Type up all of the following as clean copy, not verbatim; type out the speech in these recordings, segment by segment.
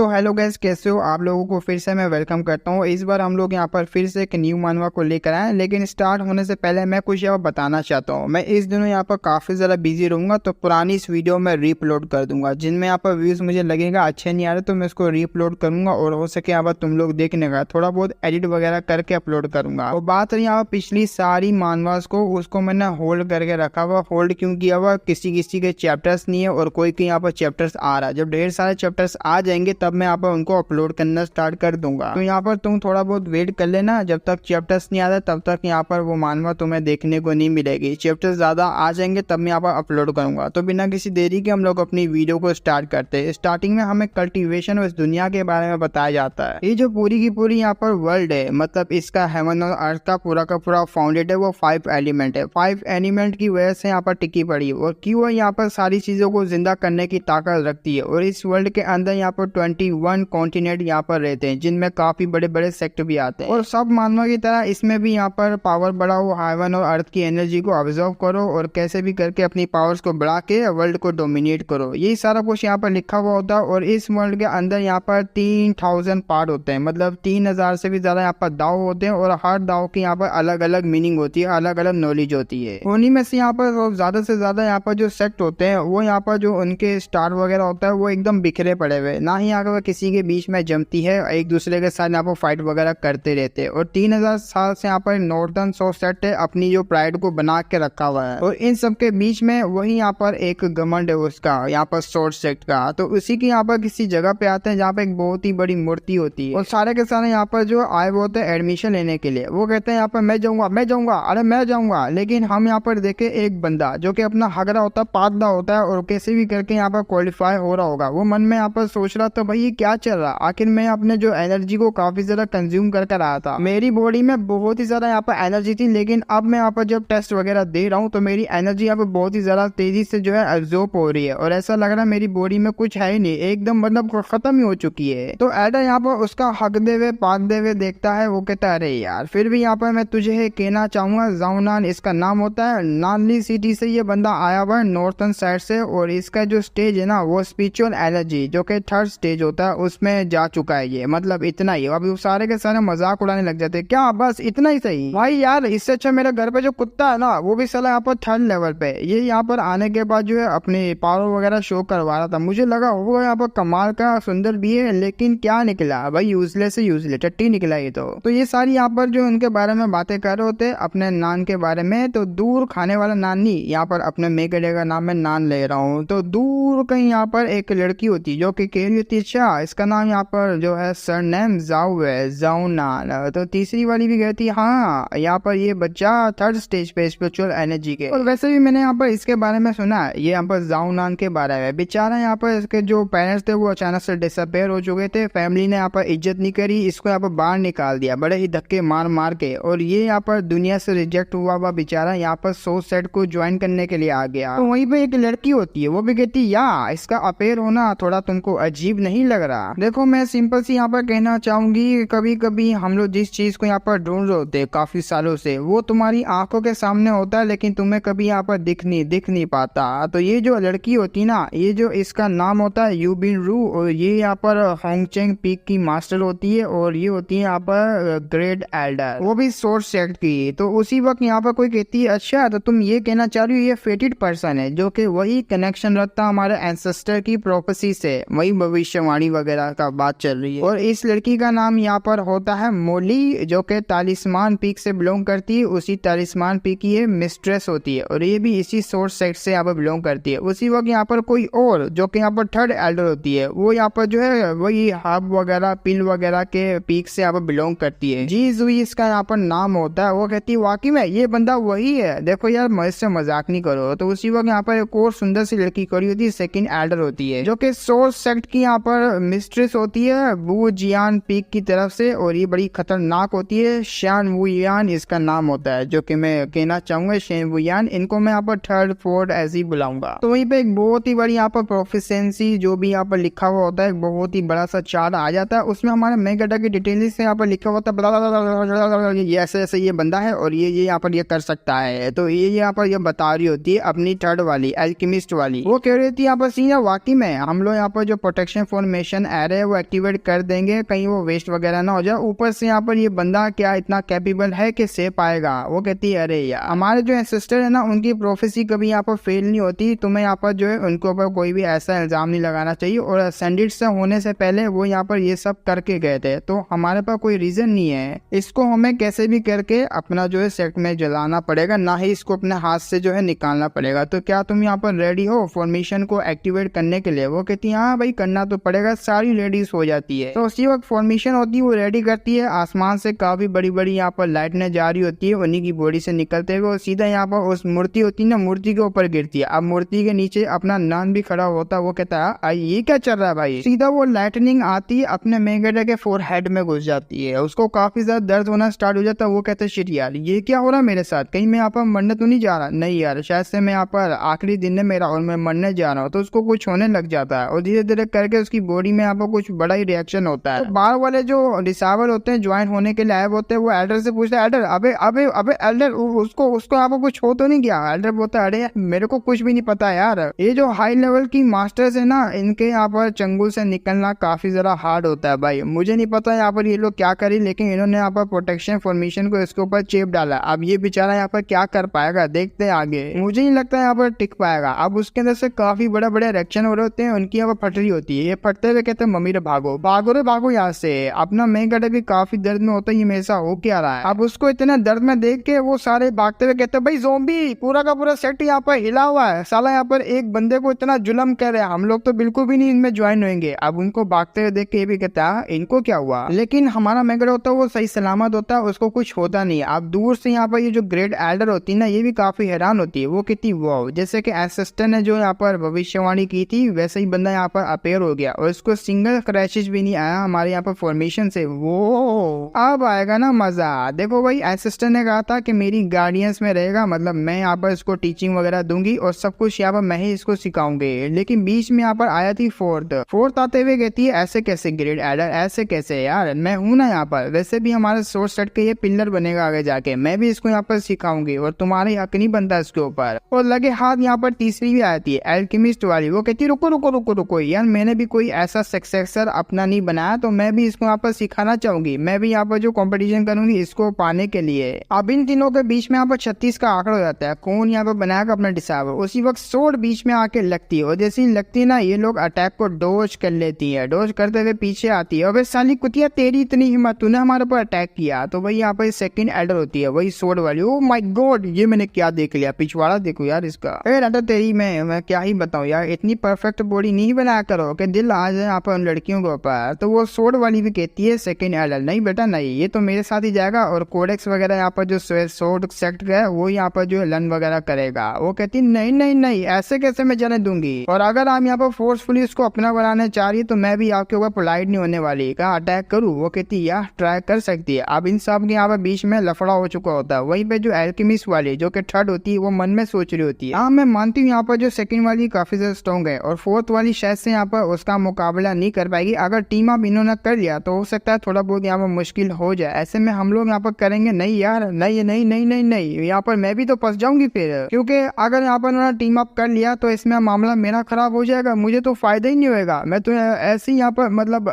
तो hello guys, कैसे हो आप लोगों को फिर से मैं वेलकम करता हूँ। इस बार हम लोग यहाँ पर फिर से एक न्यू मानवा को लेकर आए, लेकिन स्टार्ट होने से पहले मैं कुछ यहाँ बताना चाहता हूँ। मैं इस दिनों यहाँ पर काफ़ी ज़्यादा बिजी रहूँगा, तो पुरानी इस वीडियो में रीअपलोड कर दूंगा। जिनमें यहाँ पर व्यूज़ मुझे लगेगा अच्छे नहीं आ रहे तो मैं इसको रीअपलोड करूँगा, और हो सके यहाँ पर तुम लोग देखने का थोड़ा बहुत एडिट वगैरह करके अपलोड करूँगा। और बात रही यहाँ पर पिछली सारी मानवास को, उसको मैंने होल्ड करके रखा हुआ। होल्ड क्यों किया हुआ? किसी किसी के चैप्टर्स नहीं है और कोई के यहाँ पर चैप्टर्स आ रहा है। जब ढेर सारे चैप्टर्स आ जाएंगे तब मैं यहाँ पर उनको अपलोड करना स्टार्ट कर दूंगा। तो यहाँ पर तुम थोड़ा बहुत वेट कर लेना, जब तक चैप्टर्स नहीं आते तब तक यहाँ पर वो मानवा तुम्हें देखने को नहीं मिलेगी। चैप्टर्स ज्यादा आ जाएंगे तब मैं यहाँ पर अपलोड करूंगा। तो बिना किसी देरी के हम लोग अपनी वीडियो को स्टार्ट करते हैं। स्टार्टिंग में हमें कल्टीवेशन और इस दुनिया के बारे में बताया जाता है। ये जो पूरी की पूरी यहाँ पर वर्ल्ड है, मतलब इसका हेवन और अर्थ का पूरा फाउंडेड है, वो 5 एलिमेंट है। 5 एलिमेंट की वजह से यहाँ पर टिकी पड़ी है, और क्यों यहाँ पर सारी चीजों को जिंदा करने की ताकत रखती है। और इस वर्ल्ड के अंदर यहाँ पर 21 कॉन्टिनेंट यहाँ पर रहते हैं, जिनमें काफी बड़े बड़े सेक्टर भी आते हैं। और सब मानवा की तरह इसमें भी यहाँ पर पावर बढ़ाओ, हेवन और अर्थ की एनर्जी को ऑब्जर्व करो और कैसे भी करके अपनी पावर्स को बढ़ा के वर्ल्ड को डोमिनेट करो। यही सारा कुछ यहाँ पर लिखा हुआ होता है। और इस वर्ल्ड के अंदर यहाँ पर 3000 पार्ट होते हैं, मतलब 3000 से भी ज्यादा यहाँ पर दाव होते हैं, और हर दाव की यहाँ पर अलग अलग मीनिंग होती है, अलग अलग नॉलेज होती है। उन्हीं में से यहाँ पर ज्यादा से ज्यादा यहाँ पर जो सेक्ट होते हैं, वो यहाँ पर जो उनके स्टार वगैरह होता है वो एकदम बिखरे पड़े हुए, ना ही यहाँ पर किसी के बीच में जमती है, एक दूसरे के साथ यहाँ पर फाइट वगैरह करते रहते हैं। और 3000 साल से यहाँ पर नॉर्थर्न सो सेट है अपनी जो प्राइड को बना के रखा हुआ है, और इन सब के बीच में वही यहाँ पर एक घमंड है उसका, यहाँ पर सोर्स सेक्ट का। तो उसी की यहाँ पर किसी जगह पे आते हैं जहाँ पे एक बहुत ही बड़ी मूर्ति होती है, और सारे के सारे यहाँ पर जो आए वो होते हैं एडमिशन लेने के लिए। वो कहते हैं यहाँ पर मैं जाऊंगा, अरे मैं जाऊंगा। लेकिन हम यहाँ पर देखे एक बंदा जो कि अपना हगरा होता है, पातला होता है, और कैसे भी करके यहाँ पर क्वालिफाई हो रहा होगा। वो मन में यहाँ पर सोच रहा था, भाई ये क्या चल रहा, आखिर मैं अपने जो एनर्जी को काफी ज्यादा कंज्यूम करके रहा था, मेरी बॉडी में बहुत ही ज्यादा यहाँ पर एनर्जी थी, लेकिन अब मैं यहाँ पर जब टेस्ट वगैरह दे रहा हूँ तो मेरी एनर्जी यहाँ पर बहुत ही ज्यादा तेजी से जो है एब्जॉर्ब हो रही है, और ऐसा लग रहा है मेरी बॉडी में कुछ है ही नहीं, एकदम मतलब खत्म ही हो चुकी है। तो एडा यहाँ पर उसका हक दे हुए पात दे हुए देखता है। वो कहता है, अरे यार फिर भी यहाँ पर मैं तुझे कहना चाहूंगा, जाउनान इसका नाम होता है। नानली सिटी से ये बंदा आया हुआ है, नॉर्थन साइड से, और इसका जो स्टेज है ना वो स्पिरिचुअल एनर्जी जो कि 3rd स्टेज होता है उसमें जा चुका है ये, मतलब इतना ही। अभी सारे के सारे मजाक उड़ाने लग जाते हैं, क्या बस इतना ही सही? भाई यार इससे अच्छा मेरे घर पे जो कुत्ता है ना वो भी साला यहाँ पर 3rd लेवल पे, ये यहाँ पर आने के बाद जो है अपने पावर वगैरह शो करवा रहा था। मुझे लगा वो यहाँ पर कमाल का सुंदर भी है, लेकिन क्या निकला भाई, यूजलेस से यूजलेस टट्टी निकला ये तो ये सारी यहाँ पर जो उनके बारे में बातें कर रहे होते अपने नान के बारे में। तो दूर खाने वाला नान नहीं, यहाँ पर अपने मेगड़े का नाम मैं नान ले रहा हूँ। तो दूर कहीं यहाँ पर एक लड़की होती जो कि कह रही होती, अच्छा इसका नाम यहाँ पर जो है सरनेम जाऊ है, जाऊ नान। तो तीसरी वाली भी कहती, हाँ यहाँ पर ये बच्चा 3rd स्टेज पे स्पिरिचुअल एनर्जी के। और वैसे भी मैंने यहाँ पर इसके बारे में सुना है, ये यहाँ पर जाऊ नान के बारे में। बेचारा यहाँ पर इसके जो पेरेंट्स थे वो अचानक से डिसअपेयर हो चुके थे, फैमिली ने यहाँ पर इज्जत नहीं करी, इसको यहाँ पर बाहर निकाल दिया बड़े ही धक्के मार मार के, और ये यहाँ पर दुनिया से रिजेक्ट हुआ हुआ बेचारा यहाँ पर सोच सेट को ज्वाइन करने के लिए आ गया। तो वहीं पे एक लड़की होती है, वो भी कहती, या इसका अपेयर होना थोड़ा तुमको अजीब नहीं लग रहा? देखो मैं सिंपल सी यहाँ पर कहना चाहूंगी, कभी कभी हम लोग जिस चीज को यहाँ पर ढूंढ रहे होते काफी सालों से, वो तुम्हारी आंखों के सामने होता है, लेकिन तुम्हें कभी यहाँ पर दिख नहीं पाता। तो ये जो लड़की होती ना, ये जो इसका नाम होता है यूबिन रू, और ये यहाँ पर होंगचेंग पीक की मास्टर होती है, और ये होती है यहाँ पर ग्रेट एल्डर, वो भी सोर्स सेक्ट की। तो उसी वक्त यहाँ पर कोई कहती है, अच्छा तो तुम ये कहना चाह रही हो ये फेटेड पर्सन है जो कि वही कनेक्शन रखता हमारे एंसेस्टर की प्रोफेसी से, वही भविष्यवाणी वगैरह का बात चल रही है। और इस लड़की का नाम यहाँ पर होता है मोली, जो कि तालिस्मान पीक से बिलोंग करती है। उसी तालिस्मान पीक की ये मिस्ट्रेस होती है, और ये भी इसी सोर्स सेक्ट से यहाँ पर बिलोंग करती है। उसी वक्त यहाँ पर कोई और जो कि यहाँ पर 3rd एल्डर होती है, वो यहाँ पर जो है वही हब वगैरह पिल वगैरह के पीक से यहाँ पर बिलोंग करती है। जी जुई इसका यहाँ पर नाम होता है। वो कहती है, वाकई में ये बंदा वही है, देखो यार मुझसे मजाक नहीं करो। तो उसी वक्त यहाँ पर एक और सुंदर सी लड़की खड़ी होती है, 2nd एल्डर होती है, जो कि सोर्स सेक्ट की यहाँ पर मिस्ट्रेस होती है वू जियान पीक की तरफ से, और ये बड़ी खतरनाक होती है। शान वुयान इसका नाम होता है, जो कि मैं कहना चाहूंगा शेन वुयान, इनको मैं यहाँ पर 3rd 4th ऐसे ही बुलाऊंगा। तो वहीं पे एक बहुत ही बड़ी यहाँ पर प्रोफिशिएंसी जो भी यहाँ पर लिखा हुआ होता है, एक बहुत ही बड़ा सा चार्ट आ जाता है, उसमें हमारे मेगाडा की डिटेल से यहाँ पर लिखा हुआ होता है, ये ऐसे ऐसे ये बंदा है और ये यहाँ पर ये कर सकता है। तो ये यहाँ पर ये बता रही होती है अपनी 3rd वाली एल्केमिस्ट वाली। वो कह रही थी यहाँ पर सीन, वाकई में हम लोग यहाँ पर जो प्रोटेक्शन फोन फॉर्मेशन एरे है वो एक्टिवेट कर देंगे, कहीं वो वेस्ट वगैरह ना हो जाए। ऊपर से यहाँ पर ये बंदा क्या इतना कैपेबल है कि सेफ आएगा। वो कहती है अरे यार हमारे जो सिस्टर है ना उनकी प्रोफेसी कभी यहाँ पर फेल नहीं होती, तुम्हें यहाँ पर जो है उनके ऊपर कोई भी ऐसा इल्जाम नहीं लगाना चाहिए। और असेंडेंट से होने से पहले वो यहाँ पर ये सब करके गए थे, तो हमारे पास कोई रीजन नहीं है। इसको हमें कैसे भी करके अपना जो है सेक्ट में जलाना पड़ेगा, ना ही इसको अपने हाथ से जो है निकालना पड़ेगा। तो क्या तुम यहाँ पर रेडी हो फॉर्मेशन को एक्टिवेट करने के लिए? वो कहती है हाँ भाई करना तो पड़ेगा। सारी रेडीज हो जाती है। तो उसी वक्त फॉर्मेशन होती है वो रेडी करती है। आसमान से काफी बड़ी बड़ी यहाँ पर लाइटें जा रही होती है, उन्हीं की बॉडी से निकलते हुए सीधा यहाँ पर उस मूर्ति होती है ना, मूर्ति के ऊपर गिरती है। अब मूर्ति के नीचे अपना नान भी खड़ा होता है। वो कहता है ये क्या चल रहा है भाई? सीधा वो लाइटनिंग आती है अपने मेगाडा के फोरहेड में घुस जाती है। उसको काफी ज्यादा दर्द होना स्टार्ट हो जाता है। वो कहते हैं शिट यार ये क्या हो रहा है मेरे साथ, कहीं मैं यहाँ पर मरने तो नहीं जा रहा? नहीं यार शायद से मैं यहाँ पर आखिरी दिन है मेरा और मैं मरने जा रहा हूँ। तो उसको कुछ होने लग जाता है और धीरे धीरे करके उसकी बॉडी में यहाँ पर कुछ बड़ा ही रिएक्शन होता है। तो बाहर वाले जो डिसाइबल होते हैं ज्वाइन होने के लिए आए होते हैं, वो एल्डर से पूछते हैं एल्डर अबे अबे अबे एल्डर उसको यहाँ पर कुछ हो तो नहीं गया? एल्डर बोलता है अरे मेरे को कुछ भी नहीं पता यार, ये जो हाई लेवल की मास्टर्स है ना इनके यहाँ पर चंगुल से निकलना काफी ज्यादा हार्ड होता है भाई। मुझे नहीं पता यहाँ पर ये लोग क्या करें, लेकिन इन्होंने यहाँ पर प्रोटेक्शन फॉर्मेशन को इसके ऊपर चेप डाला। अब ये बेचारा यहाँ पर क्या कर पाएगा, देखते हैं आगे। मुझे नहीं लगता यहाँ पर टिक पाएगा। अब उसके अंदर से काफी बड़ा बड़ा रिएक्शन हो रहे होते हैं, उनकी यहाँ पर फटरी होती है। ये फटते हुए कहते हैं मम्मी रे भागो भागो रे भागो यहाँ से। अपना मेगाडा भी काफी दर्द में होता है, ये मेरे साथ हो क्या रहा है? अब उसको इतना दर्द में देख के वो सारे भागते हुए कहते हैं भाई ज़ॉम्बी पूरा का पूरा सेट यहाँ पर हिला हुआ है, साला यहाँ पर एक बंदे को इतना जुल्म कर रहे हैं, हम लोग तो बिल्कुल भी नहीं इनमें ज्वाइन होंगे। अब उनको भागते हुए देख के ये भी कहता है इनको क्या हुआ? लेकिन हमारा मेगाडा होता है वो सही सलामत होता है, उसको कुछ होता नहीं। अब दूर से यहाँ पर ये जो ग्रेट एल्डर होती है ना ये भी काफी हैरान होती है। वो कहती वाओ जैसे कि एसिस्टेंट ने जो यहाँ पर भविष्यवाणी की थी वैसे ही बंदा यहाँ पर अपेयर हो गया और इसको सिंगल क्रैशेस भी नहीं आया हमारे यहाँ पर फॉर्मेशन से। वो अब आएगा ना मजा। देखो भाई असिस्टेंट ने कहा था कि मेरी गार्डियंस में रहेगा, मतलब मैं यहाँ पर इसको टीचिंग वगैरह दूंगी और सब कुछ यहाँ पर मैं ही इसको सिखाऊंगी। लेकिन बीच में यहाँ पर आया थी फोर्थ आते हुए कहती है ऐसे कैसे ग्रेट एल्डर, ऐसे कैसे यार, मैं हूं ना यहाँ पर, वैसे भी हमारे सोर्स सेट के ये पिलर बनेगा आगे जाके, मैं भी इसको यहाँ पर सिखाऊंगी और तुम्हारे हक नहीं बनता इसके ऊपर। और लगे हाथ यहाँ पर तीसरी भी आती है एल्केमिस्ट वाली। वो कहती है रुको रुको रुको रुको यार, मैंने भी कोई ऐसा सक्सेसर अपना नहीं बनाया तो मैं भी इसको यहाँ पर सिखाना चाहूंगी, मैं भी यहाँ पर जो कंपटीशन करूंगी इसको पाने के लिए। अब इन तीनों के बीच में यहाँ पर 36 का आंकड़ा हो जाता है, कौन यहाँ पर बनाएगा अपना डिसाइड। उसी वक्त सोड बीच में आके लगती है और जैसी लगती है ना ये लोग अटैक को डोज कर लेती है। डोज करते हुए पीछे आती है और साली कुतिया तेरी इतनी हिम्मत, तूने हमारे ऊपर अटैक किया। तो वही यहाँ पर सेकंड एल्डर होती है वही सोड वाली। ओ माय गॉड ये मैंने क्या देख लिया, पिछवाड़ा देखो यार इसका। एल्डर तेरी मैं क्या ही बताऊं यार, इतनी परफेक्ट बॉडी नहीं बनाया करो कि दिल आ जाए यहाँ पर उन लड़कियों के ऊपर। तो वो सोड वाली भी कहती है सेकंड एल्डर नहीं बेटा नहीं, ये तो मेरे साथ ही जाएगा और कोडेक्स वगैरह यहाँ पर जो सोड सेक्ट है वो यहाँ पर जो लन वगैरह करेगा। वो कहती नहीं नहीं नहीं ऐसे कैसे मैं जाने दूंगी, और अगर आप यहाँ पर फोर्सफुली उसको अपना बनाने चाह रही तो मैं भी आपके ऊपर पोलाइट नहीं होने वाली, कहा अटैक करूँ? वो कहती यार ट्राई कर सकती है। अब इन सब के यहाँ पर बीच में लफड़ा हो चुका होता है। वहीं पे जो एल्केमिस्ट वाली जो कि थर्ड होती है वो मन में सोच रही होती है हाँ मैं मानती हूँ यहाँ पर जो सेकंड वाली काफी ज्यादा स्ट्रॉन्ग है और फोर्थ वाली शायद से यहाँ पर उसका मुकाबला नहीं कर पाएगी। अगर टीम अप इन्होंने कर लिया तो हो सकता है थोड़ा बहुत यहाँ पर मुश्किल हो जाए। ऐसे में हम लोग यहाँ पर करेंगे नहीं यार, नहीं नहीं नहीं नहीं नहीं, यहाँ पर मैं भी तो फंस जाऊंगी फिर, क्योंकि अगर यहाँ पर उन्होंने टीम अप कर लिया तो इसमें मामला मेरा खराब हो जाएगा, मुझे तो फायदा ही नहीं होगा। मैं तो ऐसे ही यहाँ पर मतलब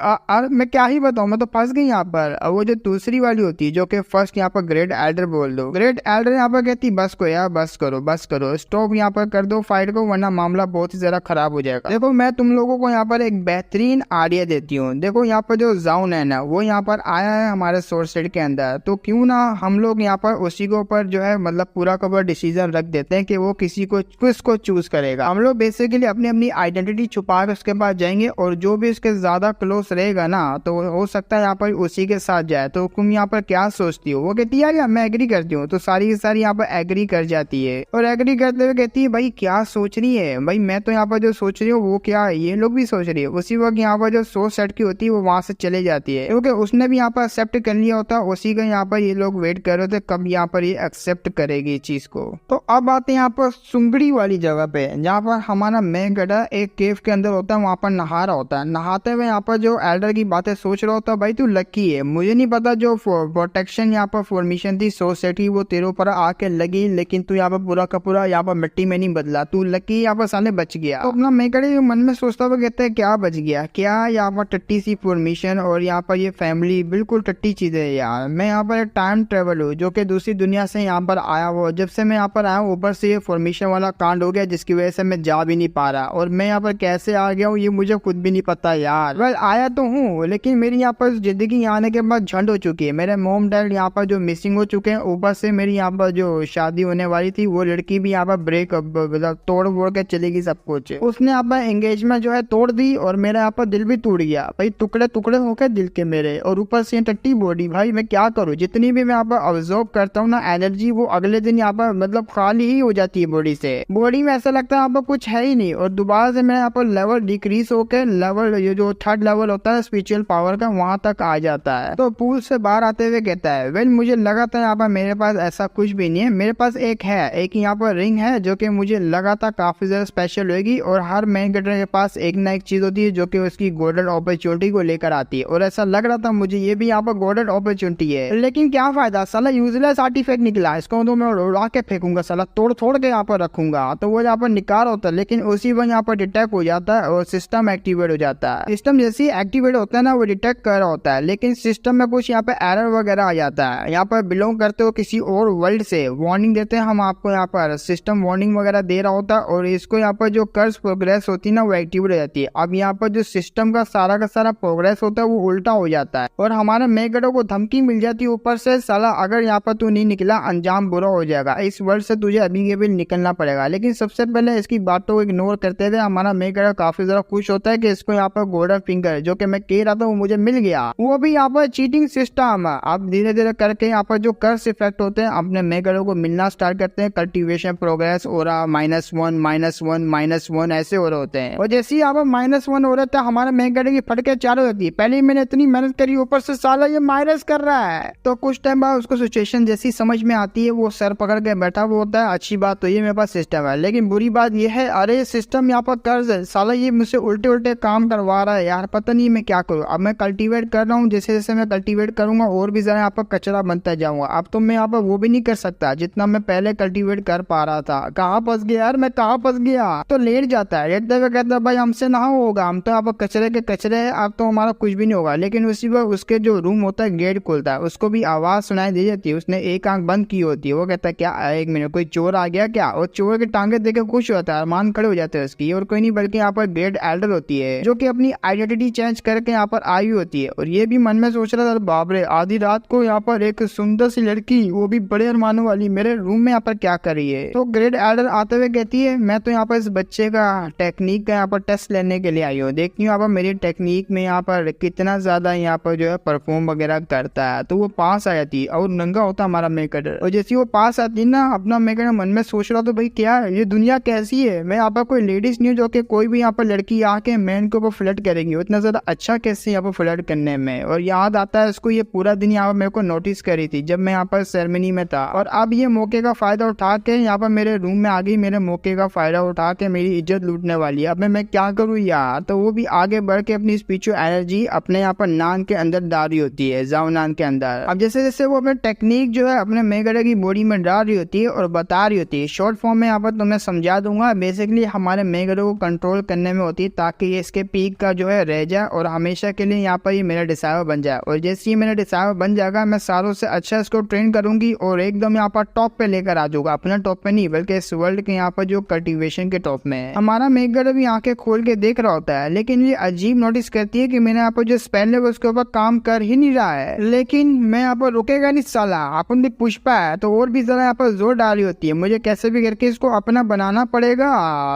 मैं क्या ही बताऊँ, मैं तो फंस गई यहाँ पर। वो जो दूसरी वाली होती है जो कि फर्स्ट यहाँ पर ग्रेट एल्डर बोल दो, ग्रेट एल्डर यहाँ पर कहती बस को यार बस करो स्टॉप यहाँ पर कर दो फाइट को, वरना मामला बहुत ही ज्यादा खराब हो जाएगा। देखो मैं तुम लोगों को यहाँ पर एक बेहतरीन आइडिया देती हूँ। देखो यहाँ पर जो जाउन है ना वो यहाँ पर आया है हमारे सोर्स सेट के अंदर, तो क्यों ना हम लोग यहाँ पर उसी के ऊपर जो है मतलब पूरा का पूरा डिसीजन रख देते हैं कि वो किसको चूज करेगा। हम लोग बेसिकली अपनी अपनी आइडेंटिटी छुपा कर उसके पास जाएंगे और जो भी उसके ज्यादा क्लोज रहेगा ना तो हो सकता है यहाँ पर उसी के साथ जाए। तो तुम यहाँ पर क्या सोचती हो? वो कहती है यार मैं एग्री करती हूँ। तो सारी की सारी यहाँ पर एग्री कर जाती है और एग्री करते हुए कहती है भाई क्या सोच रही है भाई, मैं तो यहाँ पर जो सोच रही हूँ वो क्या ये लोग भी सोच रही है। उसी वक्त यहाँ पर जो सोच सेट की होती है वो वहां से चले जाती है क्योंकि उसने भी यहाँ पर एक्सेप्ट कर लिया होता है। उसी का यहाँ पर ये लोग वेट कर रहे थे कब यहाँ पर ये एक्सेप्ट करेगी इस चीज को। तो अब आते हैं यहाँ पर सुंगड़ी वाली जगह पे जहाँ पर हमारा मेगाडा एक केव के अंदर होता है, वहां पर नहा रहा होता है। नहाते हुए यहाँ पर जो एल्डर की बातें सोच रहा होता है भाई तू लकी है, मुझे नहीं पता जो प्रोटेक्शन यहाँ पर फॉर्मेशन थी सोच सेट की वो तेरे ऊपर आके लगी, लेकिन तू यहाँ पर पूरा का पूरा यहाँ पर मिट्टी में नहीं बदला, तू लकी यहाँ पर साले बच गया। तो अपना मेगाडा मन में सोचता हुआ कहते हैं क्या बच गया क्या, यहाँ पर टट्टी सी फॉर्मेशन और यहाँ पर ये फैमिली बिल्कुल टट्टी चीजें है यार। मैं यहाँ पर एक टाइम ट्रेवल हूँ जो कि दूसरी दुनिया से यहाँ पर आया हुआ। जब से मैं यहाँ पर आया हूँ ऊपर से ये फॉर्मेशन वाला कांड हो गया जिसकी वजह से मैं जा भी नहीं पा रहा, और मैं यहाँ पर कैसे आ गया हूँ ये मुझे खुद भी नहीं पता यार। वेल आया तो हूँ लेकिन मेरी यहाँ पर जिंदगी आने के बाद झंड हो चुकी है। मेरे मोम डैड यहाँ पर जो मिसिंग हो चुके हैं, ऊपर से मेरी यहाँ पर जो शादी होने वाली थी वो लड़की भी यहाँ पर ब्रेक मतलब तोड़ वोड़ के चलेगी सब कुछ। उसने यहाँ पर एंगेजमेंट जो है तोड़ दी और मेरा यहाँ पर दिल भी टूट गया भाई, टुकड़े टुकड़े हो गए दिल के मेरे। और ऊपर से टट्टी बॉडी भाई, मैं क्या करूँ, जितनी भी मैं यहाँ पर ऑब्जर्व करता हूँ ना एनर्जी, वो अगले दिन यहाँ पर मतलब खाली ही हो जाती है बॉडी से। बॉडी में ऐसा लगता है यहाँ पर कुछ है ही नहीं। और दोबारा से मेरा यहाँ पर लेवल डिक्रीज होकर लेवल ये जो थर्ड लेवल होता है स्पिरिचुअल पावर का वहां तक आ जाता है। तो पूल से बाहर आते हुए कहता है वेल मुझे लगा था यहाँ पर मेरे पास ऐसा कुछ भी नहीं है, मेरे पास एक है, एक यहाँ पर रिंग है जो कि मुझे लगा था काफी ज्यादा स्पेशल होगी। और हर मेन कैरेक्टर के पास एक ना एक चीज होती है जो कि उसकी गोल्डन अपॉर्चुनिटी को लेकर आती है, और ऐसा लग रहा था मुझे ये भी यहाँ पर गोल्डन अपॉर्चुनिटी है। लेकिन क्या फायदा, साला यूजलेस आर्टिफैक्ट निकला, इसको तो मैं उड़ा के फेंकूंगा, साला तोड़ थोड़ के यहाँ पर रखूंगा। तो वो यहाँ पर निकाल होता है लेकिन उसी वक्त यहाँ पर डिटेक्ट हो जाता है और सिस्टम एक्टिवेट हो जाता है। सिस्टम जैसे ही एक्टिवेट होता है ना वो डिटेक्ट कर रहा होता है, लेकिन सिस्टम में कुछ यहाँ पे एरर वगैरह आ जाता है। यहाँ पर बिलोंग करते हो किसी और वर्ल्ड से, वार्निंग देते हैं हम आपको, यहाँ पर सिस्टम वार्निंग वगैरह दे रहा होता है और इसको यहाँ पर जो कर्स प्रोग्रेस होती है ना वो एक्टिवेट हो जाती है। अब यहाँ पर जो सिस्टम का सारा प्रोग्रेस होता है वो उल्टा हो जाता है और हमारे मेगडो को धमकी मिल जाती है ऊपर से, साला अगर यहाँ पर तू नहीं निकला अंजाम बुरा हो जाएगा, इस वर्ल्ड से तुझे अभी के भी निकलना पड़ेगा। लेकिन सबसे पहले इसकी बातों को इग्नोर करते हुए हमारा मेगडो काफी ज्यादा खुश होता है कि इसको यहाँ पर गोल्डन फिंगर जो कि मैं कह रहा था वो मुझे मिल गया, वो भी यहाँ पर चीटिंग सिस्टम। अब धीरे धीरे करके यहाँ पर जो कर्स इफेक्ट होते हैं अपने मेगडो को मिलना स्टार्ट करते हैं। कल्टीवेशन प्रोग्रेस हो रहा -1 -1 -1 ऐसे हो रहे होते हैं, और जैसे ही यहाँ पर -1 हो रहा था हमारे मेगडो की फटके चालू होती है। पहले ही मैंने इतनी मेहनत करी, ऊपर से साला ये माइनस कर रहा है। तो कुछ टाइम बाद उसको सिचुएशन जैसी समझ में आती है, वो सर पकड़ के बैठा हुआ होता है। अच्छी बात तो ये मेरे पास सिस्टम है, लेकिन बुरी बात ये है अरे सिस्टम यहाँ पर कर्ज है, साला ये मुझसे उल्टे उल्टे काम करवा रहा है यार, पता नहीं मैं क्या करूँ। अब मैं कल्टीवेट कर रहा हूँ, जैसे जैसे मैं कल्टीवेट करूंगा और भी ज्यादा यहाँ पर कचरा बनता जाऊंगा। अब तो मैं यहाँ पर वो भी नहीं कर सकता जितना मैं पहले कल्टीवेट कर पा रहा था। कहाँ फंस गया यार, मैं कहाँ फंस गया। तो लेट जाता है, लेटते हुए कहता है भाई हमसे ना होगा, हम तो यहाँ पर कचरे के कचरे है, अब तो हमारा कुछ भी नहीं होगा। लेकिन उसी वक्त उसके जो रूम होता है गेट खुलता है, उसको भी आवाज सुनाई दे जाती है। उसने एक आंख बंद की होती है, वो कहता है क्या एक मिनट कोई चोर आ गया क्या, और चोर के टांगे देखे खुश होता है, अरमान खड़े हो जाते हैं उसकी। और कोई नहीं बल्कि यहाँ पर ग्रेट एल्डर होती है जो कि अपनी आइडेंटिटी चेंज करके यहाँ पर आई होती है। और ये भी मन में सोच रहा था बाप रे आधी रात को यहाँ पर एक सुंदर सी लड़की वो भी बड़े अरमानों वाली मेरे रूम में यहाँ पर क्या कर रही है। तो ग्रेट एल्डर आते हुए कहती है मैं तो यहाँ पर इस बच्चे का टेक्निक का यहाँ पर टेस्ट लेने के लिए आई हूँ, देखती हूँ यहाँ पर मेरी टेक्निक में यहाँ पर कितना ज्यादा यहाँ पर जो है परफॉर्म वगैरह करता है। तो वो पास आ जाती है और नंगा होता हमारा मेकअप, और जैसे वो पास आती ना अपना मेकअप मन में सोच रहा तो भाई क्या है ये दुनिया कैसी है, मैं यहाँ पर कोई लेडीज नहीं जो कि कोई भी यहाँ पर लड़की आके मैन के ऊपर फ्लर्ट करेंगी, उतना ज्यादा अच्छा कैसे यहाँ पर फ्लर्ट करने में। और याद आता है उसको ये पूरा दिन यहाँ पर मेरे को नोटिस करी थी जब मैं यहाँ पर सेरेमनी में था, और अब ये मौके का फायदा उठा के यहाँ पर मेरे रूम में आ गई, मेरे मौके का फायदा उठा के मेरी इज्जत लूटने वाली है। अब मैं क्या करूँ यार। तो वो भी आगे बढ़ के अपनी स्पिरिचुअल एनर्जी अपने यहाँ पर नान के अंदर डाल रही होती है, जाओ नान के अंदर। अब जैसे जैसे वो अपने टेक्निक जो है अपने मेगडो की बॉडी में डाल रही होती है और बता रही होती है, शॉर्ट फॉर्म में यहाँ पर तुम्हें समझा दूंगा। बेसिकली हमारे मेगडो को कंट्रोल करने में होती है ताकि ये इसके पीक का जो है रह जाए और हमेशा के लिए यहाँ पर ये मेरा डिसाइवर बन जाए। और जैसे ही मेरा डिसाइवर बन जाएगा मैं सारों से अच्छा इसको ट्रेन करूंगी और एकदम यहाँ पर टॉप पे लेकर आ जाऊंगा, अपना टॉप पे नहीं बल्कि इस वर्ल्ड के यहाँ पर जो कल्टीवेशन के टॉप में है। हमारा मेगडो भी आंखें खोल के देख रहा होता है, लेकिन ये अजीब नोटिस करती है कि मैंने यहाँ पर जो स्पेल है उसके ऊपर काम कर ही नहीं रहा है। लेकिन मैं यहाँ पर रुकेगा नहीं साला, अपन भी पुष्पा है तो और भी ज्यादा यहाँ पर जोर डाली होती है, मुझे कैसे भी करके इसको अपना बनाना पड़ेगा।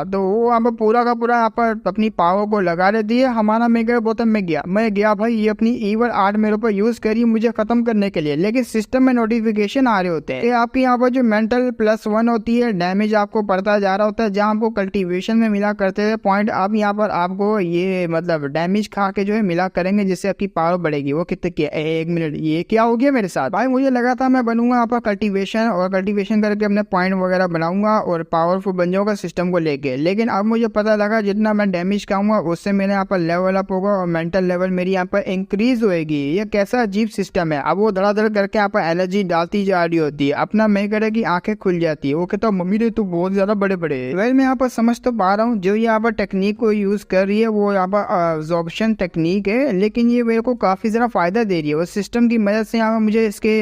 तो वो यहाँ पर पूरा का पूरा यहाँ पर अपनी पावर को लगा देती है। हमारा मेगडो बोतल में गया, मैं गया भाई ये अपनी ईवल आर्ट मेरे ऊपर यूज करी मुझे खत्म करने के लिए। लेकिन सिस्टम में नोटिफिकेशन आ रहे होते हैं कि आपकी यहाँ पर जो मेंटल +1 होती है डैमेज आपको पड़ता जा रहा होता है, जहाँ आपको कल्टीवेशन में मिला करते थे पॉइंट, अब यहाँ पर आपको ये मतलब डैमेज खा के जो है मिला करेंगे जिससे आपकी पावर बढ़ेगी। वो कितने की एक मिनट ये क्या हो गया मेरे साथ भाई, मुझे लगा था मैं बनूंगा यहाँ पर कल्टीवेशन और कल्टीवेशन करके अपने पॉइंट वगैरह बनाऊंगा और पावरफुल बन जाऊंगा सिस्टम को लेके। लेकिन अब मुझे पता लगा जितना मैं डैमेज खाऊंगा उससे मेरे यहाँ पर लेवल अप होगा और मेंटल लेवल मेरी यहाँ पर इंक्रीज होएगी। ये कैसा अजीब सिस्टम है। अब वो धड़ाधड़ करके यहाँ पर एनर्जी डालती जा रही होती है, अपना मेगडो की आंखें खुल जाती है, वो कहता मम्मी रे तू बहुत ज्यादा बड़े बड़े। वेल मैं यहाँ पर समझ तो पा रहा हूँ जो यहाँ पर टेक्निक को यूज कर रही रही है वो यहाँ पर अब्जॉर्प्शन टेक्निक है, लेकिन ये मेरे को काफ़ी ज़्यादा फायदा दे रही है। उस सिस्टम की मदद से यहाँ पर मुझे इसके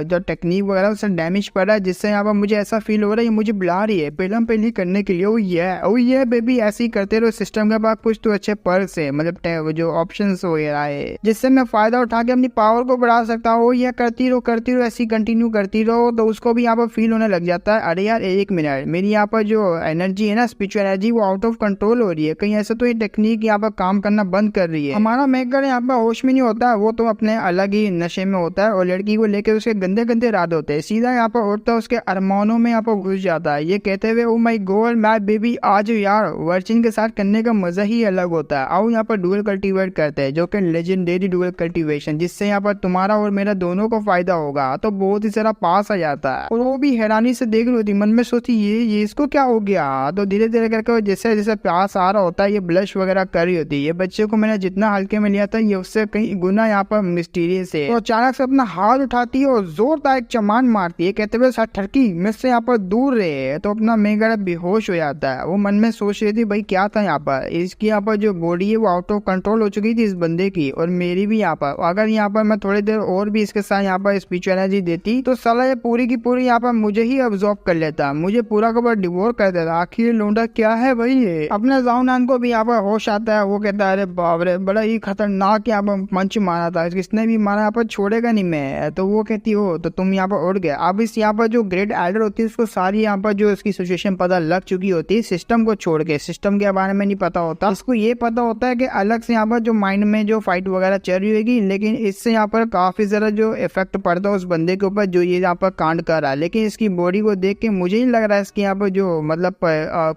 जो टेक्निक वगैरह उससे डैमेज पड़ रहा है, जिससे यहाँ पर मुझे ऐसा फील हो रहा है ये मुझे बुला रही है पहलम पहली करने के लिए। ओ ये बेबी ऐसे ही करते रहो, सिस्टम के पास कुछ तो अच्छे पर्क्स है, मतलब जो ऑप्शन हो रहा है जिससे मैं फायदा उठा के अपनी पावर को बढ़ा सकता हूँ। ये करती रहो ऐसी कंटिन्यू करती रहो, तो उसको भी यहाँ पर फील होने लग जाता है अरे यार एक मिनट, मेरी यहाँ पर जो एनर्जी है ना, स्पिरिचुअल एनर्जी, वो आउट ऑफ कंट्रोल हो रही है। कहीं ऐसा तो ये टेक्निक यहाँ पर काम करना बंद कर रही है। हमारा मेकर यहाँ पर होश में नहीं होता है, वो तो अपने अलग ही नशे में होता है और लड़की को लेकर उसके गंदे गंदे इरादे होते हैं। सीधा यहाँ पर उठता है, उसके अरमानों में यहाँ पर घुस जाता है, ये कहते हुए oh my God my baby आज यार वर्जिन के साथ करने का मजा ही अलग होता है। आओ यहाँ पर डुअल कल्टीवेट करते हैं, जो कि लेजेंडरी डुअल कल्टीवेशन, जिससे यहाँ पर तुम्हारा और मेरा दोनों को फायदा होगा। तो बहुत ही सारा पास आ जाता है और वो भी हैरानी से देख रही होती, मन में सोचती ये इसको क्या हो गया। तो धीरे धीरे करके जैसे जैसे प्यास आ रहा होता है ये ब्लश वगैरह कर रही होती है। ये बच्चे को मैंने जितना हल्के में लिया था ये उससे कहीं गुना यहाँ पर मिस्टीरियस है। तो अचानक से अपना हाथ उठाती है और जोरदार एक चमान मारती है, कहते हुए ठरकी मुझसे यहाँ पर दूर रहे। तो अपना मेघा बेहोश हो जाता है। वो मन में सोच रही थी भाई क्या था यहाँ पर, इसकी यहाँ पर जो बॉडी है वो आउट ऑफ कंट्रोल हो चुकी थी इस बंदे की, और मेरी भी यहाँ पर। अगर यहाँ पर मैं थोड़ी देर और भी इसके साथ यहाँ पर स्पिरिचुअल एनर्जी देती तो साला ये पूरी की पूरी यहाँ पर मुझे ही अब्सॉर्ब कर लेता, मुझे पूरा का पूरा डिवोर कर देता। आखिर लोंडा क्या है भाई ये। अपने जाउनान को भी यहाँ पर होश आता है, वो कहता है अरे बाप रे बड़ा ही खतरनाक यहाँ पर पंच मारा था, किसने भी मारा यहाँ पर छोड़ेगा नहीं मैं। तो वो कहती हो तो तुम यहाँ पर उड़ गए। अब इस यहाँ पर जो ग्रेट एल्डर होती है उसको सारी यहाँ पर जो इसकी सिचुएशन पता लग चुकी होती है, सिस्टम को छोड़ के, सिस्टम के बारे में नहीं पता होता इसको। ये पता होता है कि अलग से यहाँ पर जो माइंड में जो फाइट वगैरह चल रही होगी, लेकिन इससे यहाँ पर काफी ज्यादा जो इफेक्ट पड़ता है उस बंदे के ऊपर जो ये यहाँ पर कांड कर रहा है। लेकिन इसकी बॉडी को देख के मुझे नहीं लग रहा है इसकी यहाँ पर जो मतलब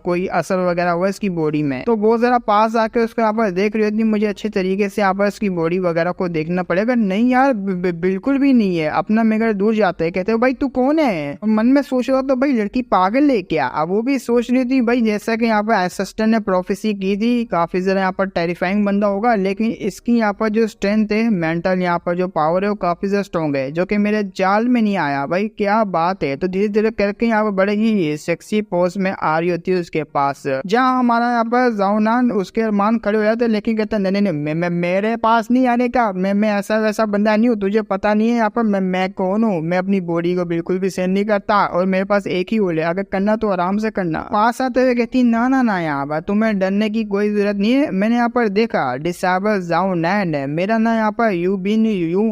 कोई असर वगैरह हुआ इसकी बॉडी में। तो बहुत जरा पास आके उसको यहाँ पर देख रही होती, मुझे अच्छे तरीके से यहाँ पर इसकी बॉडी वगैरह को देखना पड़ेगा। नहीं यार बिल्कुल भी नहीं है। अपना मेगर दूर जाते हैं, कहते हो भाई तू कौन है। मन में सोच रहा तो भाई लड़की पागल है क्या। अब वो भी सोच रही थी भाई जैसा कि यहाँ पर एसिस्टेंट ने प्रोफेसी की थी, काफी ज्यादा यहाँ पर टेरिफाइंग बंदा होगा, लेकिन इसकी यहाँ पर जो स्ट्रेंथ है, मेंटल यहाँ पर जो पावर है वो काफी ज्यादा स्ट्रॉन्ग है, जो कि मेरे जाल में नहीं आया। भाई क्या बात है। तो धीरे धीरे करके यहाँ पर बड़े ही सेक्सी पोज में आ रही होती है उसके पास, जहाँ हमारा यहाँ पर जाउनान उसके अरमान खड़े हो जाते, लेकिन कहता नहीं मेरे पास नहीं आने का, मैं ऐसा वैसा बंदा नहीं हूँ, तुझे पता नहीं है यहाँ पर मैं कौन हूँ। मैं अपनी बॉडी को बिल्कुल भी सेंड नहीं करता और मेरे पास एक ही होले, अगर करना तो आराम से करना। पास आते हुए कहती ना यहाँ पर तुम्हें डरने की कोई जरूरत नहीं है। मैंने यहाँ पर देखा डिसेबल जाउनान है, मेरा ना यहाँ पर यू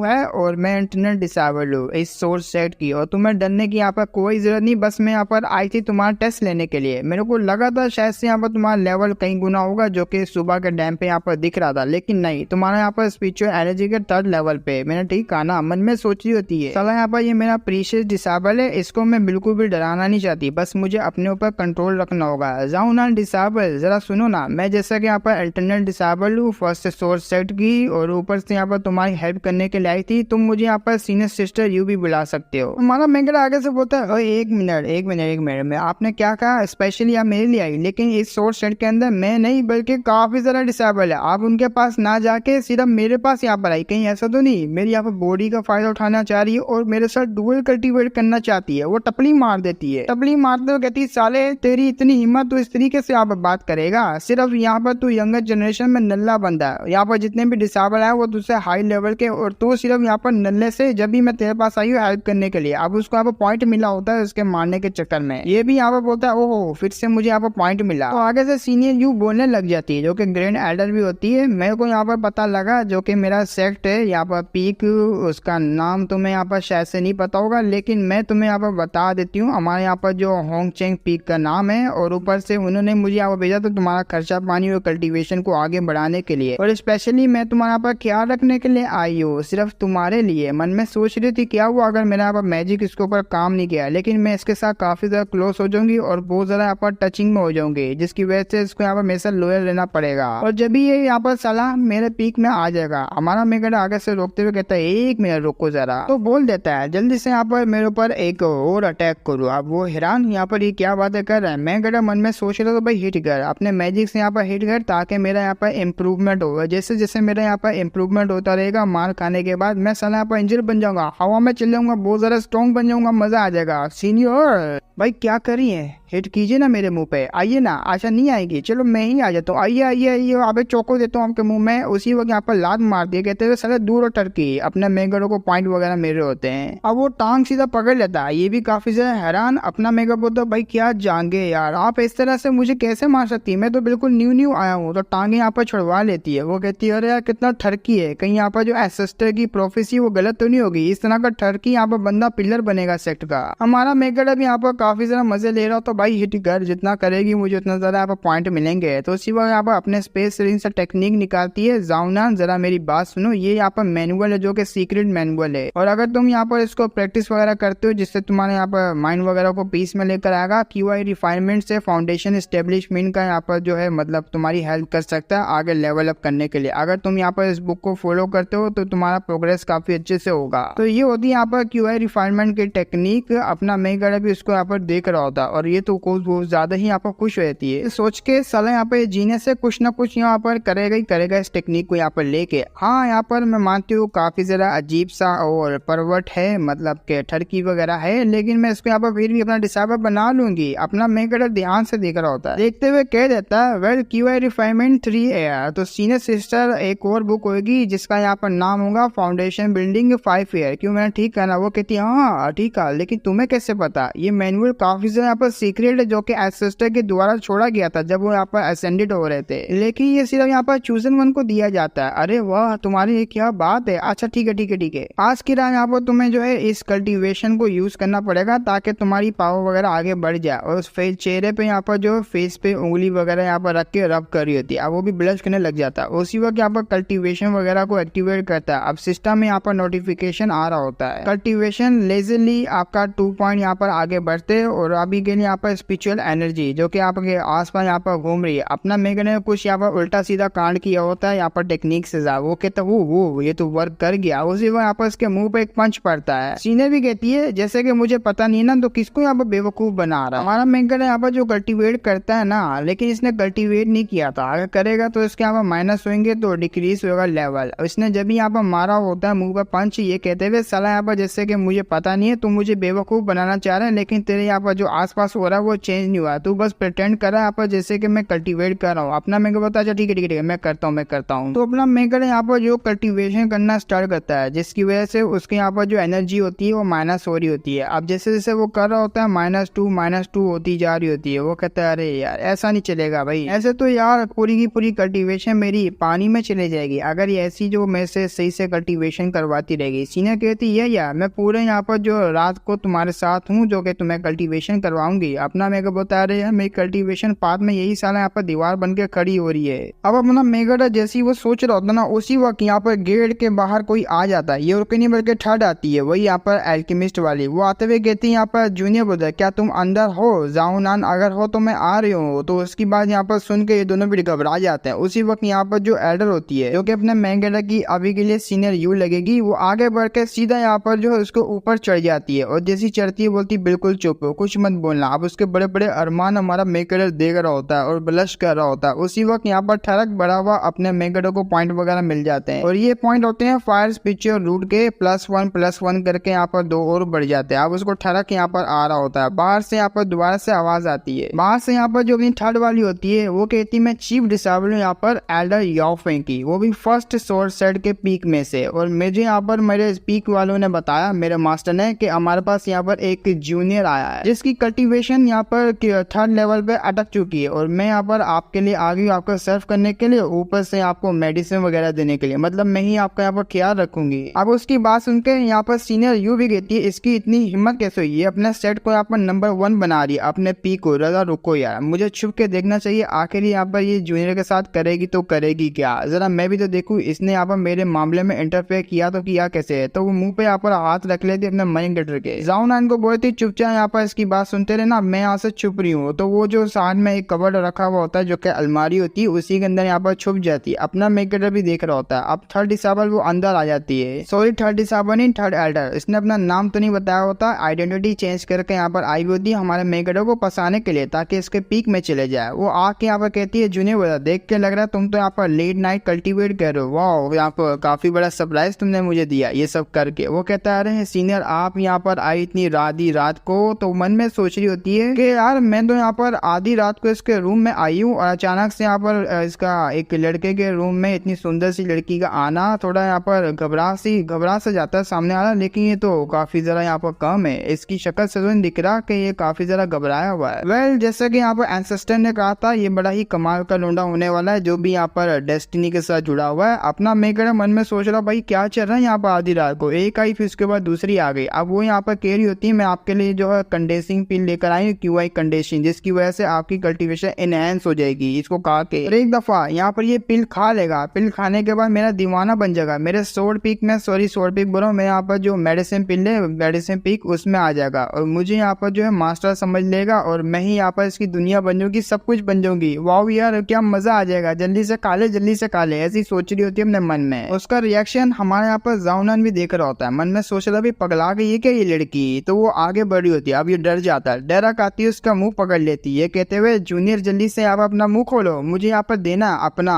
है और मैं इंटरनेट डिसेबल हूँ इस सोर्स सेट की, और तुम्हें डरने की यहाँ पर कोई जरूरत नहीं। बस मैं यहाँ पर आई थी तुम्हारा टेस्ट लेने के लिए। मेरे को लगा था शायद से यहाँ पर तुम्हारा लेवल कहीं गुना होगा, जो कि सुबह के डैम पे यहाँ पर दिख रहा था, लेकिन नहीं, तुम्हारा यहाँ पर स्पिरिचुअल एनर्जी के 3rd लेवल पे। मैंने ठीक कहा ना, मन में सोच रही होती है साला यहाँ पर ये मेरा प्रीशियस डिसेबल है, इसको मैं बिल्कुल भी डराना नहीं चाहती, बस मुझे अपने ऊपर कंट्रोल रखना होगा। जाउनान डिसेबल जरा सुनो ना, मैं जैसा कि यहाँ पर अल्टरनेट डिसेबल हूँ फर्स्ट सोर्स सेट की, और ऊपर से यहाँ पर तुम्हारी हेल्प करने के लिए आई थी। तुम मुझे यहाँ पर सीनियर सिस्टर यू भी बुला सकते हो। हमारा मेंगड़ा आगे से बोलता है एक मिनट में आपने क्या कहा, स्पेशली आप मेरे लिए आई, लेकिन इस सोर्स सेट के अंदर मैं नहीं बल्कि काफी ज्यादा डिसेबल है। आप उनके पास ना जाके सिर्फ मेरे पास यहाँ पर आई, कहीं ऐसा तो नहीं मेरी यहाँ पर बॉडी का फायदा उठाना चाह रही है और मेरे साथ डुअल कल्टीवेट करना चाहती है। वो टपली मार देती है, टपली मारते हुए कहती साले तेरी इतनी हिम्मत तो इस तरीके से यहाँ पर बात करेगा, सिर्फ यहाँ पर तू यंगर जनरेशन में नल्ला बंदा है, यहाँ पर जितने भी डिसेबल है वो तुझसे हाई लेवल के, और तू सिर्फ यहाँ पर नल्ले से जब भी मैं तेरे पास आई हूँ हेल्प करने के लिए। अब उसको यहाँ पर पॉइंट मिला होता है उसके मारने के चक्कर में, ये भी यहाँ पर बोलता है ओहो फिर से मुझे यहाँ पर पॉइंट मिला। तो आगे से सीनियर यू बोलने लग जाती है, जो कि ग्रैंड एल्डर भी होती है। मेरे को यहाँ पर पता लगा जो कि मेरा सेक्ट है यहाँ पर पीक, उसका नाम तुम्हें यहाँ पर शायद से नहीं पता होगा, लेकिन मैं तुम्हें यहाँ पर बता देती हूँ। हमारे यहाँ पर जो होंगचेंग पीक का नाम है, और ऊपर से उन्होंने मुझे यहाँ पर भेजा तो तुम्हारा खर्चा पानी और कल्टीवेशन को आगे बढ़ाने के लिए, और स्पेशली मैं तुम्हारा यहाँ पर ख्याल रखने के लिए आई हूँ, सिर्फ तुम्हारे लिए। मन में सोच रही थी क्या हुआ अगर मेरा यहाँ पर मैजिक इसके ऊपर काम नहीं किया, लेकिन मैं इसके साथ काफी ज्यादा क्लोज हो जाऊंगी और बहुत ज्यादा यहाँ पर टचिंग में हो जाऊंगी, जिसकी वजह से इसको यहाँ पर मेरे साथ लोयल लेना पड़ेगा, और जब भी ये यहाँ पर सलाह मेरे पीक में आ जाएगा। हमारा मेगड़ आगे से रोकते हुए कहता है एक मिनट रुको जरा, तो बोल देता है जल्दी से यहाँ पर मेरे ऊपर एक और अटैक करो। अब वो हैरान यहाँ पर ये क्या बातें कर रहा है। मेगड़ मन में सोच रहा था भाई हिट कर, अपने मैजिक से यहाँ पर हिट कर, ताकि मेरा यहाँ पर इम्प्रूवमेंट होगा। जैसे जैसे मेरा यहाँ पर इम्प्रूवमेंट होता रहेगा मार खाने के बाद, मैं साला यहाँ पर इंजर बन जाऊंगा, हवा में चल जाऊंगा, बहुत ज्यादा स्ट्रॉन्ग बन जाऊंगा, मजा आ जाएगा। सीनियर भाई क्या कर रही है, हिट कीजिए ना मेरे मुंह पे, आइए ना। आशा नहीं आएगी, चलो मैं ही आ जाता हूँ, आइए आइए आइए, अबे चोको देता हूँ आपके मुंह में। उसी वक्त यहाँ पर लात मार दिए, कहते हुए साले दूर हो टर्की, अपने मेगड़ों को पॉइंट वगैरह मिल रहे होते हैं। अब वो टांग सीधा पकड़ लेता है, ये भी काफी ज्यादा हैरान। अपना मेगा बोलता भाई क्या जाएंगे यार, आप इस तरह से मुझे कैसे मार सकती है, मैं तो बिल्कुल न्यू न्यू आया हूँ। तो टांगे यहाँ पर छुड़वा लेती है। वो कहती है अरे यार कितना ठरकी है, कहीं यहाँ पर जो एसेस्टर की प्रोफेसी वो गलत तो नहीं होगी, इस तरह का ठरकी यहाँ पर बंदा पिलर बनेगा सेक्ट का। हमारा मेगड़ अभी यहाँ पर काफी ज्यादा मजे ले रहा हो, तो भाई हिट कर, जितना करेगी मुझे उतना ज्यादा यहाँ पर पॉइंट मिलेंगे। तो उसी वक्त यहाँ पर अपने स्पेस सिरिंज से टेक्निक निकालती है। जाउनान जरा मेरी बात सुनो, ये यहाँ पर मैनुअल है जो कि सीक्रेट मैनुअल है, और अगर तुम यहाँ पर इसको प्रैक्टिस वगैरह करते हो जिससे तुम्हारे यहाँ पर माइंड वगैरह को पीस में लेकर आएगा, QI रिफाइनमेंट से फाउंडेशन एस्टेब्लिशमेंट का यहाँ पर जो है मतलब तुम्हारी हेल्प कर सकता है आगे लेवल अप करने के लिए। अगर तुम यहाँ पर इस बुक को फॉलो करते हो तो तुम्हारा प्रोग्रेस काफी अच्छे से होगा। तो ये होती है यहाँ पर QI रिफाइनमेंट की टेक्निक। अपना मेगड़ भी उसको यहाँ पर देख रहा होता है, और ये तो बहुत ज्यादा ही यहाँ पर खुश रहती है, सोच के साला यहाँ पर जीने से कुछ ना कुछ यहाँ पर करेगा ही करेगा इस टेक्निक को यहाँ पर लेके। हाँ यहाँ पर मैं मानती हूँ काफी ज्यादा अजीब सा और परवट है, मतलब के ठरकी वगैरह है, लेकिन मैं इसको यहाँ पर फिर भी अपना डिसाइबर बना लूंगी। अपना मेगड़ ध्यान से देख रहा होता है, देखते हुए कह देता है वेल QI रिफाइनमेंट 3 एयर, तो सीनियर सिस्टर एक और बुक होगी जिसका यहाँ पर नाम होगा फाउंडेशन बिल्डिंग 5 एयर। क्यों, मैंने ठीक कहना? वो कहती है हाँ ठीक है, लेकिन तुम्हें कैसे पता? ये मैनुअल काफी ज्यादा यहाँ पर सीक्रेट है जो कि एसेस्टर के द्वारा छोड़ा गया था जब वो यहाँ पर असेंडेड हो रहे थे, लेकिन ये सिर्फ यहाँ पर चूजन वन को दिया जाता है। अरे वाह तुम्हारी क्या बात है, अच्छा ठीक है ठीक है ठीक है। आज की रात यहाँ पर तुम्हें जो है इस कल्टीवेशन को यूज करना पड़ेगा ताकि तुम्हारी पावर वगैरह आगे बढ़ जाए। और उस चेहरे पे यहाँ पर जो फेस पे उंगली वगैरह यहाँ पर रख के रब कर रही होती है, अब वो भी ब्लश करने लग जाता है। उसी वक्त यहाँ पर कल्टीवेशन वगैरह को एक्टिवेट करता है। अब सिस्टम में यहाँ पर नोटिफिकेशन आ रहा होता है, कल्टीवेशन लेजरली आपका 2 पॉइंट यहाँ पर आगे बढ़ते हैं, और अभी के लिए यहाँ पर स्पिरिचुअल एनर्जी जो कि आपके आसपास यहाँ पर घूम रही है। अपना मेगन ने कुछ यहाँ पर उल्टा सीधा कांड किया होता है यहाँ पर टेक्निक से, वो कहता वो ये तो वर्क कर गया। उसी वक्त यहाँ पर इसके मुंह पे एक पंच पड़ता है। सीने भी कहती है जैसे कि मुझे पता नहीं ना, तो किसको यहाँ पर बेवकूफ बना रहा है। हमारा मेगन यहाँ पर जो कल्टीवेट करता है ना, लेकिन इसने कल्टीवेट नहीं किया था, अगर करेगा तो इसके यहाँ पर माइनस होंगे तो डिक्रीज होगा लेवल। इसने जब यहाँ पर मारा होता है मुंह पर पंच, ये कहते हुए साला यहाँ पर जैसे कि मुझे पता नहीं है, तुम मुझे बेवकूफ बनाना चाह रहे हैं, लेकिन तेरे यहाँ पर जो आसपास हो रहा है वो चेंज नहीं हुआ, तू बस प्रिटेंड कर रहा है यहाँ पर जैसे कि मैं कल्टीवेट कर रहा हूँ। अपना मेगन बता अच्छा ठीक है ठीक है मैं करता हूँ। तो अपना मेगन यहाँ पर जो कल्टीवेशन करना स्टार्ट करता है, जिसकी वजह से उसके यहाँ पर जो एनर्जी होती है वो माइनस हो रही होती है। अब जैसे जैसे वो कर रहा होता है -2 होती जा रही होती है। वो कहता है अरे यार ऐसा नहीं चलेगा भाई, ऐसे तो यार पूरी की पूरी कल्टीवेशन मेरी पानी में चले जाएगी अगर ये ऐसी जो मैं से सही से कल्टीवेशन करवाती रहेगी। सीनियर कहती है यार मैं पूरे यहाँ पर जो रात को तुम्हारे साथ हूँ जो कि तुम्हें कल्टीवेशन करवाऊंगी। अपना मेगा बता रहे हैं मेरी कल्टीवेशन पाथ में यही साला यहाँ पर दीवार बन के खड़ी हो रही है। अब अपना मेगा जैसी वो सोच रहा होता ना, उसी वक्त यहाँ पर गेट के बाहर कोई आ जाता है। ये और नहीं बल्कि थर्ड आती है, वही यहाँ पर एल्केमिस्ट वाली। वो आते हुए कहती है यहाँ पर जूनियर ब्रदर क्या तुम अंदर हो? जाओनान अगर हो तो मैं आ रही हूँ। तो उसकी बात यहाँ पर सुन के ये दोनों भी घबरा जाते हैं। उसी वक्त यहाँ पर जो एल्डर होती है जो कि अपने मेगा की अभी के लिए सीनियर यू लगेगी, वो आगे बढ़ के सीधा यहाँ पर जो है उसको ऊपर चढ़ जाती है, और जैसी चढ़ती है बोलती बिल्कुल चुप हो, कुछ मत बोलना। अब उसके बड़े बड़े अरमान हमारा मेगड़ देख रहा होता है और ब्लश कर रहा होता है। उसी वक्त यहाँ पर ठरक बढ़ा हुआ अपने मेगड़ को पॉइंट वगैरह मिल जाते हैं, और ये पॉइंट होते हैं फायर स्पिरिचुअल रूट के +1 करके यहाँ पर 2 और बढ़ जाते हैं। अब उसको ठरक यहाँ पर आ रहा होता है। बाहर से यहाँ पर दोबारा से आवाज आती है। बाहर से यहाँ पर जो अपनी थर्ड वाली होती है वो कहती है मैं चीफ डिसाइबल हूँ यहाँ पर एल्डर याओफेंग की, वो भी फर्स्ट सोर्स सेट के पीक में से। और मुझे यहाँ पर मेरे पीक वालों ने बताया, मेरे मास्टर ने, कि हमारे पास यहाँ पर एक जूनियर आया है जिसकी कल्टीवेशन यहाँ पर 3rd लेवल पे अटक चुकी है, और मैं यहाँ पर आपके लिए आ गई आपको सर्व करने के लिए, ऊपर से आपको मेडिसिन वगैरह देने के लिए, मतलब मैं ही आपका यहाँ पर ख्याल रखूंगी। अब उसकी बात सुनकर यहाँ पर सीनियर यू भी कहती है इसकी इतनी हिम्मत कैसे हुई है, अपने सेट को यहाँ पर नंबर 1 बना रही है अपने पीक को। रजा रुको यार, मुझे छुप के देखना चाहिए आखिर यहाँ पर ये जूनियर के साथ करेगी तो करेगी क्या, जरा मैं भी तो देखूं इसने यहाँ पर मेरे मामले में इंटरफेयर किया तो किया कैसे है। तो वो मुंह पे यहाँ पर हाथ रख लेती अपने माइंड गेटर के। जाओनान को बोलती चुपचाप यहाँ पर इसकी बात सुनते रहे ना, मैं यहाँ से छुप रही हूँ। तो वो जो साथ में एक कबर्ड रखा हुआ होता है जो कि अलमारी होती है, उसी के अंदर यहाँ पर छुप जाती है। अपना मेगेटर भी देख रहा होता है। अब 3rd डिसाइबल वो अंदर आ जाती है, सॉरी 3rd डिसाइबल नहीं 3rd एल्डर। इसने अपना नाम तो नहीं बताया होता, आइडेंटिटी चेंज करके यहाँ पर आई होती है हमारे मेगेटर को फंसाने के लिए ताकि इसके पीक में चले जाए। वो आके यहाँ पर कहती है जूनियर ब्रदर देख के लग रहा है तुम तो यहाँ पर लेट नाइट कल्टीवेट कर रहे हो, वाह यहाँ पर काफी बड़ा सरप्राइज तुमने मुझे दिया ये सब करके। वो कहता है अरे सीनियर आप यहाँ पर आई इतनी आधी रात को, तो मन में सोच रही होती है कि यार मैं तो यहाँ पर आधी रात को इसके रूम में आई हूँ और अचानक से यहाँ पर इसका एक लड़के के रूम में इतनी सुंदर सी लड़की का आना थोड़ा यहाँ पर घबरा सा जाता है सामने वाला, लेकिन ये तो काफी जरा यहाँ पर कम है। इसकी शक्ल से तो दिख रहा कि ये काफी जरा घबराया हुआ है। वेल जैसा कि यहाँ पर एंसेस्टर ने कहा था, ये बड़ा ही कमाल का लौंडा होने वाला है जो भी यहाँ पर डेस्टिनी के साथ जुड़ा हुआ है। अपना मेकर मन में सोच रहा भाई क्या चल रहा है यहाँ पर, आधी रात को एक आई फिर उसके बाद दूसरी आ गई। अब वो यहाँ पर कह रही होती है मैं आपके लिए जो है कंडेंसिंग पिल लेकर आई हूँ, QI कंडेंसिंग, जिसकी वजह से आपकी कल्टीवेशन एनहेंस हो जाएगी। इसको कहा के एक दफा यहाँ पर ये पिल खा लेगा, पिल खाने के बाद मेरा दीवाना बन जाएगा, मेरे सोड पीक में सोड पीक बोलो मैं यहाँ पर जो मेडिसिन पिल है मेडिसिन पीक उसमें आ जाएगा और मुझे यहाँ पर जो है मास्टर समझ लेगा और मैं ही यहाँ पर इसकी दुनिया बन जाऊंगी, सब कुछ बन जाऊंगी। वाओ यार क्या मजा आ जाएगा, जल्दी से खा ले जल्दी से खा ले, ऐसी सोच रही होती है अपने मन में। उसका रिएक्शन हमारे यहाँ पर जाउनान भी देख रहा होता है, मन में सोच रहा भी पगला गई है क्या ये लड़की, तो वो आगे बढ़ रही होती है। अब ये डर जाता है, डर आती है उसका मुंह पकड़ लेती है, कहते हुए जूनियर जल्दी से आप अपना मुंह खोलो, मुझे यहाँ पर देना अपना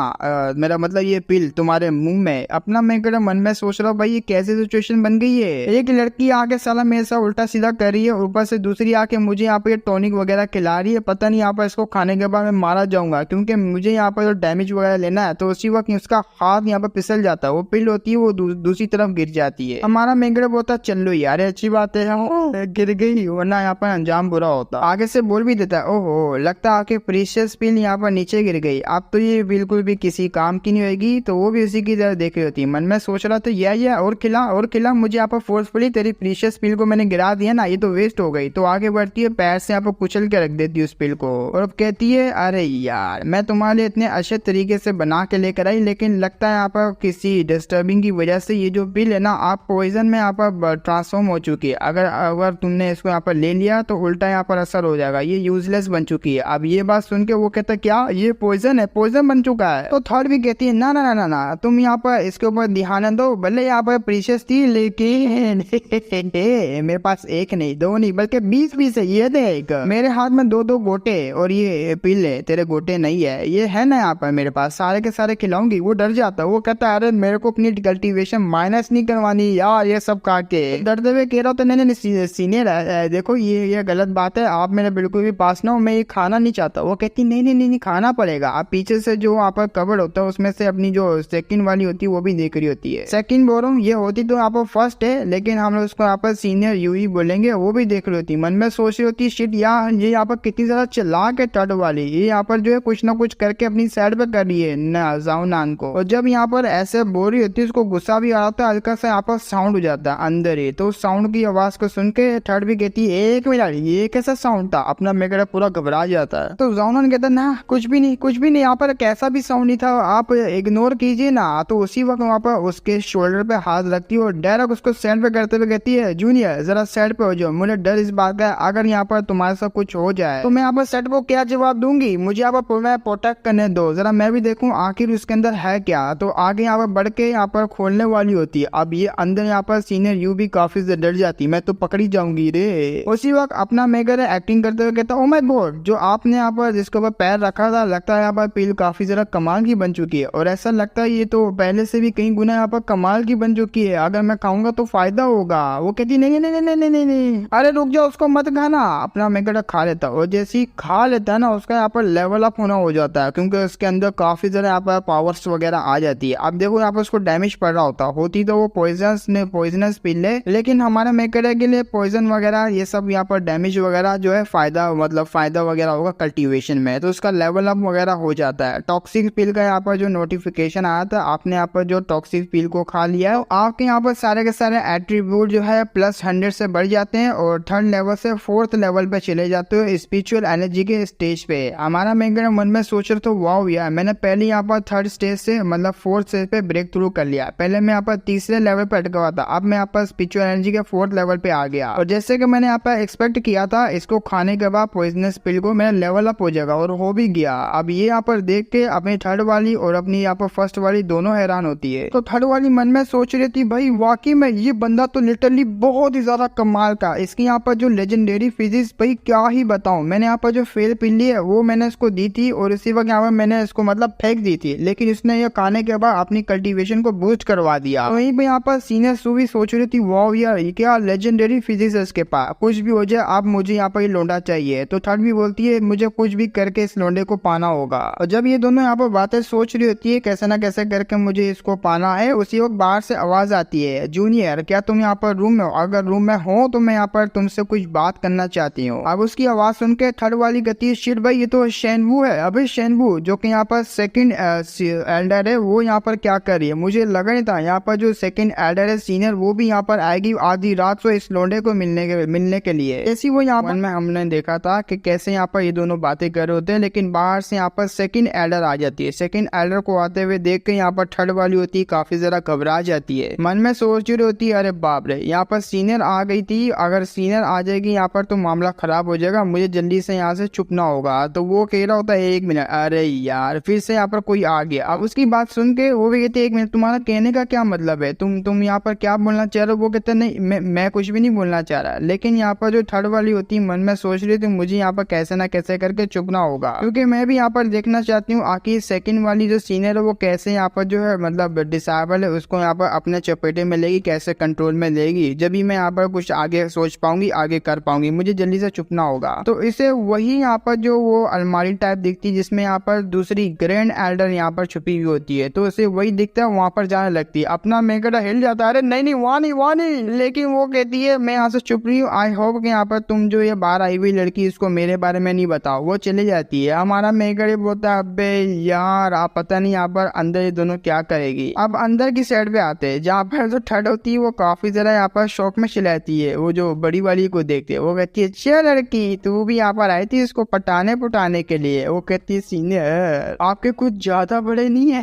मेरा मतलब ये पिल तुम्हारे मुंह में। अपना मैं मन में सोच रहा हूँ भाई ये कैसी सिचुएशन बन गई है, एक लड़की आके साला मेरे साथ उल्टा सीधा कर रही है, ऊपर से दूसरी आके मुझे यहाँ पे टॉनिक वगैरह खिला रही है। पता नहीं यहाँ पर इसको खाने के बाद मैं मारा जाऊंगा क्योंकि मुझे यहाँ पर जो डैमेज वगैरह लेना है। तो उसी वक्त उसका हाथ यहाँ पर फिसल जाता है, वो पिल होती है वो दूसरी तरफ गिर जाती है। हमारा मेंगड़ा बोलता चलो यार अच्छी बात है गिर गई, वरना यहाँ पर अंजाम बुरा होता। आगे से बोल भी देता है ओहो लगता है आपके प्रीशियस पिल यहाँ पर नीचे गिर गई, अब तो ये बिल्कुल भी किसी काम की नहीं होगी। तो वो भी उसी की तरह देख रही होती है, मन में सोच रहा था या और खिला मुझे यहाँ पर फोर्सफुली, तेरी प्रीशियस पिल को मैंने गिरा दिया ना, ये तो वेस्ट हो गई। तो आगे बढ़ती है, पैर से यहाँ पर कुचल के रख देती है उस पिल को और अब कहती है अरे यार मैं तुम्हारे लिए इतने अच्छे तरीके से बना के लेकर आई, लेकिन लगता है यहाँ पर किसी डिस्टर्बिंग की वजह से ये जो पिल है ना आप पॉइजन में यहाँ पर ट्रांसफॉर्म हो चुकी है। अगर तुमने इसको यहाँ पर ले लिया तो उल्टा यहाँ पर असर हो जाएगा, ये यूजलेस बन चुकी है। अब ये बात सुन के वो कहता क्या ये पॉइजन है, पॉइजन बन चुका है। तो थर्ड भी कहती है ना ना ना ना तुम यहाँ पर इसके ऊपर ध्यान दो, भले यहाँ पर प्रीशियस थी लेकिन मेरे पास एक नहीं दो नहीं बल्कि 20 है, ये देख मेरे हाथ में 2 गोटे और ये पिल है, तेरे गोटे नहीं है, ये है ना यहाँ पर मेरे पास, सारे के सारे खिलाऊंगी। वो डर जाता है, वो कहता है अरे मेरे को अपनी कल्टीवेशन माइनस नहीं करवानी यार, ये सब खा के डरते हुए कह रहा हूँ तो नहीं सीनियर देखो ये गलत बात है, आप मेरे बिल्कुल भी पास ना हो, मैं ये खाना नहीं चाहता। वो कहती नहीं खाना पड़ेगा। आप पीछे से जो आप कवर होता है उसमें से अपनी जो सेकंड वाली होती है वो भी देख रही होती है। सेकंड बोल रहा हूँ ये होती तो आप फर्स्ट है लेकिन हम लोग उसको यहाँ पर सीनियर यू ही बोलेंगे, वो भी देख रही होती। मन में सोच रही होती शिट यार ये यहाँ पर कितनी ज्यादा चिल्ला के टट वाली, ये यहाँ पर जो है कुछ ना कुछ करके अपनी साइड पे कर रही है ना जाउनान को। और जब यहाँ पर ऐसे बोल रही होती है उसको गुस्सा भी आ रहा है, हल्का सा यहाँ पर साउंड हो जाता है अंदर ही। तो साउंड की आवाज को सुन के थर्ड भी कहती है एक मिनट ये कैसा साउंड था, अपना मेकड़ा पूरा घबरा जाता है। तो जाउनान कहता है ना कुछ भी नहीं यहाँ पर कैसा भी साउंड नहीं था, आप इग्नोर कीजिए ना। तो उसी वक्त वहाँ पर उसके शोल्डर पे हाथ रखती है और डायरेक्ट उसको साइड पे करते हुए कहती है जूनियर जरा साइड पे हो जाओ, मुझे डर इस बात का अगर यहाँ पर तुम्हारे साथ कुछ हो जाए तो मैं यहाँ पर सेट को क्या जवाब दूंगी, मुझे यहाँ पर मैं प्रोटेक्ट करने दो, जरा मैं भी देखूं आखिर उसके अंदर है क्या। तो आगे यहाँ पर बढ़ के यहाँ पर खोलने वाली होती है। अब ये अंदर यहाँ पर सीनियर यू भी काफी से डर जाती, मैं तो पकड़ी जाऊंगी रे। उसी वक्त अपना मेकर एक्टिंग करते हुए कहता ओ माय गॉड जो आपने यहाँ पर जिसके ऊपर पैर रखा था लगता है यहाँ पर पिल काफी जरा कमाल की बन चुकी है और ऐसा लगता है ये तो पहले से भी कई गुना यहाँ पर कमाल की बन चुकी है, अगर मैं खाऊंगा तो फायदा होगा। वो कहती नहीं अरे रुक जाओ उसको मत खाना। अपना मेकर खा लेता और जैसे ही खा लेता है ना उसका यहाँ पर लेवल अप होना हो जाता है क्योंकि उसके अंदर काफी ज्यादा यहाँ पर पावर्स वगैरह आ जाती है। अब देखो यहाँ पर उसको डैमेज पड़ रहा होती तो वो पॉइजनस पिल ले, लेकिन हमारे मेकर के लिए पॉइजन वगैरह ये सब यहाँ पर डैमेज वगैरह जो है फायदा वगैरह होगा कल्टीवेशन में, तो उसका लेवल अप वगैरह हो जाता है। टॉक्सिक पिल का यहाँ पर जो नोटिफिकेशन आया था आपने यहाँ पर जो टॉक्सिक पिल को खा लिया है, आपके यहाँ पर सारे के सारे एट्रीब्यूट जो है +100 से बढ़ जाते हैं और थर्ड लेवल से फोर्थ लेवल पे चले जाते हो स्पिरिचुअल एनर्जी के स्टेज पे। हमारा मेकर मन में सोच रहा तो वाओ यार मैंने पहले यहाँ पर थर्ड स्टेज से मतलब फोर्थ स्टेज पे ब्रेक थ्रू कर लिया, पहले मैं यहाँ पर तीसरे लेवल पे अटका हुआ था, अब मैं यहाँ पर स्पिरिचुअल एनर्जी के फोर्थ लेवल पे आ गया। और जैसे कि मैंने यहाँ पर एक्सपेक्ट किया था इसको खाने के बाद पॉइजनस पिल को मेरा लेवल अप हो जाएगा और हो भी गया। अब ये यहाँ पर देख के अपनी थर्ड वाली और अपनी यहाँ पर फर्स्ट वाली दोनों हैरान होती है। तो थर्ड वाली मन में सोच रही थी भाई वाकई में ये बंदा तो लिटरली बहुत ही ज्यादा कमाल का, इसकी यहाँ पर जो लेजेंडरी फिजिक्स भाई क्या ही बताऊं। मैंने यहाँ पर जो फेल पिल्ली है वो मैंने इसको दी थी और इसी वक्त यहाँ पर मैंने इसको मतलब फेंक दी थी, लेकिन इसने ये खाने के बाद अपनी कल्टीवेशन को बूस्ट करवा दिया। वहीं पे यहाँ पर सीनियर सू भी सोच रही थी वाओ यार ये क्या लेजेंडरी फिजिक्स है इसके पास, कुछ भी हो जाए आप मुझे यहाँ पर ये लौंडा चाहिए। तो थर्ड भी बोलती है मुझे कुछ भी करके इस लौंडे को पाना होगा। और जब ये दोनों यहाँ पर बातें सोच रही होती है कैसे ना कैसे करके मुझे इसको पाना है, उसी वक्त बाहर से आवाज आती है, जूनियर क्या तुम यहाँ पर रूम में हो? अगर रूम में हो तो मैं यहाँ पर तुमसे कुछ बात करना चाहती हूँ। अब उसकी आवाज सुन के थर्ड वाली गति, शिट भाई ये तो शेनवू है। अबे शेनवू जो कि यहाँ पर सेकंड एल्डर है वो यहाँ पर क्या कर रही है? मुझे लगा नहीं था यहाँ पर जो सेकंड एल्डर है सीनियर वो भी यहाँ पर आएगी आधी रात को इस लोंडे को मिलने के लिए। ऐसी वो यहाँ पर में हमने देखा था कि कैसे यहाँ पर ये दोनों बातें कर रहे होते हैं, लेकिन बाहर से यहाँ पर सेकंड एल्डर आ जाती है। सेकंड एल्डर को आते हुए देख के यहाँ पर थर्ड वाली होती है काफी जरा घबरा जाती है, मन में सोच रही होती है अरे बाप रे यहाँ पर सीनियर आ गई थी, अगर सीनियर आ जाएगी यहाँ पर तो मामला खराब हो जाएगा, मुझे जल्दी से यहाँ से छुपना होगा। तो वो कह रहा होता है 1 मिनट, अरे यार फिर से यहाँ पर कोई आ गया। अब उसकी बात सुन के वो भी कहते हैं 1 मिनट तुम्हारा कहने का क्या मतलब है, तुम यहाँ पर क्या बोलना चाह रहे हो? वो कहते नहीं मैं कुछ भी नहीं बोलना चाह रहा। लेकिन यहाँ पर जो थर्ड वाली होती है मन में सोच रही थी मुझे यहाँ पर कैसे ना कैसे करके छुपना होगा, क्योंकि मैं भी यहाँ पर देखना चाहती हूँ आखिर सेकंड वाली जो सीनियर है वो कैसे यहाँ पर जो है मतलब डिसेबल है उसको यहाँ पर अपने चपेटे में लेगी, कैसे कंट्रोल में लेगी। जब भी मैं यहाँ पर कुछ आगे सोच पाऊंगी, आगे कर पाऊंगी, मुझे जल्दी से छुपना होगा। तो इसे वही यहाँ पर जो वो अलमारी टाइप दिखती है जिसमें यहाँ पर दूसरी ग्रैंड एल्डर यहाँ पर छुपी हुई होती है, तो उसे वही दिखता है, वहां पर जाने लगती है। अपना मेकड़ा हिल जाता है, अरे नहीं वहाँ नहीं। लेकिन वो कहती है मैं यहाँ से छुप रही हूँ, आई होप कि यहाँ पर तुम जो ये बाहर आई हुई लड़की इसको मेरे बारे में नहीं बताओ। वो चली जाती है। हमारा मेकड़े बोलता है अबे यार आप पता नहीं यहाँ पर अंदर ये दोनों क्या करेगी। अब अंदर की साइड पे आते हैं जहाँ पर जो थर्ड होती है वो काफी जरा यहाँ पर शौक में चिल्लाती है। वो जो बड़ी वाली को देखते है वो कहती है चल लड़की तू भी यहाँ पर आई थी इसको पुटाने के लिए। वो कहती है सीनियर आपके कुछ ज्यादा बड़े नहीं है।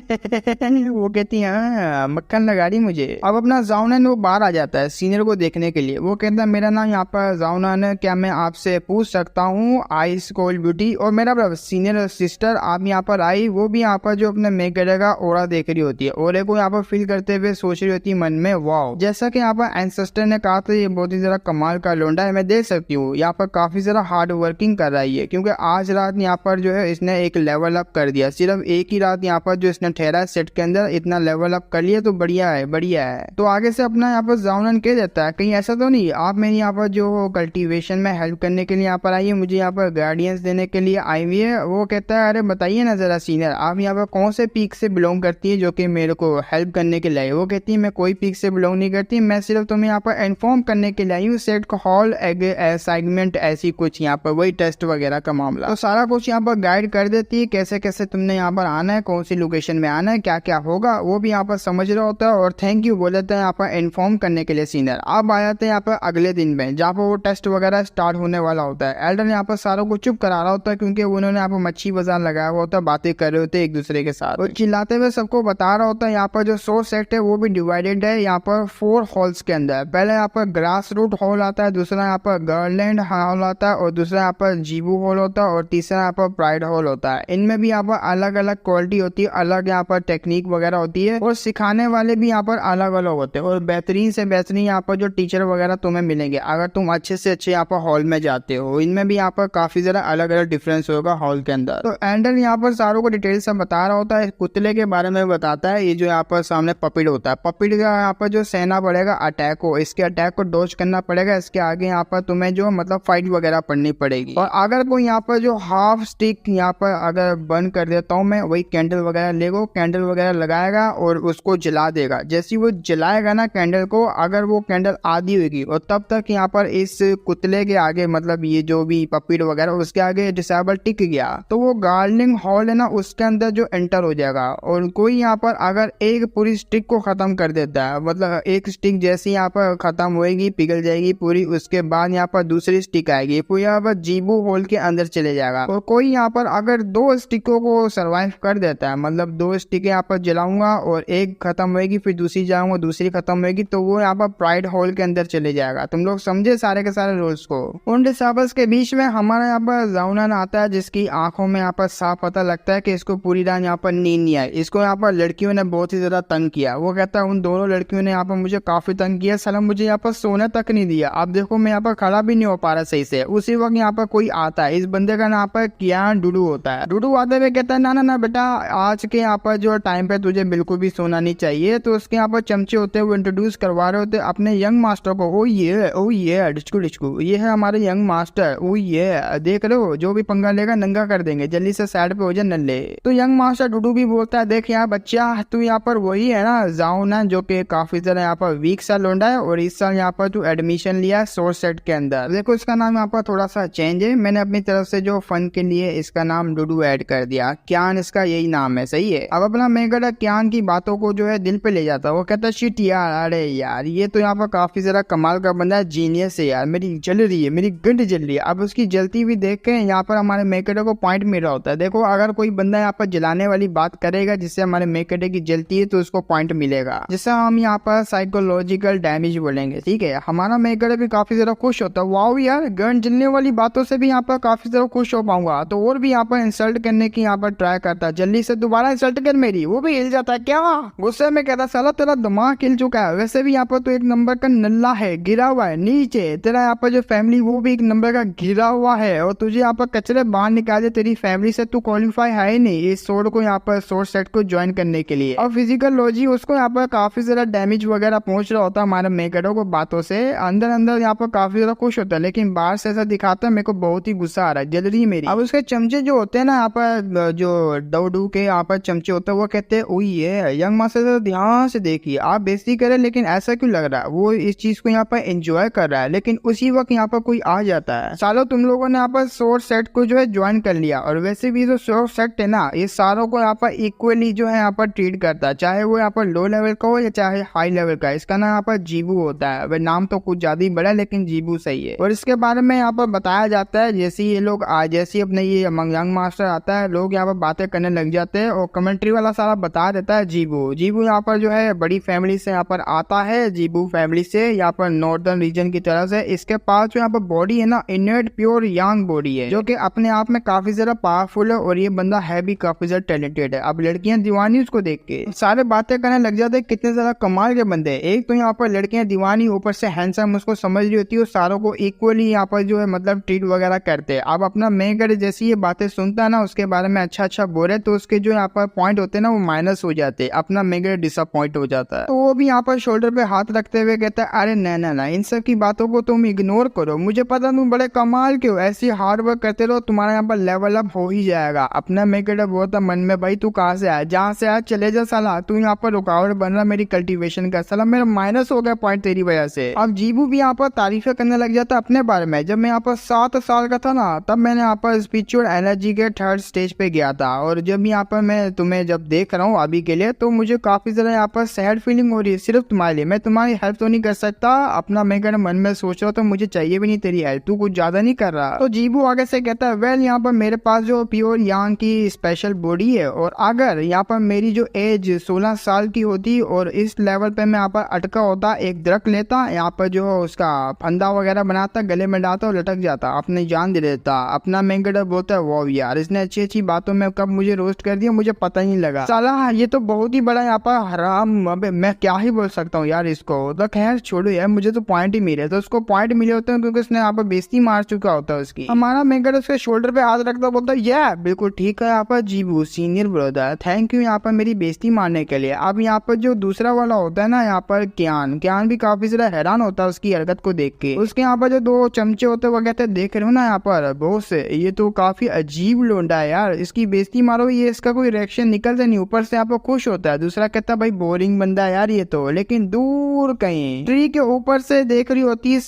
वो कहती है हाँ मक्खन लगा रही मुझे। अब अपना जाउनन वो बाहर आ जाता है सीनियर को देखने के लिए। वो कहता है मेरा नाम यहाँ पर जाउनन है, क्या मैं आपसे पूछ सकता हूँ आइस कोल्ड ब्यूटी? और मेरा सीनियर सिस्टर आप यहाँ पर आई, वो भी यहाँ पर जो अपने मेकड़े का ओरा देख रही होती है, ओरे को यहाँ पर फील करते हुए सोच रही होती है मन में वाओ, जैसा कि यहाँ पर एंसेस्टर ने कहा था ये बहुत ही जरा कमाल का लोंडा है। मैं देख सकती हूँ यहाँ पर काफी जरा हार्ड वर्किंग कर रही है, क्योंकि आज रात यहाँ पर जो है इसने एक लेवल अप कर दिया। सिर्फ एक ही रात यहाँ पर जो इसने ठहरा सेट के अंदर इतना लेवल अप कर लिया, तो बढ़िया है। तो आगे से अपना यहाँ पर जाउनन कह देता है कहीं ऐसा तो नहीं आप मेरी यहाँ पर जो कल्टीवेशन में हेल्प करने के लिए यहाँ पर आई है, मुझे यहाँ पर गार्डियंस देने के लिए आई हुई है। वो कहता है अरे बताइए ना जरा सीनियर आप यहाँ पर कौन से पीक से बिलोंग करती है जो कि मेरे को हेल्प करने के लिए आई? वो कहती है मैं कोई पीक से बिलोंग नहीं करती, मैं सिर्फ तुम्हें यहाँ पर इन्फॉर्म करने के लिए आई हूँ सेट का हॉल असाइनमेंट ऐसी कुछ यहाँ पर वही टेस्ट वगैरह का मामला। तो सारा कुछ यहाँ पर गाइड कर देती है कैसे कैसे तुमने यहाँ पर आना है, कौन सी लोकेशन में आना है, क्या क्या होगा वो भी यहाँ पर समझ रहा होता है। और थैंक यू बोल देते हैं यहाँ पर इन्फॉर्म करने के लिए सीनियर। अब आ जाते हैं यहाँ पर अगले दिन में जहाँ पर वो टेस्ट वगैरह स्टार्ट होने वाला होता है। एल्डर यहाँ पर सारों को चुप करा रहा होता है क्योंकि उन्होंने यहाँ पर मच्छी बाजार लगाया हुआ होता है, बातें कर रहे होते हैं एक दूसरे के साथ और चिल्लाते हुए सबको बता रहा होता है यहाँ पर जो सोर्स सेट है वो भी डिवाइडेड है यहाँ पर 4 हॉल्स के अंदर। पहले यहाँ पर ग्रास रूट हॉल आता है, दूसरा यहाँ पर गर्ललैंड हॉल आता है और दूसरा यहाँ पर जीबू हॉल होता है और तीसरा यहाँ पर प्राइड हॉल होता है। इनमें भी यहाँ पर अलग अलग क्वालिटी होती है, अलग यहाँ पर टेक्निक वगैरह होती है और सिखाने वाले भी यहाँ पर अलग अलग होते हैं और बेहतरीन से बेहतरीन यहाँ पर जो टीचर वगैरह तुम्हें मिलेंगे अगर तुम अच्छे से अच्छे यहाँ पर हॉल में जाते हो। इनमें भी यहाँ पर काफी जरा अलग अलग डिफरेंस होगा हॉल के अंदर। तो एंडर यहाँ पर सारों को डिटेल से बता रहा होता है, कुतले के बारे में बताता है। ये जो यहाँ पर सामने पपिड होता है, पपिड का यहाँ पर जो सेना पड़ेगा अटैक हो, इसके अटैक को डॉज करना पड़ेगा, इसके आगे यहाँ पर तुम्हें जो मतलब फाइट वगैरह पढ़नी पड़ेगी। और अगर कोई यहाँ पर जो हाफ स्टिक यहाँ पर अगर बर्न कर देता हूँ मैं, वही कैंडल वगैरह लेगो, कैंडल वगैरह लगाएगा और उसको जला देगा। जैसे वो जलाएगा ना कैंडल को, अगर वो कैंडल आधी होगी और तब तक यहाँ पर इस कुतले के आगे मतलब ये जो भी पपिड वगैरह उसके आगे डिसेबल टिक गया तो वो गार्डनिंग हॉल है ना उसके अंदर जो एंटर हो जाएगा। और कोई यहाँ पर अगर एक पूरी स्टिक को खत्म कर देता है, मतलब एक स्टिक जैसी यहाँ पर खत्म होएगी पिघल जाएगी पूरी, उसके बाद यहाँ पर दूसरी स्टिक आएगी, पूरी यहाँ पर जीबू होल के अंदर चले जाएगा। और कोई यहाँ पर अगर 2 स्टिकों को सरवाइव कर देता है, मतलब 2 स्टिक यहाँ पर जलाऊंगा और एक खत्म होएगी फिर दूसरी जाऊंगा दूसरी खत्म होएगी, तो वो यहाँ पर प्राइड हॉल के अंदर चले जाएगा। तुम लोग समझे सारे के सारे रूल्स को। उन डिसेबल्स के बीच में हमारा यहाँ पर जाउनन आता है जिसकी आंखों में यहाँ पर साफ पता लगता है कि इसको पूरी रात यहाँ पर नींद नहीं आई। इसको यहाँ पर लड़कियों ने बहुत ही ज्यादा तंग किया। वो कहता है उन दोनों लड़कियों ने यहाँ पर मुझे काफी तंग किया, सलाम मुझे यहाँ पर सोने तक नहीं दिया। अब देखो मैं यहाँ पर खड़ा भी नहीं हो पा रहा सही से। उसी वक्त यहाँ पर कोई आता है, इस बंदे का नाम पर कियान डुडू होता है। डुडू आते हुए कहता है ना बेटा आज के यहाँ पर जो टाइम पे तुझे बिल्कुल भी सोना नहीं चाहिए। तो उसके यहाँ पर चमचे होते हैं वो इंट्रोड्यूस करवा रहे होते अपने यंग मास्टर को। ओ ये डिचकू डिचकू ये है हमारे यंग मास्टर। ओ ये देख रहे हो जो भी पंगा लेगा नंगा कर कर देंगे, जल्दी से साइड पे हो जा नल्ले। तो यंग मास्टर डूडू भी बोलता है देख यार बच्चा, तू यहाँ पर वही है ना जाओ ना, जो कि काफी ज्यादा यहाँ पर वीक सा लौंडा है और इस साल यहाँ पर तू एडमिशन लिया सोर्स सेट के अंदर। देखो इसका नाम यहाँ पर थोड़ा सा चेंज है, मैंने अपनी तरफ से जो फन के लिए इसका नाम डूडू ऐड कर दिया, क्यान इसका यही नाम है, सही है। अब अपना मेगड़ा क्यान की बातों को जो है दिल पे ले जाता है, वो कहता है शिट यार, अरे यार ये तो यहाँ पर काफी ज्यादा कमाल का बंदा है, जीनियस है यार, मेरी जल रही है, मेरी गंड जल रही है। अब उसकी जलती हुई देख के यहाँ पर हमारे मेकड़े को पॉइंट मिल रहा होता है। देखो अगर कोई बंदा यहाँ पर जलाने वाली बात करेगा जिससे हमारे मेकड़े की जलती है तो उसको पॉइंट मिलेगा, जिससे हम यहाँ पर साइकोलॉजिकल डैमेज बोलेंगे, ठीक है। हमारा मेकड़े भी काफी ज्यादा खुश होता है, वाओ यार गन जलने वाली बातों से भी यहाँ पर काफी ज्यादा खुश हो पाऊंगा, तो और भी यहाँ पर इंसल्ट करने की यहाँ पर ट्राई करता है, जल्दी से दोबारा इंसल्ट कर मेरी। वो भी हिल जाता है, क्या गुस्से में कहता साला तेरा दिमाग हिल चुका है, वैसे भी यहाँ पर तो एक नंबर का नल्ला है, गिरा हुआ है नीचे, तेरा यहाँ पर जो फैमिली वो भी एक नंबर का गिरा हुआ है और तुझे यहाँ पर कचरे बाहर निकाल दे तेरी फैमिली से, तू क्वालिफाई है ही नहीं इस सोर्ड को यहाँ पर सोर्ड सेट को ज्वाइन करने के लिए। और फिजिकल लॉजी उसको यहाँ पर काफी ज्यादा डैमेज वगैरह पहुंच रहा होता है हमारे मेकड़ों को बातों से, अंदर अंदर यहाँ पर काफी ज्यादा खुश होता है, लेकिन बाहर से ऐसा दिखाता है मेरे को बहुत ही गुस्सा आ रहा है, जल रही है मेरी। अब उसके चमचे जो होते हैं ना यहाँ पर, जो डू के यहाँ पर चमचे होते हैं, वो कहते हैं ओही है यंग मास्टर ध्यान से देखिए, आप बेइज्जती करें लेकिन ऐसा क्यों लग रहा है, वो इस चीज को यहाँ पर एंजॉय कर रहा है, लेकिन उसी वक्त यहाँ पर कोई आ जाता है, सालों तुम लोगों ने यहाँ पर सोर्स सेट को जो है ज्वाइन कर लिया, और वैसे भी जो सोर्स सेट है ना ये सारों को यहाँ पर इक्वली जो है यहाँ पर ट्रीट करता है, चाहे वो यहाँ पर लो लेवल का हो या चाहे हाई लेवल का। इसका नाम यहाँ पर जीबू होता है, वह नाम तो कुछ ज्यादा ही बड़ा है लेकिन जीबू सही है। और इसके बारे में यहाँ पर बताया जाता है जैसे ये लोग जैसे अपने ये यंग मास्टर आता है, लोग यहाँ पर बातें करने लग जाते हैं और कमेंट्री वाला सारा बता देता है जीबू यहाँ पर जो है बड़ी फैमिली से यहाँ पर आता है, जीबू फैमिली से यहाँ पर नॉर्दर्न रीजन की तरह से। इसके पास जो यहाँ पर बॉडी है ना इनर्ट प्योर यंग बॉडी है, जो कि अपने आप में काफी ज्यादा पावरफुल है और ये बंदा है भी काफी ज्यादा टैलेंटेड है। अब लड़कियां दीवानी उसको देख के सारे बातें करने लग जाते हैं कितने ज्यादा कमाल के बंदे। एक तो यहाँ पर लड़कियां दीवानी, ऊपर से हैंडसम उसको समझ रही होती है और सारों को इक्वली यहाँ पर जो है मतलब ट्रीट वगैरह करते हैं। अब अपना मेगड़ जैसी ये बातें सुनता है ना उसके बारे में अच्छा बोले तो उसके जो यहाँ पर पॉइंट होते हैं ना वो माइनस हो जाते हैं, अपना मेगड़ डिसअपॉइंट हो जाता है। तो वो भी यहाँ पर शोल्डर पे हाथ रखते हुए कहता है अरे ना इन सब की बातों को तुम इग्नोर करो, मुझे पता तुम बड़े कमाल के हो, ऐसी हार्ड वर्क करते रहो, तुम्हारा यहाँ पर लेवल अप हो ही जाएगा। अपना मेगड़ बोलता मन में भाई तू कहाँ से आया, जहाँ से आया चले जा साला, तू यहाँ पर रुकावट बन रहा मेरी कल्टीवेशन का, साला मेरा माइनस हो गया पॉइंट तेरी वजह से। अब जीबू भी यहाँ पर तारीफें करने लग जाता है अपने बारे में। जब मैं यहाँ पर 7 साल का था ना तब मैंने यहाँ पर स्पिरिचुअल एनर्जी के 3rd स्टेज पे गया था, और जब यहाँ पर मैं तुम्हें जब देख रहा हूँ अभी के लिए तो मुझे काफी ज्यादा यहाँ पर सैड फीलिंग हो रही है सिर्फ तुम्हारे लिए, मैं तुम्हारी हेल्प तो नहीं कर सकता। अपना मेगड़ मन में सोच रहा तो मुझे चाहिए भी नहीं तेरी हेल्प, तू कुछ ज्यादा नहीं कर रहा। तो जीबू आगे से कहता है वेल यहाँ पर मेरे पास जो प्योर यांग की स्पेशल बॉडी है, और अगर यहाँ पर मेरी जो एज 16 साल की होती और इस लेवल पे मैं यहाँ पर अटका होता, एक दरख्त लेता, यहाँ पर जो उसका फंदा वगैरह बनाता, गले में डालता और लटक जाता, अपनी जान दे देता। अपना मेगड़ बोलता है वाह यार इसने अच्छी बातों में कब मुझे रोस्ट कर दिया, मुझे पता ही नहीं लगा, साला ये तो बहुत ही बड़ा यहाँ पर हराम, अबे मैं क्या ही बोल सकता हूँ यार इसको। तो खैर छोड़ो यार, मुझे तो पॉइंट ही मिले, तो उसको पॉइंट मिले होते हैं क्योंकि उसने यहाँ पर बेइज्जती मार चुका होता है उसकी। हमारा मेगड़ उसके शोल्डर पे हाथ रखता बोलता है बिल्कुल ठीक है यहाँ पर जीबू सीनियर ब्रदर, थैंक यू यहाँ पर मेरी बेइज्जती मारने के लिए। अब यहाँ पर जो दूसरा वाला होता है ना यहाँ पर क्यान भी काफी ज्यादा हैरान होता है उसकी हरकत को देख के। उसके यहाँ पर जो 2 चमचे होते हैं वो कहते हैं देख रहे हो ना यहाँ पर बॉस, ये तो काफी अजीब लोंडा है यार, इसकी बेइज्जती मारो, ये इसका कोई रिएक्शन निकलता नहीं, ऊपर से यहाँ पर खुश होता है। दूसरा कहता है भाई बोरिंग बंदा है यार ये तो, लेकिन दूर कहीं ट्री के ऊपर से देख रही होती है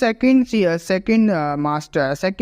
सेकंड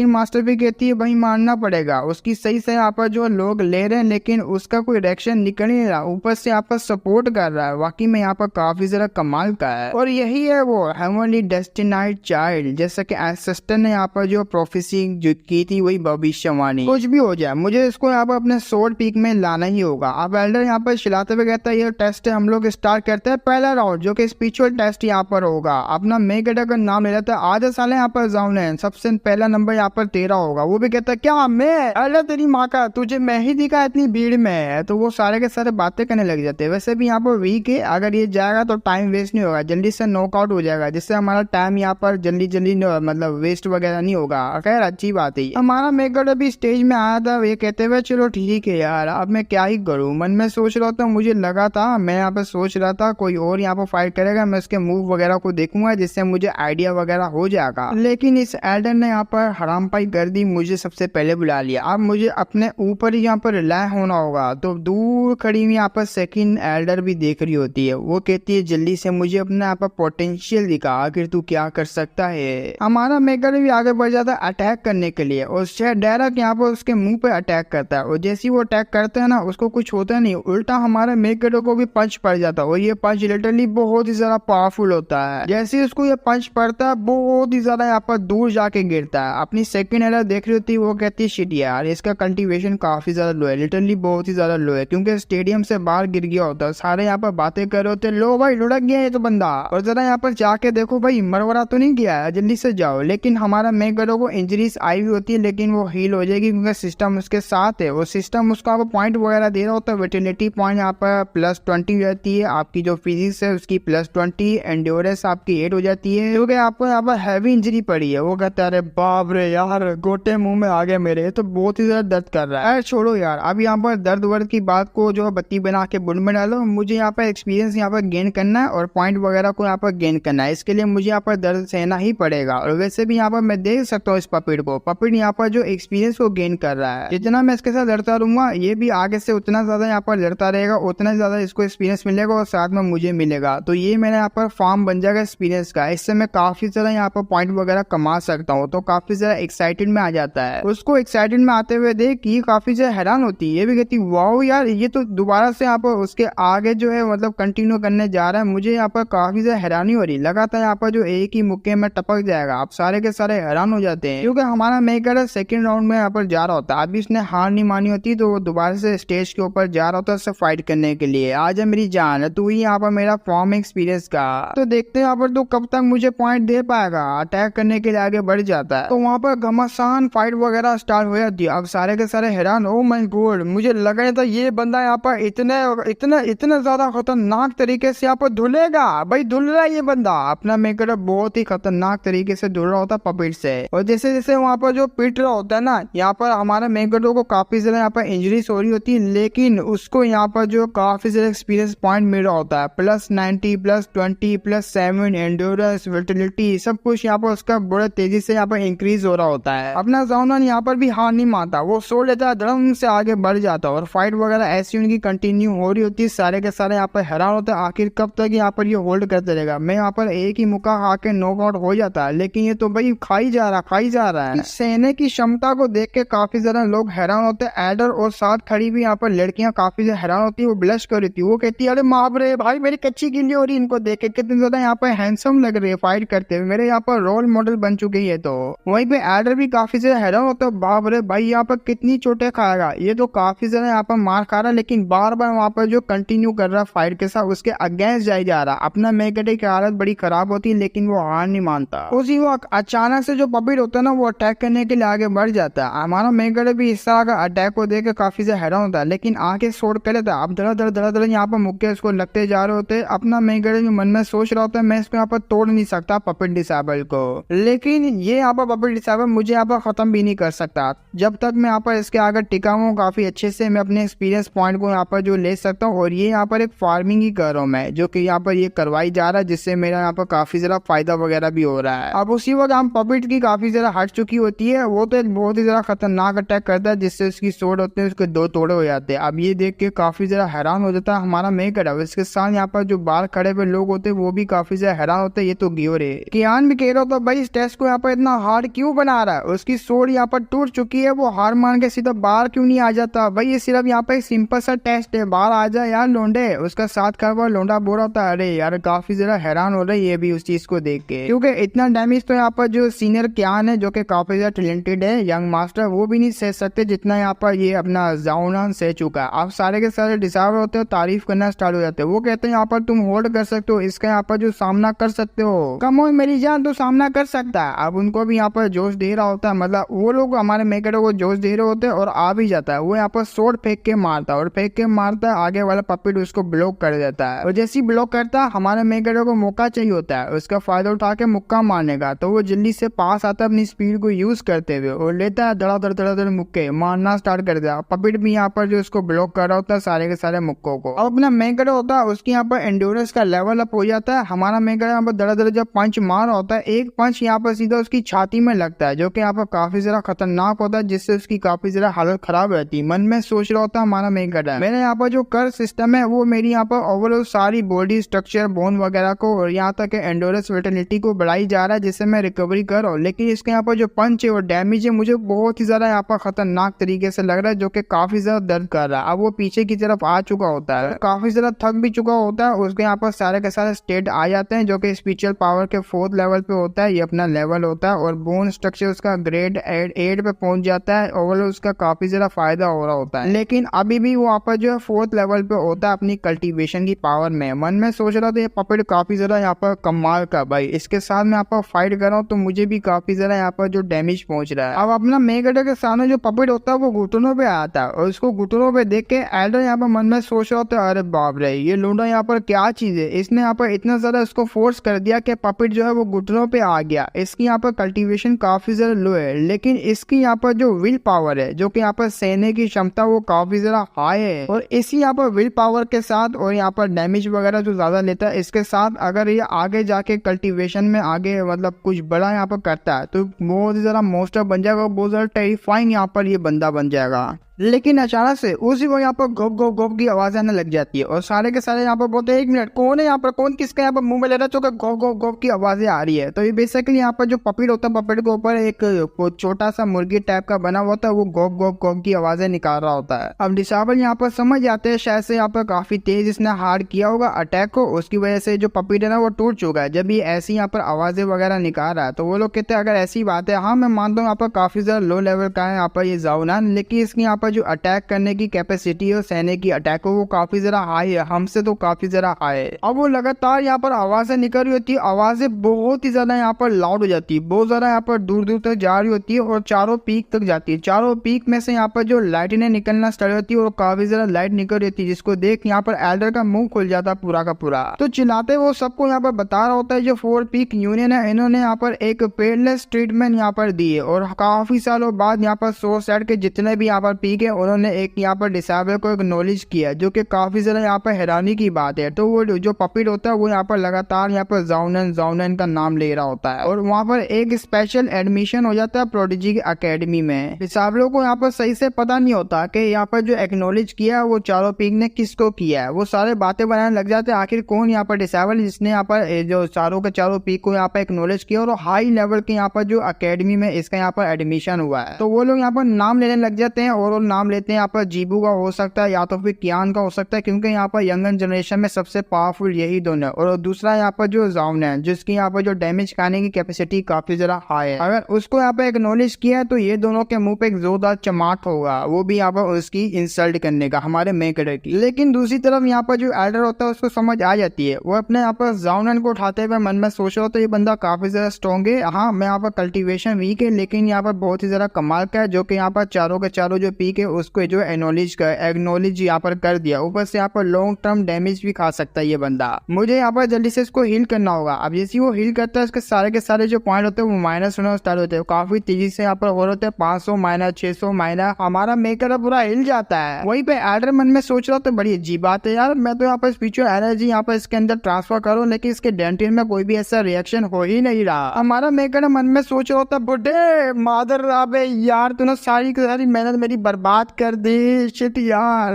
मास्टर भी कहती है भाई मानना पड़ेगा, उसकी सही से यहाँ पर जो लोग ले रहे हैं लेकिन उसका कोई रिएक्शन निकल नहीं रहा, ऊपर से यहाँ पर सपोर्ट कर रहा है, वाकई में यहाँ पर काफी ज्यादा कमाल का है। और यही है वो हेवनली डेस्टिनाइड चाइल्ड, जैसा कि एंसेस्टर ने यहाँ पर जो प्रोफेसी जो की थी वही भविष्यवाणी। कुछ भी हो जाए मुझे इसको यहाँ पर अपने सोर्ड पीक में लाना ही होगा। अब एल्डर यहाँ पर चिल्लाते हुए कहता है ये टेस्ट है, हम लोग स्टार्ट करते हैं पहला राउंड जो कि स्पिरिचुअल टेस्ट यहाँ पर होगा। अपना मेगड़ का नाम ले लेता है, आधे साल यहाँ पर जाऊन सबसे पहला नंबर यहाँ पर 13 होगा। वो भी कहता है क्या मैं, अरे तेरी माँ का, तुझे मैं ही दिखा इतनी भीड़ में, तो वो सारे के सारे बातें करने लग जाते हैं। वैसे भी यहाँ पर वीक है, अगर ये जाएगा तो टाइम वेस्ट नहीं होगा, जल्दी से नॉकआउट हो जाएगा, जिससे हमारा टाइम यहाँ पर जल्दी मतलब वेस्ट वगैरह नहीं होगा। खैर अच्छी बात है। हमारा मेगड़ अभी स्टेज में आया था, ये कहते हुए चलो ठीक है यार अब मैं क्या ही करूँ, मन में सोच रहा था, मुझे लगा था मैं यहाँ पर सोच रहा था कोई और यहाँ पर फाइट करेगा, मैं उसके मूव वगैरह को देखूंगा जिससे मुझे आइडिया वगैरह हो जाएगा, लेकिन इस एल्डर ने यहाँ पर हराम पाई कर दी, मुझे सबसे पहले बुला लिया। अब मुझे अपने ऊपर ही यहाँ पर रिलाय होना होगा। तो दूर खड़ी हुई यहाँ पर सेकंड एल्डर भी देख रही होती है, वो कहती है जल्दी से मुझे अपना यहाँ पर पोटेंशियल दिखा, आखिर तू क्या कर सकता है। हमारा मेकर भी आगे बढ़ जाता है अटैक करने के लिए और शेर डायरेक्ट यहाँ पर उसके मुंह पे अटैक करता है और जैसे ही वो अटैक करता है ना उसको कुछ होता नहीं, उल्टा हमारे मेकर को भी पंच पड़ जाता है और ये पंच लिटरली बहुत ही ज्यादा पावरफुल होता है। जैसे ही उसको ये पंच पड़ता है बहुत ही ज्यादा यहाँ पर दूर जाके गिरता है। अपनी सेकंड एल्डर देख रही होती है, वो कहती है शिट यार इसका कल्टीवेशन काफी ज्यादा लो है, लिटरली बहुत ही ज्यादा लो है, क्योंकि स्टेडियम से बाहर गिर गया होता है। सारे यहाँ पर बातें कर रहे होते, लो भाई लुढ़क गया है तो बंदा, और जरा यहाँ पर जाके देखो भाई मरवरा तो नहीं गया है, जल्दी से जाओ। लेकिन हमारा मेगरो को इंजरीज आई हुई होती है लेकिन वो हील हो जाएगी क्योंकि सिस्टम उसके साथ है। वो सिस्टम उसका पॉइंट वगैरह दे रहा होता है, विटिलिटी पॉइंट यहाँ पर +20 हो जाती है, आपकी जो फिजिक्स है उसकी +20, एंड्योरेंस आपकी 8 हो जाती है, क्योंकि आपको यहाँ पर हैवी इंजरी पड़ी है। वो कहता है अरे बाप रे यार गोटे मुंह में आ गए मेरे, तो बहुत ही ज्यादा दर्द कर रहा है। छोड़ो यार, अब यहाँ पर दर्द वर्द की बात को जो बत्ती बना के बुंड में डालो, मुझे यहाँ पर एक्सपीरियंस यहाँ पर गेन करना है और पॉइंट वगैरह को यहाँ पर गेन करना है, इसके लिए मुझे यहाँ पर दर्द सहना ही पड़ेगा। और वैसे भी यहाँ पर मैं देख सकता हूँ इस पपिट को, पपिट यहाँ पर जो एक्सपीरियंस को गेन कर रहा है, जितना मैं इसके साथ लड़ता रहूंगा ये भी आगे से उतना ज्यादा यहाँ पर लड़ता रहेगा, उतना ज्यादा इसको एक्सपीरियंस मिलेगा और साथ में मुझे मिलेगा। तो ये मेरा यहाँ पर फार्म बन जाएगा एक्सपीरियंस का, इससे मैं काफी ज्यादा यहाँ पर पॉइंट वगैरह कमा सकता हूँ। तो काफी ज्यादा एक्साइटेड में आ जाता है। उसको एक्साइटेड में आते हुए देख ये काफी ज्यादा हैरान होती है, ये भी कहती वाओ यार ये तो दोबारा से यहाँ पर उसके आगे जो है मतलब कंटिन्यू करने जा रहा है। मुझे यहाँ पर काफी ज्यादा हैरानी हो रही, लगातार यहाँ पर जो एक ही मुक्के में टपक जाएगा। आप सारे के सारे हैरान हो जाते हैं क्योंकि हमारा मेकर सेकंड राउंड में यहाँ पर जा रहा होता है, अभी उसने हार नहीं मानी होती तो वो दोबारा से स्टेज के ऊपर जा रहा होता है उससे फाइट करने के लिए। आजा मेरी जान, तू ही यहाँ पर मेरा फॉर्म एक्सपीरियंस का, तो देखते हैं यहाँ पर तू कब तक मुझे पॉइंट दे पाएगा। अटैक करने के लिए आगे बढ़ जाता है तो वहाँ पर घमासान फाइट वगैरह स्टार्ट हो जाती है। अब सारे के सारे हैरान, ओ माय गॉड मुझे लग रहा था ये बंदा यहाँ पर इतना ज्यादा खतरनाक तरीके से यहाँ पर धुलेगा। भाई धुल रहा है ये बंदा, अपना मेकर बहुत ही खतरनाक तरीके से धुल रहा होता है पपिट से। और जैसे जैसे वहाँ पर जो पिट रहा होता है ना, यहाँ पर हमारा मेकर को काफी ज्यादा यहाँ पर इंजरीज हो रही होती है, लेकिन उसको यहाँ पर जो काफी ज्यादा एक्सपीरियंस पॉइंट मिल रहा होता है, +90, +20, +7 एंड्योरेंस, विटिलिटी सब कुछ यहाँ पर उसका बड़े तेजी से यहाँ पर इंक्रीज हो रहा होता है। अपना ज़ाओनान यहाँ पर भी हार नहीं मानता, वो सोच लेता है, धड़म से आगे बढ़ जाता है और फाइट वगैरह ऐसी उनकी कंटिन्यू हो रही होती है। सारे के सारे यहाँ पर हैरान होते हैं आखिर कब तक यहाँ पर ये होल्ड करते रहेगा। मैं यहाँ पर एक ही मुक्का खा के नॉकआउट हो जाता है, लेकिन ये तो भाई खाई जा रहा है। सहने की क्षमता को देख के काफी ज्यादा लोग हैरान होते हैं। एडर और साथ खड़ी भी यहाँ पर लड़कियां काफी ज्यादा हैरान होती है, वो ब्लश कर रही थी, वो कहती है अरे बाप रे भाई मेरी कच्ची गिल्ली हो रही है, इनको देख के कितने ज्यादा यहाँ पर हैंडसम लग रही है फाइट करते हुए, मेरे यहाँ पर रोल मॉडल बन चुके हैं। तो वहीं पे एडर भी काफी ज्यादा हैरान होता है, बाप रे भाई यहाँ पर कितनी चोटें खाएगा, ये तो काफी ज्यादा यहाँ पर मार खा रहा है, लेकिन बार बार वहाँ पर जो कंटिन्यू कर रहा फाइट के साथ उसके अगेंस्ट जाए जा रहा। अपना मेगटे की हालत बड़ी खराब होती है लेकिन वो हार नहीं मानता। उसी वक्त अचानक से जो पपिट होता है ना वो अटैक करने के लिए आगे बढ़ जाता है। हमारा मेगटे भी इस तरह का अटैक को देख काफी ज्यादा हैरान होता है, लेकिन आगे शॉट कर लेता है। अब धड़ा यहाँ पर मुक्के उसको लगते जा रहे होते। अपना मेगटे मन में सोच रहा होता है मैं इसको यहाँ पर तोड़ नहीं सकता पपिट डिसेबल को, लेकिन ये यहाँ पर पपिट डिसेबल मुझे यहाँ पर खत्म भी नहीं कर सकता जब तक मैं यहाँ पर इसके आगे टिका हूँ। काफी अच्छे से मैं अपने एक्सपीरियंस पॉइंट को यहाँ पर जो ले सकता हूँ, और ये यहाँ पर एक फार्मिंग ही कर रहा हूँ मैं, जो कि यहाँ पर ये करवाई जा रहा है, जिससे मेरा यहाँ पर काफी ज्यादा फायदा वगैरह भी हो रहा है। अब उसी वक्त हम पपिट की काफी ज्यादा हट चुकी होती है, वो तो एक बहुत ही ज्यादा खतरनाक अटैक करता है जिससे उसकी सोड होते हैं उसके 2 तोड़े हो जाते हैं। अब ये देख के काफी ज्यादा हैरान हो जाता है हमारा मेकर। अब इसके साथ यहाँ पर जो बाहर खड़े हुए लोग होते हैं वो भी काफी ज्यादा हैरान होते हैं, ये तो गियोर है। कियान भी कह रहा होता भाई इस टेस्ट को यहाँ पर इतना हार्ड क्यों बना रहा है, उसकी सोड यहाँ पर टूट चुकी है, वो हार मान के सीधा बाहर क्यों नहीं आ जाता। भाई ये सिर्फ यहाँ पर एक सिंपल सा टेस्ट है, बाहर आ जा यार लोंडे। उसका साथ खड़ा हुआ लोंडा बोल रहा था अरे यार काफी ज्यादा हैरान हो रहा है ये भी उस चीज को देख के, क्योंकि इतना डैमेज तो यहाँ पर जो सीनियर कियान है जो कि काफी ज्यादा टैलेंटेड है यंग मास्टर, वो भी नहीं सह सकते जितना यहाँ पर ये अपना ज़ाओनान सह चुका है। आप सारे के सारे डिसाइड होते हो, तारीफ करना स्टार्ट हो जाते हैं। वो कहते हैं यहाँ पर तुम होल्ड कर सकते हो, इसका यहाँ पर जो सामना कर सकते हो, कम हो मेरी जान तो सामना कर सकता है। अब उनको भी यहाँ पर जोश दे रहा होता है, मतलब वो लोग हमारे मेकरों को जोश दे रहे होते हैं और आ भी जाता है। वो यहाँ पर सोड फेंक के मारता है और फेंक के मारता है, आगे वाला पपिट उसको ब्लॉक कर देता है, और जैसे ही ब्लॉक करता है हमारे मेकरों को मौका चाहिए होता है उसका फायदा उठा के मुक्का मारने का, तो वो जल्दी से पास आता है अपनी स्पीड को यूज करते हुए और लेता है धड़ाधड़ मुक्के मारना स्टार्ट कर दिया। पपिट भी यहाँ पर जो उसको ब्लॉक कर रहा होता है सारे के सारे मुक्कों को। अब अपना मेकर होता है उसकी यहाँ पर एंड्योरेंस का लेवल अप हो जाता है। हमारा मेकर यहाँ पर धड़ाधड़ जब पंच मार होता है, एक पंच यहाँ पर सीधा उसकी छाती में लगता है जो कि यहाँ पर काफी ज्यादा खतरनाक होता है, जिससे जिससे उसकी काफी ज्यादा हालत खराब रहती। मन में सोच रहा होता हमारा मेन कट है, मेरा यहाँ पर जो कर सिस्टम है वो मेरी यहाँ पर ओवरऑल सारी बॉडी स्ट्रक्चर, बोन वगैरह को और यहाँ तक एंडोरेंस, विटलिटी को बढ़ाई जा रहा है जिससे मैं रिकवरी कर रहा हूँ। लेकिन इसके यहाँ पर जो पंच है और डैमेज है मुझे बहुत ही ज्यादा यहाँ पर खतरनाक तरीके से लग रहा है, जो कि काफी ज्यादा दर्द कर रहा है। अब वो पीछे की तरफ आ चुका होता है, काफी ज्यादा थक भी चुका होता है। उसके यहाँ पर सारे के सारे स्टेट आ जाते हैं जो कि स्पिरिचुअल पावर के 4th लेवल पे होता है, ये अपना लेवल होता है। और बोन स्ट्रक्चर उसका ग्रेड 8 पे पहुंच जाता है। ओवरऑल उसका काफी ज्यादा फायदा हो रहा होता है, लेकिन अभी भी वो यहाँ पर जो है 4th लेवल पे होता है अपनी कल्टीवेशन की पावर में। मन में सोच रहा था ये पपेट काफी ज्यादा यहाँ पर कमाल का भाई, इसके साथ मैं यहाँ पर फाइट कर रहा हूँ तो मुझे भी काफी ज्यादा यहाँ पर जो डैमेज पहुंच रहा है। अब अपना मेगाडर के सामने जो पपेट होता है वो घुटनों पे आता है और उसको घुटनों पे देख के एल्डर यहाँ पर मन में सोच रहा होता है अरे बाप रे ये लूडा यहाँ पर क्या चीज है, इसने यहाँ पर इतना ज्यादा इसको फोर्स कर दिया कि पपेट जो है वो घुटनों पे आ गया। इसकी यहाँ पर कल्टीवेशन काफी ज्यादा लो है, लेकिन इसकी यहाँ पर जो विल पावर है, जो कि यहाँ पर सहने की क्षमता वो काफी ज्यादा हाई है। और इसी यहाँ पर विल पावर के साथ और यहाँ पर डैमेज वगैरह जो ज्यादा लेता है, इसके साथ अगर ये आगे जाके कल्टीवेशन में आगे मतलब कुछ बड़ा यहाँ पर करता है तो बहुत ही ज्यादा मोस्टर बन जाएगा, बहुत ज्यादा टेरिफाइंग यहाँ पर ये बंदा बन जाएगा। लेकिन अचानक से उसी को यहाँ पर घोप घोप घोप की आवाज आने लग जाती है और सारे के सारे यहाँ पर बोलते हैं 1 मिनट कौन है यहाँ पर, कौन किसका यहाँ पर मुंह में ले रहा है, तो घोप घोप घोप की आवाजें आ रही है। तो ये बेसिकली यहाँ पर जो पपेट होता है, पपेट के ऊपर एक छोटा सा मुर्गी टाइप का बना हुआ होता है, वो घोप घोप घोप की आवाजें निकाल रहा होता है। अब डिसाबल यहाँ पर समझ जाते हैं शायद से यहाँ पर काफी तेज इसने हार्ड किया होगा अटैक को, उसकी वजह से जो पपेट है ना वो टूट चुका है। जब ये ऐसी यहाँ पर आवाजें वगैरह निकाल रहा है तो वो लोग कहते हैं अगर ऐसी बात है, हाँ मैं मानता हूँ यहाँ पर काफी ज्यादा लो लेवल का है यहाँ पर ये जाउनान, लेकिन इसकी यहाँ पर जो अटैक करने की कैपेसिटी और सहने की अटैक वो काफी ज्यादा हाई है, हमसे तो काफी ज्यादा हाई है। अब वो लगातार यहाँ पर आवाजें निकल रही होती है, आवाजें बहुत ही ज्यादा यहाँ पर लाउड हो जाती है, बहुत ज्यादा यहाँ पर दूर दूर तक जा रही होती है और चारों पीक तक जाती है। चारों पीक में से यहाँ पर जो लाइटें निकलना स्टार्ट होती है और काफी ज्यादा लाइट निकल रही होती है, जिसको देख यहाँ पर एल्डर का मुंह खुल जाता पूरा का पूरा। तो चिल्लाते वो सबको यहाँ पर बता रहा होता है जो 4 पीक यूनियन है, इन्होंने यहाँ पर एक पेडलेस ट्रीटमेंट यहाँ पर दी है और काफी सालों बाद यहाँ पर 100 सेट के जितने भी यहाँ पर पीक है उन्होंने एक यहाँ पर डिसेबल को एक्नॉलेज किया, जो कि काफी ज्यादा यहाँ पर हैरानी की बात है। तो वो जो पपेट होता है वो यहाँ पर लगातार यहाँ पर जाउनन का नाम ले रहा होता है और वहाँ पर एक स्पेशल एडमिशन हो जाता है प्रोडिजी अकेडमी में। डिसेबलों को यहाँ पर सही से पता नहीं होता कि यहाँ पर जो एक्नॉलेज किया वो चारों पीक ने किसको किया है, वो सारे बातें बनाने लग जाते हैं आखिर कौन यहाँ पर डिसेबल जिसने यहाँ पर जो चारों के चारों पीक को यहाँ पर एक्नॉलेज किया और हाई लेवल के यहाँ पर जो अकेडमी में इसका यहाँ पर एडमिशन हुआ है। तो वो लोग यहाँ पर नाम लेने लग जाते हैं और वो नाम लेते हैं यहाँ पर जीबू का हो सकता है या तो फिर कियान का हो सकता है, क्योंकि यहाँ पर यंगन जनरेशन में सबसे पावरफुल यही दोनों है। और दूसरा यहाँ पर जो जाउन है जिसकी यहाँ पर जो डैमेज खाने की कैपेसिटी काफी ज्यादा हाई है, अगर उसको यहाँ पर एक्नॉलेज किया है तो ये दोनों के मुंह पे एक जोरदार चमाट होगा, वो भी यहाँ पर उसकी इंसल्ट करने का हमारे मेकड़े की। लेकिन दूसरी तरफ यहाँ पर जो एल्डर होता है उसको समझ आ जाती है, वो अपने यहाँ पर जाउनन को उठाते हुए मन में सोच रहा होता है ये बंदा काफी ज्यादा स्ट्रॉन्ग है, हाँ मैं यहाँ पर कल्टीवेशन वीक है लेकिन यहाँ पर बहुत ही ज्यादा कमाल का है, जो कि यहाँ पर चारों के चारों जो पीक है उसको जो एक्नॉलेज यहाँ पर कर दिया। ऊपर से यहाँ पर लॉन्ग टर्म डैमेज भी खा सकता है ये बंदा। मुझे यहाँ पर जल्दी से इसको हील करना होगा। अब जैसे वो हील करता है उसके सारे के सारे जो पॉइंट होते हैं वो माइनस होना स्टार्ट होते हैं, काफी तेजी से यहाँ पर हो रहे होते हैं 500 माइनस 600 माइनस, हमारा मेकर पूरा हिल जाता है। वहीं पे एल्डर मन में सोच रहा तो बड़ी अजीब बात है यार, मैं तो यहाँ पर स्पिरिचुअल एनर्जी यहाँ पर इसके अंदर ट्रांसफर करूँ लेकिन इसके डेंटिन में कोई भी ऐसा रिएक्शन हो ही नहीं रहा। हमारा मेकर मन में सोच रहा होता बुढ़े मादर राबे यार तूने सारी की सारी मेहनत मेरी बर्बाद कर दी, शिट यार।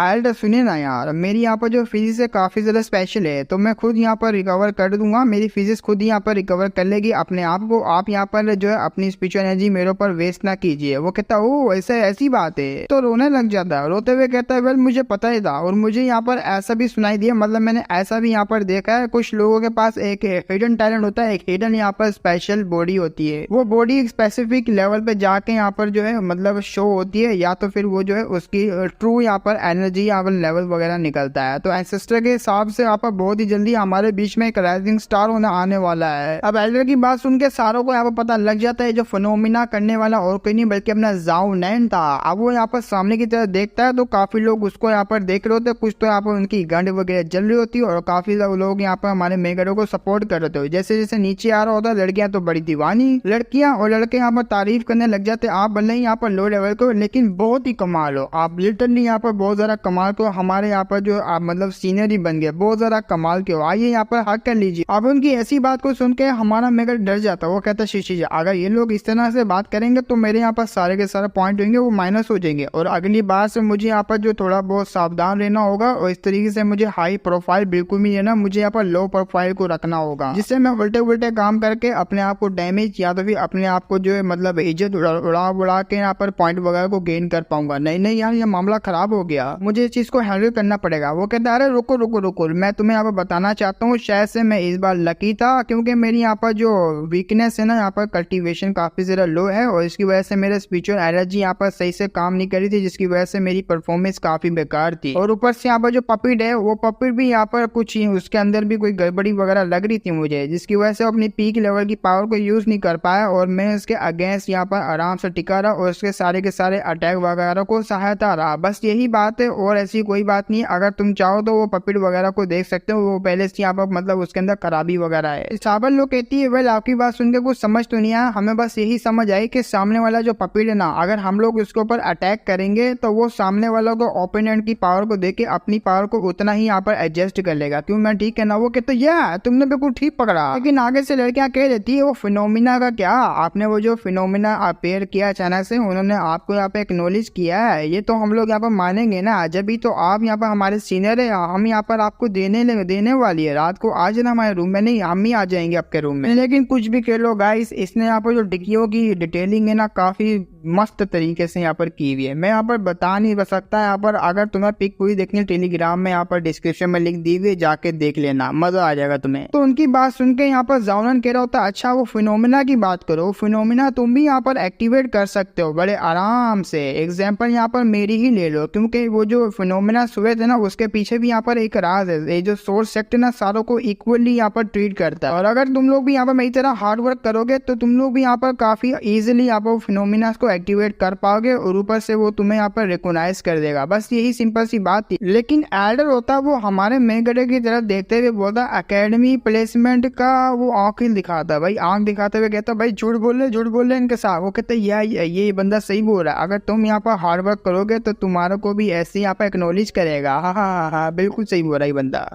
एल्डर सुनिए ना यार, मेरी यहाँ पर जो फिजिक्स है काफी ज्यादा स्पेशल है तो मैं खुद यहाँ पर रिकवर कर दूंगा, मेरी फिजिक्स खुद यहाँ पर रिकवर कर लेगी अपने आप को, आप यहाँ पर जो है अपनी स्पिरिचुअल एनर्जी मेरे ऊपर वेस्ट ना कीजिए। वो कहता ओ ऐसे ऐसी बात है, तो रोने लग जाता है, रोते हुए कहता है वेल मुझे पता ही था और मुझे यहाँ पर ऐसा भी सुनाई दिया, मतलब मैंने ऐसा भी यहाँ पर देखा है कुछ लोगों के पास एक हिडन टैलेंट होता है, एक हिडन यहाँ पर स्पेशल बॉडी होती है, वो बॉडी एक स्पेसिफिक लेवल पे जाके यहाँ पर जो है मतलब शो होती है या तो फिर वो जो है उसकी ट्रू यहाँ पर एनर्जी यहाँ पर लेवल वगैरह निकलता है। तो एंसेस्टर के हिसाब से यहाँ पर बहुत ही जल्दी हमारे बीच में एक राइजिंग स्टार होने आने वाला है। अब एल्डर की बात सुन के सारों को यहाँ पर पता लग जाता है जो फिनोमिना करने वाला और कोई नहीं बल्कि अपना जाउनैन था। अब वो यहाँ पर सामने की तरफ देखता है तो काफी लोग उसको यहाँ पर देख रहे होते, कुछ तो यहाँ पर उनकी गंड वगैरह जल रही होती है और काफी लोग यहाँ पर हमारे मेगरों को सपोर्ट कर रहे थे। जैसे जैसे नीचे आ रहा होता है लड़कियां तो बड़ी दीवानी, लड़कियां और लड़के यहाँ पर तारीफ करने लग जाते, आप भले ही यहाँ पर लो लेवल को लेकिन बहुत ही कमाल हो, आप लिटरली यहाँ पर बहुत ज़्यादा कमाल को, हमारे यहाँ पर जो आप मतलब सीनियर ही बन गए, बहुत ज़्यादा कमाल के हो, आइए यहाँ पर हक कर लीजिए। अब उनकी ऐसी बात को सुन के हमारा मेगा डर जाता, वो कहता शीशी जी अगर ये लोग इस तरह से बात करेंगे तो मेरे यहाँ पर सारे के सारे पॉइंट होंगे वो माइनस हो जाएंगे, और अगली बार से मुझे यहाँ पर जो थोड़ा बहुत सावधान रहना होगा, और इस तरीके से मुझे हाई प्रोफाइल बिल्कुल भी लेना, मुझे यहाँ पर लो प्रोफाइल को रखना होगा, जिससे मैं उल्टे उल्टे काम करके अपने आप को डैमेज या तो फिर अपने आप को जो है मतलब इज्जत उड़ा के यहाँ पर पॉइंट वगैरह को गेन कर पाऊंगा। नहीं नहीं यार, ये मामला खराब हो गया, मुझे इस चीज को हैंडल करना पड़ेगा। वो कहता है अरे रुको रुको रुको, मैं तुम्हें यहाँ पर बताना चाहता हूँ, शायद से मैं इस बार लकी था, क्योंकि मेरी यहाँ पर जो वीकनेस है ना, यहाँ पर कल्टीवेशन काफी ज्यादा लो है, और इसकी वजह से मेरे स्पिरिचुअल एनर्जी यहाँ पर सही से काम नहीं करी थी, जिसकी वजह से मेरी परफॉर्मेंस काफी बेकार थी। और ऊपर से यहाँ पर जो पपिट है, वो पपिट भी यहाँ पर कुछ उसके अंदर भी कोई गड़बड़ी वगैरह लग रही थी मुझे, जिसकी वजह से अपनी पीक लेवल की पावर को यूज नहीं कर पाया, और मैं इसके अगेंस्ट यहाँ पर आराम से टिका रहा और उसके सारे के सारे अटैक वगैरह को सहायता रहा। बस यही बात है, और ऐसी कोई बात नहीं। अगर तुम चाहो तो वो पपिट वगैरह को देख सकते हो, वो पहले से यहाँ पर मतलब उसके अंदर खराबी वगैरह है। साबर लोग कहती है वेल आपकी बात सुन के कुछ समझ तो नहीं आया, हमें बस यही समझ आई कि सामने वाला जो पपिट है ना, अगर हम लोग उसके ऊपर अटैक करेंगे तो वो सामने वालों को ओपोनेंट की पावर को देख के अपनी पावर को उतना ही यहाँ पर एडजस्ट कर लेगा। क्यों मैं ठीक है ना? वो कहते या तुमने बिल्कुल ठीक पकड़ा। लेकिन आगे से लड़कियां कह देती है वो फिनोमिना का क्या, आपने वो जो फिनोमिना अपेयर किया अचानक से, उन्होंने आपको यहाँ पे एक्नॉलेज किया है, ये तो हम लोग यहाँ पर मानेंगे ना, जब भी तो आप यहाँ पर हमारे सीनियर है, हम यहाँ पर आपको देने वाली है, रात को आज ना हमारे रूम में, नहीं हम ही आ जाएंगे आपके रूम में। लेकिन कुछ भी कह लो गाइस, इसने यहाँ पर जो डिक्कियों की डिटेलिंग है ना, काफी मस्त तरीके से यहाँ पर की हुई है। मैं यहाँ पर बता नहीं सकता, यहाँ पर अगर तुम्हें पिक पूरी देखनी है टेलीग्राम में यहाँ पर डिस्क्रिप्शन में लिंक दी हुई है, जाके देख लेना, मजा आ जाएगा तुम्हें। तो उनकी बात सुन के यहाँ पर जाउनन कह रहा होता अच्छा वो फिनोमिना की बात करो, फिनोमिना तुम भी यहाँ पर एक्टिवेट कर सकते हो बड़े आराम से। एग्जाम्पल यहाँ पर मेरी ही ले लो, क्योंकि वो जो फिनोमिना सुए थे ना, उसके पीछे भी यहाँ पर एक राज है। ये जो सोर्स सेक्ट ना सारों को इक्वली यहाँ पर ट्रीट करता है, और अगर तुम लोग भी यहाँ पर मेरी तरह हार्ड वर्क करोगे तो तुम लोग भी यहाँ पर काफी इजीली यहाँ पर फिनोमिना को एक्टिवेट कर पाओगे, और ऊपर से वो तुम्हें यहाँ पर रिकॉग्नाइज कर देगा। बस यही सिंपल सी बात थी। लेकिन एल्डर होता वो हमारे मेगड़े की तरफ देखते हुए बोलता एकेडमी प्लेसमेंट का वो आंख ही दिखाता भाई, आंख दिखाते हुए कहता भाई झूठ बोल रहे इनके साथ। वो कहते ये बंदा सही बोल रहा है, अगर तुम यहाँ पर हार्ड वर्क करोगे तो तुम्हारे को भी ऐसे यहाँ पर एक्नॉलेज करेगा। हाँ बिल्कुल सही बोल रहा है बंदा।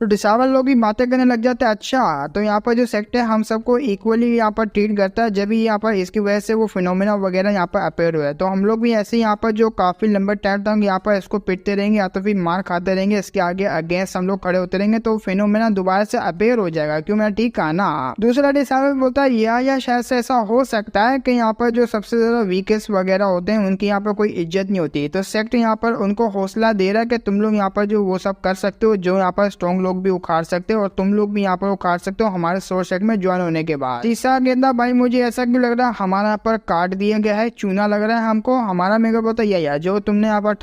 तो डिसाबल लोग भी बातें करने लग जाते हैं अच्छा तो यहाँ पर जो सेक्ट है हम सबको इक्वली यहाँ पर ट्रीट करता है, जब भी यहाँ पर इसकी वजह से वो फिनोमिना वगैरह यहाँ पर अपेयर हुआ है। तो हम लोग भी ऐसे यहाँ पर जो काफी लंबे टाइम तक यहाँ पर इसको पिटते रहेंगे या तो फिर मार खाते रहेंगे, इसके आगे अगेंस्ट हम लोग खड़े होते रहेंगे, तो फिनोमिना दोबारा से अपेयर हो जाएगा। क्यों मैं ठीक कहा ना? दूसरा डिसाबल बोलता है या शायद से ऐसा हो सकता है कि यहाँ पर जो सबसे ज्यादा वीकेस्ट वगैरह होते हैं उनकी यहाँ पर कोई इज्जत नहीं होती, तो सेक्ट यहाँ पर उनको हौसला दे रहा है कि तुम लोग यहाँ पर जो वो सब कर सकते हो, जो यहाँ पर स्ट्रॉन्ग लोग भी उखाड़ सकते हो और तुम लोग भी यहाँ पर उखाड़ सकते हो हमारे सोर्स सेक्ट में ज्वाइन होने के बाद। तीसरा कहता भाई मुझे ऐसा क्यों लग रहा है हमारा यहाँ पर काट दिया गया है, चूना लग रहा है हमको। हमारा मेरे को यार जो तुमने यहाँ पर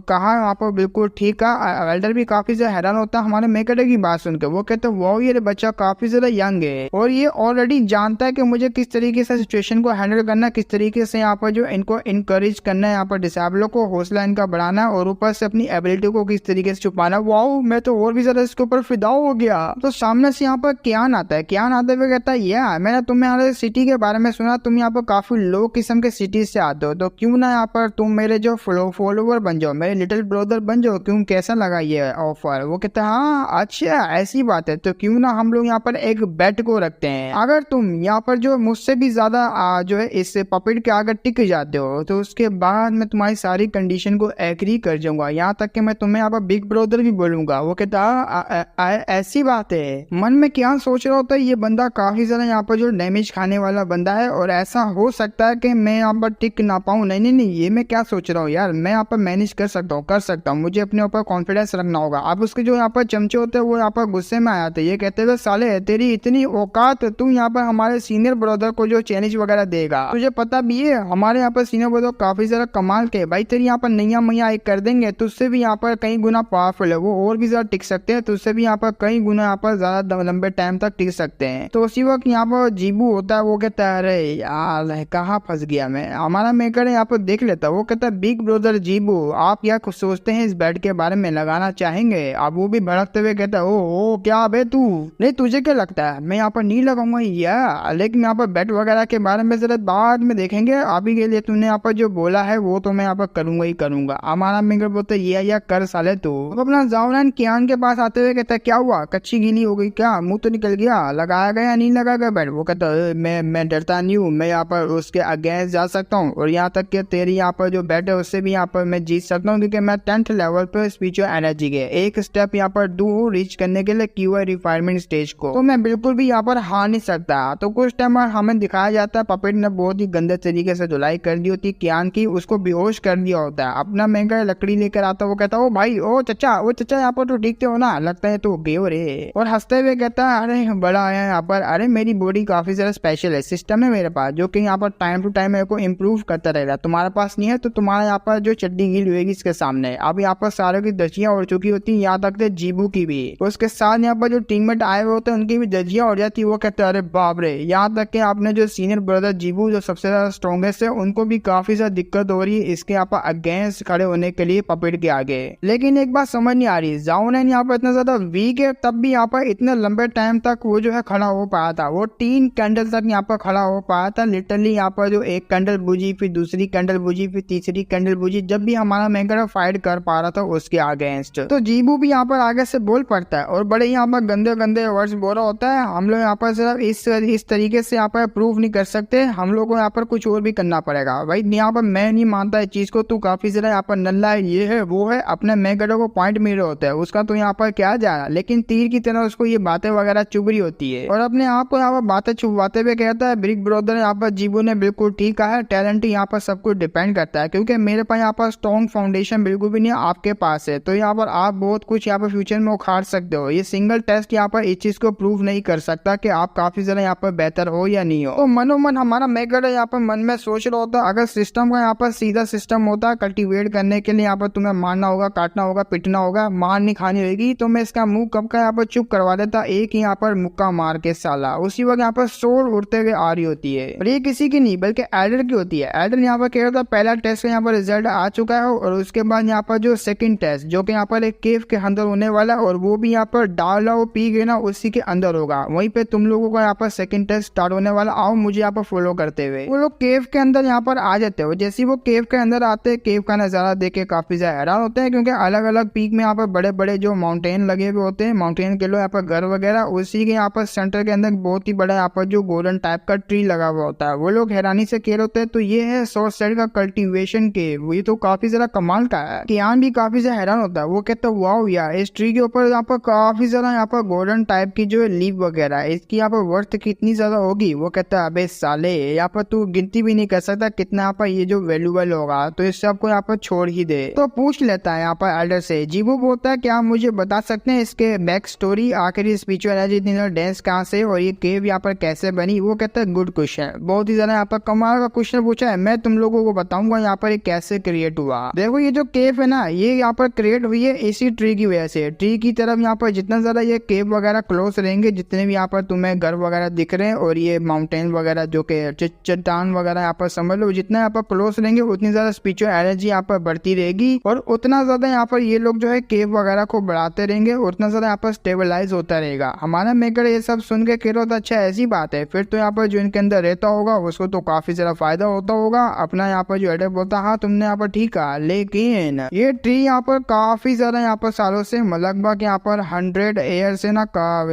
कहा यहाँ पर बिल्कुल ठीक है। एल्डर भी काफी ज्यादा हैरान होता है हमारे मेकड़े की बात सुनकर। वो कहते वो ये बच्चा काफी ज्यादा यंग है और ये ऑलरेडी जानता है कि मुझे किस तरीके से सिचुएशन को हैंडल करना, किस तरीके से यहाँ पर जो इनको इनकरेज करना है, यहाँ पर डिसेबलों को हौसला इनका बढ़ाना और ऊपर से अपनी एबिलिटी को किस तरीके से छुपाना। वाओ मैं तो और भी ज्यादा इसके ऊपर फिदा हो गया। तो सामने से यहाँ पर क्यान आता है, क्यान आते हुए कहता है यार मैंने तुम्हें यहाँ सिटी के बारे में सुना, तुम यहाँ पर काफी लो किस्म के सिटी से आते हो, तो क्यों ना यहाँ पर तुम मेरे जो फॉलोवर बन जाओ, मेरे लिटिल ब्रदर बन जाओ, क्यों कैसा लगा ये ऑफर? वो कहता है हाँ अच्छा ऐसी बात है, तो क्यों ना हम लोग यहाँ पर एक बेट को रखते हैं, अगर तुम यहाँ पर जो मुझसे भी ज्यादा जो है इस पपिट के आगे टिक जाते हो तो उसके बाद मैं तुम्हारी सारी कंडीशन को एग्री कर जाऊंगा, यहाँ तक कि मैं तुम्हें यहाँ पर बिग ब्रदर भी बोलूंगा। वो कहता ऐसी बात है। मन में क्या सोच रहा होता है ये बंदा काफी ज्यादा यहाँ पर जो डैमेज खाने वाला बंदा है और ऐसा हो सकता है कि मैं यहाँ पर टिक ना पाऊँ। नहीं ये मैं क्या सोच रहा हूँ यार, मैं यहाँ पर मैनेज कर सकता हूँ, मुझे अपने ऊपर कॉन्फिडेंस रखना होगा। अब उसके जो यहाँ पर चमचे होते हैं वो यहाँ पर गुस्से में आते हैं, ये कहते हुए साले तेरी इतनी औकात, तू यहाँ पर हमारे सीनियर ब्रदर को जो चैलेंज वगैरह देगा, तुझे पता भी है हमारे यहाँ पर सीनियर ब्रदर काफी ज्यादा कमाल के भाई, तेरी यहाँ पर नैया मैया एक कर देंगे, तुझसे भी यहाँ पर कई गुना पावरफुल है, वो और भी ज्यादा टिक सकते हैं, तुझसे भी यहाँ पर कई गुना यहाँ पर ज्यादा लंबे टाइम तक टिक सकते हैं। तो उसी वक्त यहाँ पर जीबू होता है, वो कहता है अरे यार कहाँ फंस गया मैं। हमारा मेकर यहाँ पर देख लेता है, वो कहता है बिग ब्रदर जीबू आप क्या कुछ सोचते हैं इस बेड के बारे में, लगाना चाहेंगे? अब वो भी भड़कते हुए कहता है ओ क्या बे तू, नहीं तुझे क्या लगता है मैं यहाँ पर नहीं लगाऊंगा यार, लेकिन यहाँ पर बेड वगैरह के बारे में जरा बाद में देखेंगे, अभी के लिए तूने यहाँ पर जो बोला है वो तो मैं यहाँ पर करूंगा ही करूंगा। हमारा मेकर बोलता है ये कर साले तू। अब अपना जावरान कियान के पास आते हुए कहता है क्या हुआ, कच्ची गीली हो गई क्या, मुंह तो निकल गया, लगाया गया नहीं लगा गया बेड? वो कहता है मैं डरता नहीं हूँ, मैं यहाँ पर उसके अगेंस्ट जा सकता हूँ और यहाँ तक कि तेरी यहाँ पर जो बेड है उससे भी यहाँ पर मैं जीत सकता हूँ, क्योंकि मैं 10th लेवल पर स्पिरिचुअल एनर्जी के एक स्टेप यहाँ पर दूर रीच करने के लिए क्यूआई रिफाइनमेंट स्टेज को, तो मैं बिल्कुल भी यहाँ पर हार नहीं सकता। तो कुछ टाइम हमें दिखाया जाता है पपेट ने बहुत ही गंदे तरीके से धुलाई कर दी होती कियान की, उसको बेहोश कर दिया होता है। अपना मेकर लकड़ी लेकर आता है, वो कहता है ओ भाई ओ चचा यहाँ पर तो ठीक थे हो ना, लगता है तो गए रे, और हंसते हुए कहता है अरे बड़ा आया यहाँ पर, अरे मेरी बॉडी काफी ज्यादा स्पेशल है, सिस्टम है मेरे पास जो कि यहाँ पर टाइम टू टाइम मेरे को इम्प्रूव करता रहेगा, तुम्हारे पास नहीं है तो तुम्हारा यहाँ पर जो चड्डी गील होगी इसके सामने। अब यहाँ पर सारों की दजियां उड़ चुकी होती है, यहाँ तक थे जीबू की भी, तो उसके साथ यहाँ पर जो टीममेट आए हुए होते हैं उनकी भी दजियां उड़ जाती है। वो कहते हैं अरे बाप रे, यहाँ तक कि आपने जो सीनियर ब्रदर जीबू जो सबसे ज्यादा स्ट्रॉन्गेस्ट है उनको भी काफी ज्यादा दिक्कत हो रही है इसके यहाँ पर अगेंस्ट खड़े होने के लिए पपेट के आगे। लेकिन एक बात समझ नहीं आ रही, जाओनेन यहाँ पर इतना ज्यादा वीक है तब भी यहाँ पर इतने लंबे टाइम तक वो जो है खड़ा हो पाया था, वो 3 कैंडल तक यहाँ पर खड़ा हो पाया था। लिटरली यहाँ पर जो एक कैंडल बुझी, फिर दूसरी कैंडल बुझी, फिर तीसरी कैंडल बुझी, जब भी हमारा मेकर फाइट कर पा रहा था उसके अगेंस्ट। तो जीबू भी यहाँ पर आगे से बोल पड़ता है और बड़े यहाँ पर गंदे गंदे वर्ड्स बोल रहा होता है, हम लोग यहाँ पर सिर्फ इस तरीके से यहाँ पर प्रूव नहीं कर सकते, हम लोग को यहाँ पर कुछ और भी करना पड़ेगा। भाई यहाँ पर मैं नहीं मानता इस चीज को, तू काफी ज्यादा यहाँ पर नल्ला है, ये है वो है, अपने मेकरों को पॉइंट मिल रहा होता है उसका तो यहाँ पर क्या जा रहा, लेकिन तीर की तरह उसको ये बातें वगैरह चुभ रही होती है और अपने आप को यहाँ पर बातें छुपवाते हुए कहता है बिग ब्रदर यहाँ पर जीबू ने बिल्कुल ठीक कहा है, टैलेंट यहाँ पर सब कुछ डिपेंड करता है, क्योंकि मेरे पास यहाँ पर स्ट्रॉन्ग फाउंडेशन बिल्कुल भी नहीं आपके पास है, तो यहाँ पर आप बहुत कुछ यहाँ पर फ्यूचर में उखाड़ सकते हो। ये सिंगल टेस्ट यहाँ पर इस चीज को प्रूव नहीं कर सकता कि आप काफी ज्यादा यहाँ पर बेहतर हो या नहीं हो। तो मनोमन हमारा मेकर यहाँ पर मन में सोच रहा होता है अगर सिस्टम का यहाँ पर सीधा सिस्टम होता कल्टीवेट करने के लिए यहाँ पर तुम्हें मारना होगा, काटना होगा, पिटना होगा, मार नहीं खानी होगी, तो मैं इसका मुंह कब का यहाँ पर चुप करवा देता, एक यहाँ पर मुक्का मार के साला। उसी वक्त यहाँ पर शोर उड़ते हुए आ रही होती है और ये किसी की नहीं बल्कि एडर की होती है। एडर यहाँ पर कह रहा था पहला टेस्ट का यहाँ पर रिजल्ट आ चुका है और उसके बाद यहाँ पर जो सेकंड टेस्ट जो कि यहाँ पर एक केव के अंदर होने वाला है और वो भी यहाँ पर डाला वो पी गए ना उसी के अंदर होगा, वहीं पे तुम लोगों का यहाँ पर सेकंड टेस्ट स्टार्ट होने वाला, आओ मुझे यहाँ पर फॉलो करते हुए। वो लोग केव के अंदर यहाँ पर आ जाते हो, जैसे वो केव के अंदर आते हैं केव का नजारा देख के काफी ज्यादा हैरान होते हैं, क्योंकि अलग अलग पीक में यहाँ पर बड़े बड़े जो माउंटेन लगे हुए होते हैं, माउंटेन के लोग यहाँ पर घर वगैरह, उसी के यहाँ पर सेंटर के अंदर बहुत ही बड़ा यहाँ पर जो गोल्डन टाइप का ट्री लगा हुआ होता है। वो लोग हैरानी से कह रहे होते हैं तो ये है सॉर्ट साइड का कल्टीवेशन केव, ये तो काफी ज्यादा कमाल का है। कियान भी काफी ज्यादा हैरान होता है, वो कहता है वाओ यार इस ट्री के ऊपर यहाँ पर काफी ज्यादा यहाँ पर गोल्डन टाइप की जो लीव वगैरह है, इसकी यहाँ पर वर्थ कितनी ज्यादा होगी। वो कहता है अबे साले यहाँ पर तू गिनती भी नहीं कर सकता कितना यहाँ पर ये जो वैल्यूबल होगा, तो इस सब को यहाँ पर छोड़ ही दे। तो पूछ लेता है यहाँ पर एल्डर से। जीबू बोलता है क्या आप मुझे बता सकते हैं इसके बैक स्टोरी, आखिर स्पिरिचुअल एनर्जी इतनी डेंस कहाँ से और ये केव यहाँ पर कैसे बनी। वो कहता है गुड क्वेश्चन, बहुत ही ज्यादा यहाँ पर कमाल का क्वेश्चन पूछा है, मैं तुम लोगों को बताऊंगा यहाँ पर ये कैसे क्रिएट हुआ। देखो ये जो केव है ना ये यहाँ पर क्रिएट हुई है इसी ट्री की वजह से। ट्री की तरफ यहाँ पर जितना ज्यादा ये केव वगैरह क्लोज रहेंगे, जितने भी यहाँ पर तुम्हें घर वगैरह दिख रहे हैं और ये माउंटेन वगैरह जो कि चट्टान वगैरह यहाँ पर समझ लो, जितना यहाँ पर क्लोज रहेंगे उतनी ज्यादा स्पिरिचुअल एनर्जी यहाँ पर बढ़ती रहेगी और उतना ज्यादा यहाँ पर ये लोग जो है केव वगैरह को बढ़ाते रहेंगे, उतना ज्यादा यहाँ पर स्टेबलाइज होता रहेगा। हमारा मेकर ये सब सुन के कह रहा था अच्छा ऐसी बात है, फिर तो यहाँ पर जो इनके अंदर रहता होगा उसको तो काफी ज्यादा फायदा होता होगा। अपना यहाँ पर जो एडर बोलता हाँ तुमने यहाँ पर ठीक कहा, लेकिन ये ट्री यहाँ पर काफी ज्यादा यहाँ पर सालों से लगभग यहाँ पर 100 ईयर से ना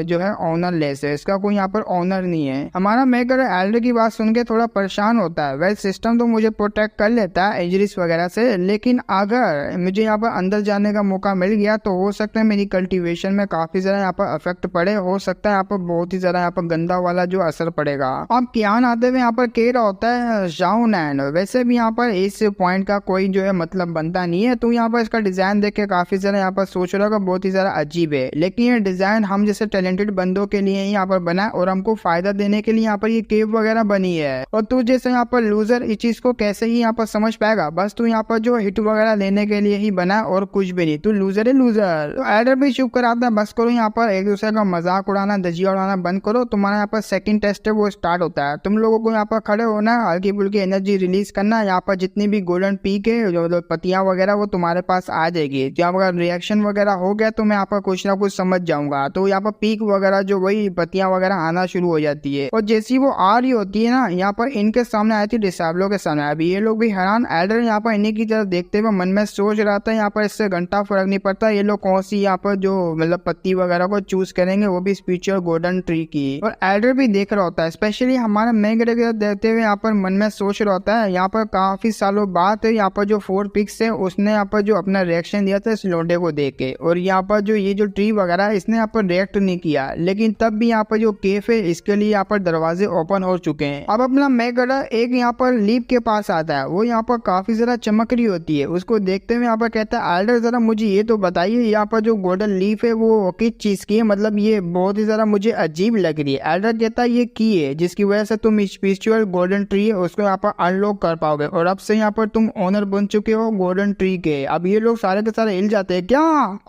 जो है ऑनर लेस है, इसका कोई यहाँ पर ऑनर नहीं है। हमारा मेकर एल्डर की बात सुन के थोड़ा परेशान होता है, वैसे सिस्टम तो मुझे प्रोटेक्ट कर लेता है इंजरीज वगैरह से, लेकिन अगर मुझे यहाँ पर अंदर जाने का मौका मिल गया तो हो सकता है मेरी कल्टीवेशन में काफी ज्यादा यहाँ पर इफेक्ट पड़े, हो सकता है यहाँ पर बहुत ही ज्यादा यहाँ पर गंदा वाला जो असर पड़ेगा। अब कियान आते हुए यहाँ पर कह रहा होता है जाओनेन वैसे भी यहाँ पर इस पॉइंट का कोई जो है मतलब बनता नहीं है, तू यहाँ पर इसका डिजाइन देख के काफी ज्यादा यहाँ पर सोच रहा होगा बहुत ही ज्यादा अजीब है, लेकिन ये डिजाइन हम जैसे टैलेंटेड बंदों के लिए यहाँ पर बना है और हमको फायदा देने के लिए यहाँ पर ये केव वगैरह बनी है। और तू जैसे यहाँ पर लूजर इस चीज को कैसे ही यहाँ पर समझ पाएगा, बस तू यहाँ पर जो हिट वगैरह लेने के लिए ही बना और कुछ भी नहीं, तू लूजर है लूजर। तो एडर भी चुप ऊपर आता है, बस करो यहाँ पर एक दूसरे का मजाक उड़ाना, धजिया उड़ाना बंद करो। तुम्हारा यहाँ पर सेकंड टेस्ट है वो स्टार्ट होता है। तुम लोगों को यहाँ पर खड़े होना है, हल्की फुल्की एनर्जी रिलीज करना है। यहाँ पर जितनी भी गोल्डन पीक है जो पत्तियां वगैरह वो तुम्हारे पास आ जाएगी। जब अगर रिएक्शन वगैरह हो गया तो मैं यहाँ पर कुछ ना कुछ समझ जाऊंगा। तो यहाँ पर पीक वगैरह जो वही पत्तियां वगैरह आना शुरू हो जाती है, और जैसी वो आ रही होती है ना, यहाँ पर इनके सामने आई थी डिसेबलो के सामने। अभी ये लोग भी हैरान। एल्डर यहाँ पर इन्हीं की तरफ देखते हुए मन में सोच रहा था यहाँ पर इससे घंटा फर्क नहीं पड़ता ये लोग कौन सी यहाँ पर जो मतलब पत्ती वगैरह को चूज करेंगे, वो भी स्पिरिचुअल गोल्डन ट्री की। और एल्डर भी देख रहा होता है, स्पेशली हमारा मेघरे की तरफ देखते हुए यहाँ पर मन में सोच रहा होता है यहाँ पर काफी सालों बाद यहाँ पर जो 4 पिक्स है उसने यहाँ पर जो अपना रिएक्शन दिया था इस लोंडे को देख के, और यहाँ पर जो ये जो ट्री वगैरह है इसने यहाँ पर रिएक्ट नहीं किया। लेकिन तब भी यहाँ पर जो केफ है इसके लिए यहाँ पर दरवाजे ओपन हो चुके हैं। अब अपना मेघरा एक यहाँ पर लीप के पास आता है, वो यहाँ पर काफी ज्यादा चमक रही होती है। उसको देखते हुए यहाँ पर कहता है एल्डर जरा मुझे ये तो बताइए यहाँ पर जो गोल्डन लीफ है वो किस चीज की है, मतलब ये बहुत ही ज्यादा मुझे अजीब लग रही है। एल्डर कहता है ये की है जिसकी वजह से तुम स्पिरिचुअल गोल्डन ट्री है उसको यहाँ पर अनलॉक कर पाओगे, और अब से यहाँ पर तुम ओनर बन चुके हो गोल्डन ट्री के। अब ये लोग सारे के सारे हिल जाते हैं। क्या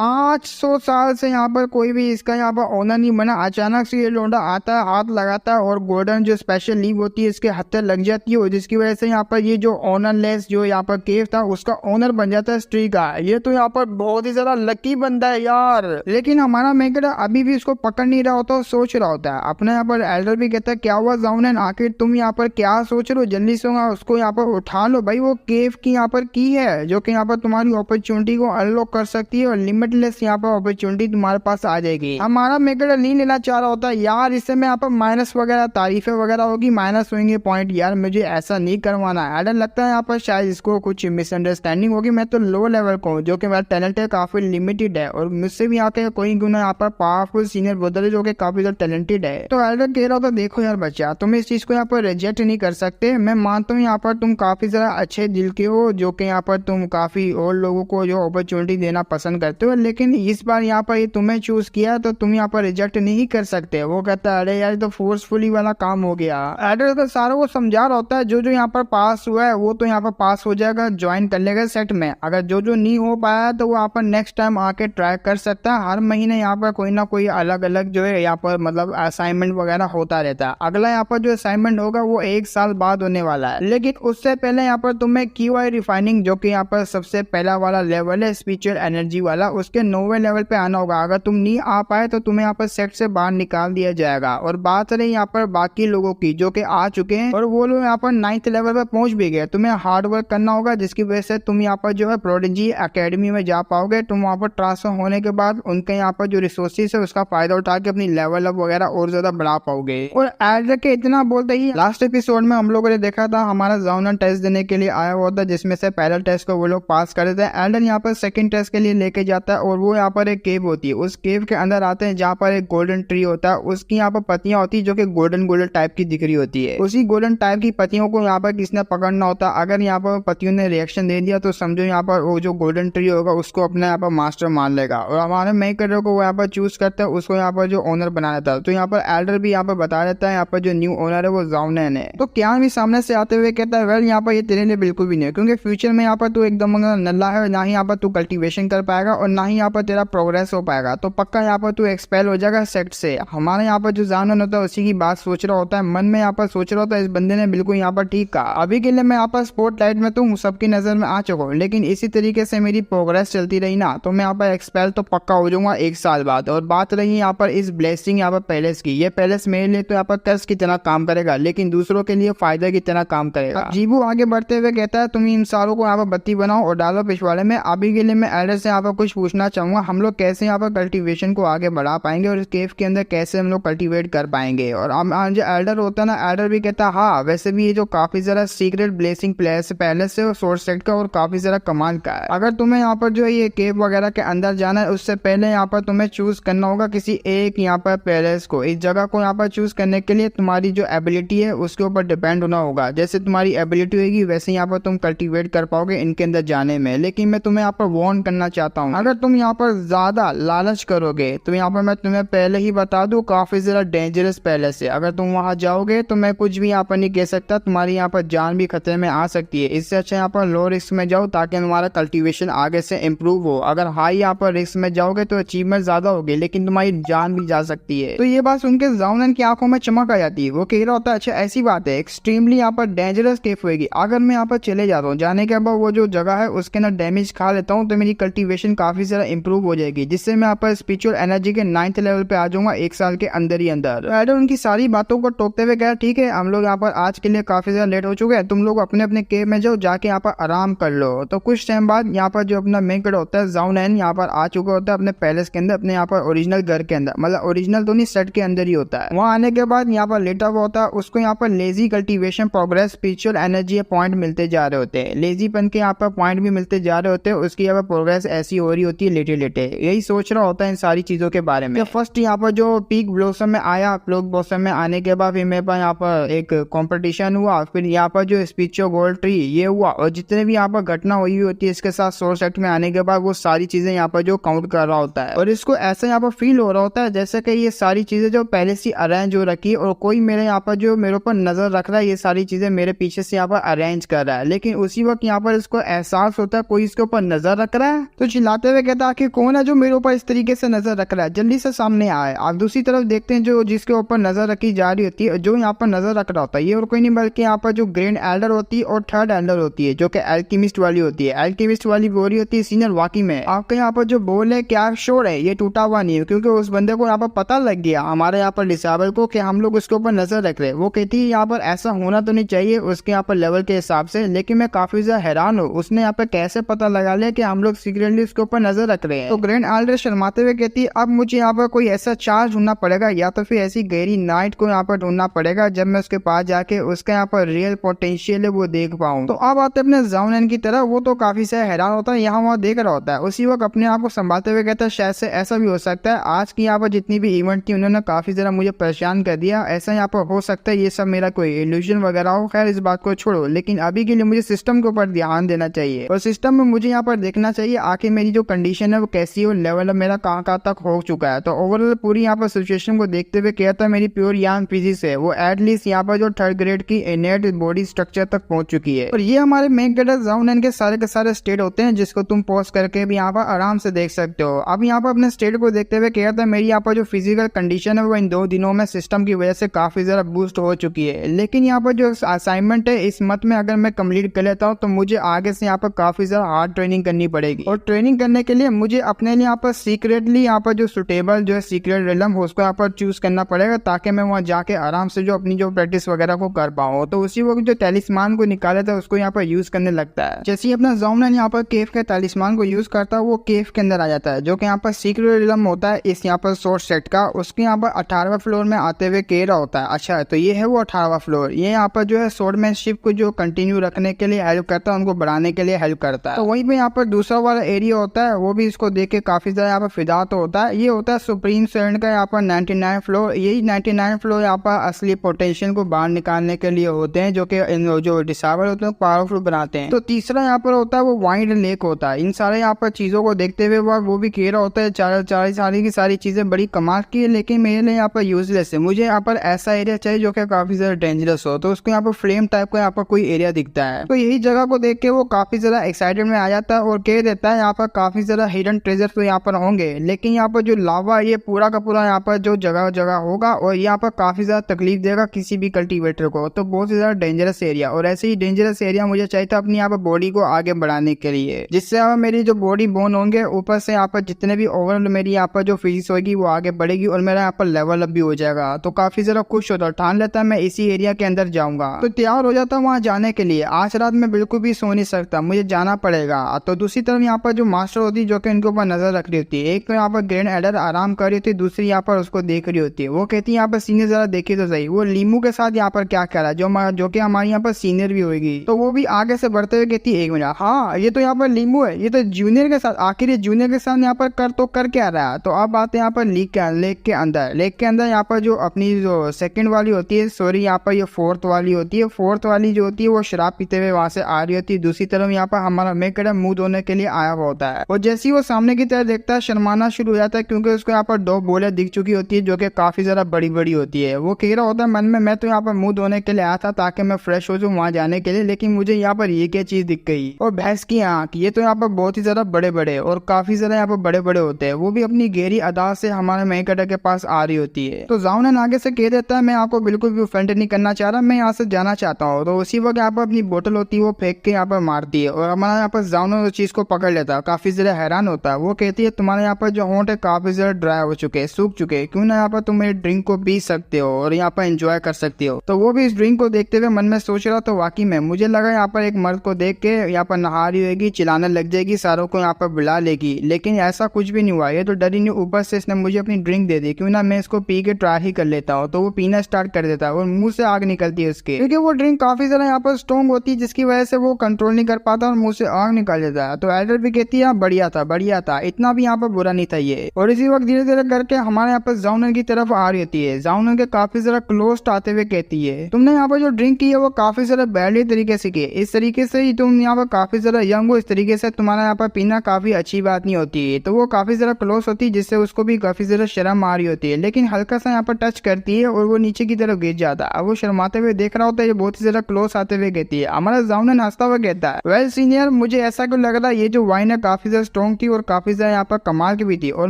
800 साल से यहाँ पर कोई भी इसका यहाँ पर ओनर नहीं बना, अचानक से ये लोंडा आता है, हाथ लगाता है और गोल्डन जो स्पेशल लीव होती है इसके हत्थे लग जाती है, जिसकी वजह से यहाँ पर ये जो ओनरलेस जो यहाँ पर केव था उसका ओनर बन जाता है इस ट्री का। ये तो यहाँ पर बहुत ही ज्यादा लकी बंदा है यार। लेकिन हमारा मेघरा अभी भी इसको पकड़ नहीं रहा होता, सोच रहा होता है। अपने यहाँ पर एल्डर भी कहता है क्या हुआ जाउनन, आखिर तुम यहाँ पर क्या सोच रहे हो, जल्दी से उसको यहाँ पर उठा लो भाई। वो केव की यहाँ पर की है जो कि यहाँ पर तुम्हारी अपॉर्चुनिटी को अनलॉक कर सकती है, और लिमिटलेस यहाँ पर अपॉर्चुनिटी तुम्हारे पास आ जाएगी। हमारा मेघरा नहीं लेना चाह रहा होता यार, इससे मैं यहाँ पर माइनस वगैरह तारीफें वगैरह होगी, माइनस होंगे पॉइंट, यार मुझे ऐसा नहीं करवाना है। एल्डर लगता है यहाँ पर शायद इसको कुछ मिसअंडरस्टैंडिंग होगी, मैं तो लो लेवल को हूँ जो कि मेरा टैलेंट है काफी लिमिटेड है, और मुझसे भी यहाँ के कोई गुना यहाँ पर पावरफुल सीनियर ब्रदर है जो कि काफी ज्यादा टैलेंटेड है। तो एल्डर कह रहा था देखो यार बच्चा, तुम इस चीज को यहाँ पर रिजेक्ट नहीं कर सकते। मैं मानता हूँ यहाँ पर तुम काफी ज्यादा अच्छे दिल के हो, जो कि यहाँ पर तुम काफी और लोगों को जो अपॉर्चुनिटी देना पसंद करते हो, लेकिन इस बार यहाँ पर ये तुम्हें चूज किया तो तुम यहाँ पर रिजेक्ट नहीं कर सकते। वो कहता है अरे यार तो फोर्सफुली वाला काम हो गया। एल्डर तो सारों को समझा रहा होता है जो जो यहाँ पर पास हुआ है वो तो यहाँ पर पास हो जाएगा, ज्वाइन कर लेगा सेट में। अगर जो जो नहीं हो पाया तो वो यहाँ पर नेक्स्ट टाइम आके ट्राई कर सकता है। हर महीने यहाँ पर कोई ना कोई अलग अलग जो है यहाँ पर मतलब असाइनमेंट वगैरह होता रहता है। अगला यहाँ पर जो असाइनमेंट होगा वो 1 साल बाद होने वाला है, लेकिन उससे पहले यहाँ पर तुम्हें QI रिफाइनिंग जो कि यहाँ पर सबसे पहला वाला लेवल है स्पिरिचुअल एनर्जी वाला, उसके 9वें लेवल पे आना होगा। अगर तुम नहीं आ पाए तो तुम्हें यहाँ पर सेट से बाहर निकाल दिया जाएगा। और बात रही यहाँ पर बाकी लोगों की जो कि आ चुके हैं और वो लोग यहाँ पर 9th लेवल पे पहुंच भी गए, तुम्हें हार्ड वर्क करना होगा जिसकी वजह से तुम यहाँ पर जो है प्रोडिजी एकेडमी में जा पाओगे। तुम वहाँ पर ट्रांसफर होने के बाद उनके यहाँ पर जो रिसोर्सेज है उसका फायदा उठा के अपनी लेवल अप वगैरह और ज्यादा बढ़ा पाओगे। और एल्डर के इतना बोलते ही लास्ट एपिसोड में हम लोगों ने देखा था हमारा जाउनन टेस्ट देने के लिए आया हुआ था, जिसमें से पहला टेस्ट को वो लोग पास कर देते हैं। एल्डर यहाँ पर सेकंड टेस्ट के लिए लेके जाता है, और वो यहाँ पर एक केव होती है, उस केव के अंदर आते हैं जहाँ पर एक गोल्डन ट्री होता है। उसकी यहाँ पर पत्तियां होती है जो कि गोल्डन गोल्डन टाइप की दिख रही होती है। उसी गोल्डन टाइप की पत्तियों को यहाँ पर किसने पकड़ना होता है। अगर यहाँ पर पत्तियों ने रिएक्शन दे दिया तो समझो यहाँ पर वो जो गोल्डन ट्री होगा उसको अपने यहाँ पर मास्टर मान लेगा, और हमारे मेकर को वो यहाँ पर चूज करता है, उसको यहाँ पर जो ओनर बना देता है। तो यहाँ पर एल्डर भी यहाँ पर बता देता है यहाँ पर जो न्यू ओनर है वो जाउनन है। तो क्या भी सामने से आते हुए कहता है वेल यहाँ पर ये तेरे लिए बिल्कुल भी नहीं है, क्योंकि फ्यूचर में यहाँ पर तू एकदम नल्ला है, ना ही यहाँ पर तू कल्टीवेशन कर पाएगा और ना ही यहाँ पर तेरा प्रोग्रेस हो पाएगा। तो पक्का यहाँ पर तू एक्सपेल हो जाएगा सेट से। हमारे यहाँ पर जो जाउनन होता है उसी की बात सोच रहा होता है, मन में यहाँ पर सोच रहा होता है इस बंदे ने बिल्कुल यहाँ पर ठीक कहा। अभी के लिए मैं यहाँ पर स्पॉटलाइट में तो सबकी नजर में आ चुका हूँ, लेकिन इसी तरीके से मेरी प्रोग्रेस चलती रही ना तो मैं यहाँ पर एक्सपेल तो पक्का हो जाऊंगा 1 साल बाद। और बात रही यहाँ पर इस ब्लेसिंग यहाँ पर पैलेस की, ये पैलेस मेरे लिए तो यहाँ पर कर्ज की तरह काम करेगा, लेकिन दूसरों के लिए फायदा की तरह काम करेगा। जीबू आगे बढ़ते हुए कहता है तुम इन सारों को यहाँ पर बत्ती बनाओ और डालो पिछवाड़े में। अभी के लिए मैं एल्डर से यहाँ पर कुछ पूछना चाहूंगा, हम लोग कैसे यहाँ पर कल्टीवेशन को आगे बढ़ा पाएंगे और इस केव के अंदर कैसे हम लोग कल्टीवेट कर पाएंगे। और जो एल्डर होता है ना, एल्डर भी कहता है हाँ वैसे भी ये जो काफी ज्यादा सीक्रेट ब्लेसिंग पैलेस है सोर्स सेट का और काफी ज्यादा कमाल का है। अगर तुम्हें यहाँ पर जो ये केव वगैरह के अंदर जाना है उससे पहले यहाँ पर तुम्हें चूज करना होगा किसी एक यहाँ पर पैलेस को। इस जगह को यहाँ पर चूज करने के लिए तुम्हारी जो एबिलिटी है उसके ऊपर डिपेंड होना होगा। जैसे तुम्हारी एबिलिटी होगी वैसे यहाँ पर तुम कल्टीवेट कर पाओगे इनके अंदर जाने में। लेकिन मैं तुम्हें यहाँ पर वार्न करना चाहता हूँ, अगर तुम यहाँ पर ज्यादा लालच करोगे तो यहाँ पर मैं तुम्हें पहले ही बता दूं काफी ज्यादा डेंजरस पैलेस है। अगर तुम वहां जाओगे तो मैं कुछ भी यहाँ पर नहीं कह सकता, तुम्हारी यहाँ पर जान भी खतरे में आ सकती है। इससे अच्छा यहाँ पर लो रिस्क में जाओ ताकि तुम्हारा कल्टीवेशन आगे से इम्प्रूव हो। अगर हाई यहाँ पर रिस्क में जाओगे तो अचीवमेंट ज्यादा होगी, लेकिन तुम्हारी जान भी जा सकती है। तो ये बात सुनकर जाउनन की आंखों में चमक आ जाती है। वो कह रहा होता है अच्छा ऐसी बात है, एक्सट्रीमली यहाँ पर डेंजरस केफ होगी, अगर मैं यहाँ पर चले जाता हूँ, जाने के बाद वो जो जगह है उसके अंदर डैमेज खा लेता हूँ तो मेरी कल्टीवेशन काफी ज्यादा इंप्रूव हो जाएगी, जिससे मैं यहाँ पर स्पिरिचुअल एनर्जी के 9th लेवल पे आ जाऊंगा 1 साल के अंदर ही अंदर। एडम उनकी सारी बातों को टोकते हुए कहा ठीक है हम लोग यहाँ पर आज के लिए काफी ज्यादा लेट हो चुके हैं, तुम लोग अपने अपने केव में जाओ, जाके यहाँ पर आराम कर लो। तो कुछ टाइम बाद यहाँ पर जो अपना मेन कैरेक्टर होता है जाउनन यहाँ पर आ चुका होता है अपने पैलेस के अंदर, अपने यहाँ पर ओरिजिनल घर के अंदर, मतलब ओरिजिनल तो नहीं सेट के अंदर ही होता है। वहाँ आने के बाद यहाँ पर लेटा हुआ होता है, उसको यहाँ पर lazy cultivation progress spiritual energy point मिलते जा रहे होते हैं, लेजीपन के यहाँ पर पॉइंट भी मिलते जा रहे होते हैं, उसकी यहाँ पर प्रोग्रेस ऐसी हो रही होती है लेटे लेटे। यही सोच रहा होता है इन सारी चीजों के बारे में। फर्स्ट यहाँ पर जो पीक ब्लॉसम में आया, पीक ब्लॉसम में आने के बाद फिर मेरे पास यहाँ पर एक कॉम्पिटिशन हुआ, फिर यहाँ पर जो स्पिरिचुअल गोल्ड ट्री ये हुआ, और जितने भी यहाँ पर घटना हुई होती है इसके साथ सोर्स एक्ट में आने के बाद वो सारी चीजें यहाँ पर जो काउंट कर रहा होता है, और इसको ऐसा यहाँ पर फील हो रहा होता है जैसे कि ये सारी चीजें जो पहले से अरेंज हो रखी है और कोई मेरे यहाँ पर जो मेरे ऊपर नजर रख रहा है, ये सारी चीजें मेरे पीछे से यहाँ पर अरेंज कर रहा है। लेकिन उसी वक्त यहाँ पर इसको एहसास होता है कोई इसके ऊपर नजर रख रहा है, तो चिल्लाते हुए कहता है कि कौन है जो मेरे ऊपर इस तरीके से नजर रख रहा है, जल्दी से सामने आए। आप दूसरी तरफ देखते हैं जो जिसके ऊपर नजर रखी जा रही होती है, जो यहाँ पर नजर रख रहा होता है ये और कोई नहीं बल्कि यहाँ पर जो ग्रैंड एल्डर होती है और थर्ड एल्डर होती है, जो कि एल्केमिस्ट वाली होती है। एल्केमिस्ट वाली बोली होती है सीनियर वाकई में आपका यहाँ पर जो बोल है क्या श्योर है ये टूटा हुआ नहीं है, क्योंकि उस बंदे को यहाँ पर पता लग गया हमारे यहाँ पर डिसेबल को कि हम लोग उसके ऊपर नजर रख रहे हैं। वो कहती है यहाँ पर ऐसा होना तो नहीं चाहिए उसके यहाँ पर लेवल के हिसाब से, लेकिन मैं काफी ज्यादा हैरान हूँ उसने यहाँ पर कैसे पता लगा लिया कि हम लोग सीक्रेटली उसके ऊपर नजर रख रहे हैं। तो ग्रैंड एल्डर शर्माते हुए कहती है अब मुझे यहाँ पर कोई ऐसा चार्ज ढूंढना पड़ेगा या तो फिर ऐसी गहरी नाइट को यहाँ पर ढूंढना पड़ेगा जब मैं उसके पास जाके उसका यहाँ पर रियल पोटेंशियल है वो देख पाऊँ। तो अब आते अपने जाउनन की तरह, वो तो काफी से हैरान होता है, यहाँ वहाँ देख रहा होता है, उसी वक्त अपने आप को संभालते हुए कहता है शायद से ऐसा भी हो सकता है आज की यहाँ पर जितनी भी इवेंट थी उन्होंने काफी ज्यादा मुझे परेशान कर दिया, ऐसा यहाँ पर हो सकता है ये सब मेरा कोई इल्यूजन वगैरह हो। खैर इस बात को छोड़ो, लेकिन अभी के लिए मुझे सिस्टम के ऊपर ध्यान देना चाहिए और सिस्टम में मुझे यहाँ पर देखना चाहिए आखिर मेरी जो कंडीशन है वो कैसी है, लेवल मेरा कहाँ तक हो चुका है। तो ओवरऑल पूरी यहाँ पर सिचुएशन को देखते हुए कहता है मेरी प्योर यान फिजिक्स है वो एटलीस्ट यहाँ पर जो 3rd ग्रेड की इनेट बॉडी स्ट्रक्चर तक पहुंच चुकी है। और ये हमारे मेन कैरेक्टर जाउनन के सारे स्टेट होते हैं जिसको तुम पॉज करके भी यहाँ पर आराम से देख सकते हो। अब यहाँ पर अपने स्टेट को देखते हुए कहता है मेरी यहाँ पर जो फिजिकल कंडीशन है वो इन 2 दिनों में सिस्टम की वजह से काफी ज्यादा बूस्ट हो चुकी है, लेकिन यहाँ पर जो असाइनमेंट है इस मंथ में अगर मैं कंप्लीट कर लेता हूँ तो मुझे आगे से यहाँ पर काफी ज्यादा हार्ड ट्रेनिंग करनी पड़ेगी, और ट्रेनिंग करने के लिए मुझे अपने लिए यहाँ पर सीक्रेटली यहाँ पर जो सुटेबल जो है सीक्रेट रिलम उसको यहाँ पर चूज करना पड़ेगा ताकि मैं वहाँ जाके आराम से जो अपनी जो प्रैक्टिस वगैरह को कर पाऊँ। तो उसी वक्त जो टैलिस्मान को निकाला था उसको यहाँ पर यूज करने लगता है। जैसे ही अपना जाउनन यहाँ पर केव के टैलिस्मान को यूज करता है वो केव के अंदर आ जाता है, जो कि यहाँ पर सीक्रेट रिलम होता है इस यहाँ पर सोर्स सेट का, उसके यहाँ पर 18वां फ्लोर में आते हुए कह रहा होता है अच्छा तो ये है वो 18वां फ्लोर, ये यहाँ पर जो है स्वॉर्डमैनशिप को जो कंटिन्यू रखने के लिए हेल्प करता है, उनको बढ़ाने के लिए हेल्प करता है। तो वहीं पे यहाँ पर दूसरा वाला एरिया होता है वो भी इसको देख के काफी ज्यादा यहाँ पर फिदा तो होता है, ये होता है सुप्रीम सेवन का यहाँ पर 99 फ्लोर। यही 99 फ्लोर यहाँ पर असली पोटेंशियल को बाहर निकालने के लिए होते हैं, जो कि जो डिसेबल होते हैं पावरफुल बनाते हैं। तो तीसरा यहाँ पर होता है वो वाइड लेक होता है। इन सारे यहाँ पर चीजों को देखते हुए वो भी कह रहा होता है सारी चीजें बड़ी कमाल की है, लेकिन मेरे लिए यहाँ पर यूजलेस है, मुझे यहाँ पर ऐसा एरिया चाहिए जो कि काफी ज्यादा डेंजरस हो। तो उसको यहाँ पर फ्लेम टाइप का यहाँ पर कोई एरिया दिखता है, तो यही जगह को देख के वो काफी ज्यादा एक्साइटेड में आ जाता है और कह देता है यहाँ पर काफी ज्यादा हिडन ट्रेजर तो यहाँ पर होंगे, लेकिन यहाँ पर जो लावा ये पूरा का पूरा यहाँ पर जो जगह होगा और यहाँ पर काफी ज्यादा तकलीफ देगा किसी भी कल्टीवेटर को, तो बहुत ही ज्यादा डेंजरस एरिया। और ऐसे ही डेंजरस एरिया मुझे चाहिए था अपनी यहाँ पर बॉडी को आगे बढ़ाने के लिए, जिससे यहाँ मेरी जो बॉडी बोन होंगे ऊपर से यहाँ पर जितने भी ओवरऑल मेरी यहाँ पर जो फिजिक्स होगी वो आगे बढ़ेगी और मेरा यहाँ पर लेवल अप भी हो जाएगा। तो काफी ज्यादा खुश होता है, ठान लेता है मैं इसी एरिया के अंदर जाऊंगा, तो तैयार हो जाता वहाँ जाने के लिए। आज रात में बिल्कुल भी सो नहीं सकता, मुझे जाना पड़ेगा। तो दूसरी तरफ यहाँ पर जो मास्टर होती है जो कि इनके ऊपर नजर रख रही होती है, एक तो यहाँ पर ग्रैंड एल्डर आराम कर रही होती है, दूसरी यहाँ पर उसको देख रही होती है। वो कहती है यहाँ पर सीनियर जरा देखिए तो सही वो लीमू के साथ यहाँ पर क्या कर रहा है, जो कि हमारे यहाँ पर सीनियर भी होगी। तो वो भी आगे से बढ़ते हुए कहती है 1 मिनट, हाँ ये तो यहाँ पर लीमू है, ये तो जूनियर के साथ, आखिर ये जूनियर के साथ यहाँ पर कर क्या रहा है। तो अब आते हैं यहाँ पर लेक के अंदर यहाँ पर जो अपनी जो सेकंड वाली होती है, सॉरी यहाँ पर ये 4th वाली होती है, 4th वाली जो होती है वो शराब पीते हुए वहां से आ रही होती है। दूसरी तरफ यहाँ पर हमारा मेकअप मुंह धोने के लिए आया हुआ होता है, और जैसे ही वो सामने की तरफ देखता है शर्माना शुरू हो जाता है, क्योंकि उसको यहाँ पर 2 बोले दिख चुकी होती है जो कि काफी ज्यादा बड़ी होती है। वो कह रहा होता है मन में मैं तो यहाँ पर मुंह धोने के लिए आया था ताकि मैं फ्रेश हो जाऊँ वहां जाने के लिए, लेकिन मुझे यहाँ पर ये क्या चीज दिख गई, और भैंस की आंख, ये तो यहाँ पर बहुत ही ज्यादा बड़े और काफी ज्यादा यहाँ पर बड़े बड़े होते हैं, वो भी अपनी गहरी अदा से हमारे मेन कैरेक्टर के पास आ रही होती है। तो जाउनन आगे से कह देता है मैं आपको बिल्कुल भी ऑफेंड नहीं करना चाह रहा, मैं यहाँ से जाना चाहता हूँ। तो उसी वक्त यहाँ पर अपनी बोतल होती है वो फेंक के यहाँ पर मारती है और हमारा यहाँ पर जाउनन उस चीज को पकड़ लेता है, काफी ज्यादा हैरान होता है। वो कहती है तुम्हारे यहाँ पर जो होंठ है काफी ज्यादा ड्राई हो चुके हैं, सूख चुके हैं, क्यों ना यहाँ पर तुम मेरे ड्रिंक को पी सकते हो और यहाँ पर एंजॉय कर सकते हो। तो वो भी इस ड्रिंक को देखते हुए मन में सोच रहा, तो वाकई में मुझे लगा यहाँ पर एक मर्द को देख के यहाँ पर नहा रही होगी, चिल्लाने लग जाएगी, सारों को यहाँ पर बुला लेगी, लेकिन ऐसा कुछ भी नहीं हुआ। ये तो डरी नहीं, ऊपर से इसने मुझे अपनी ड्रिंक दे दी, क्यों ना मैं इसको पी के ट्राई ही कर लेता हूँ। तो वो पीना स्टार्ट कर देता है और मुंह से आग निकलती है उसके, क्योंकि वो ड्रिंक काफी ज्यादा यहाँ पर स्ट्रॉन्ग होती है, जिसकी वजह से वो कंट्रोल नहीं कर पाता और मुंह से आग निकल देता है। तो एल्डर भी कहती है बढ़िया था, इतना भी यहाँ पर बुरा नहीं था ये। और इसी वक्त धीरे धीरे करके हमारे यहाँ पर जाउनन की तरफ आ रही होती है। जाउनन के काफी ज्यादा क्लोज आते हुए कहती है तुमने यहाँ पर जो ड्रिंक की है वो काफी ज्यादा बैडली तरीके से की, इस तरीके से ही तुम यहाँ पर काफी ज्यादा यंग हो, इस तरीके से तुम्हारा यहाँ पर पीना काफी अच्छी बात नहीं होती है। तो वो काफी ज्यादा क्लोज होती है, जिससे उसको भी काफी ज्यादा शर्म आ रही होती है, लेकिन हल्का सा यहाँ पर टच करती है और वो नीचे की तरफ गिर जाता है। वो शर्माते हुए देख रहा होता है, ये बहुत ही ज्यादा क्लोज आते हुए कहती है। हमारा जाउनन हंसता हुआ कहता है वेल सीनियर, मुझे ऐसा क्यों लग रहा है ये जो वाइन है काफी ज्यादा स्ट्रॉन्ग थी और काफी ज्यादा यहाँ पर कमाल की भी थी, और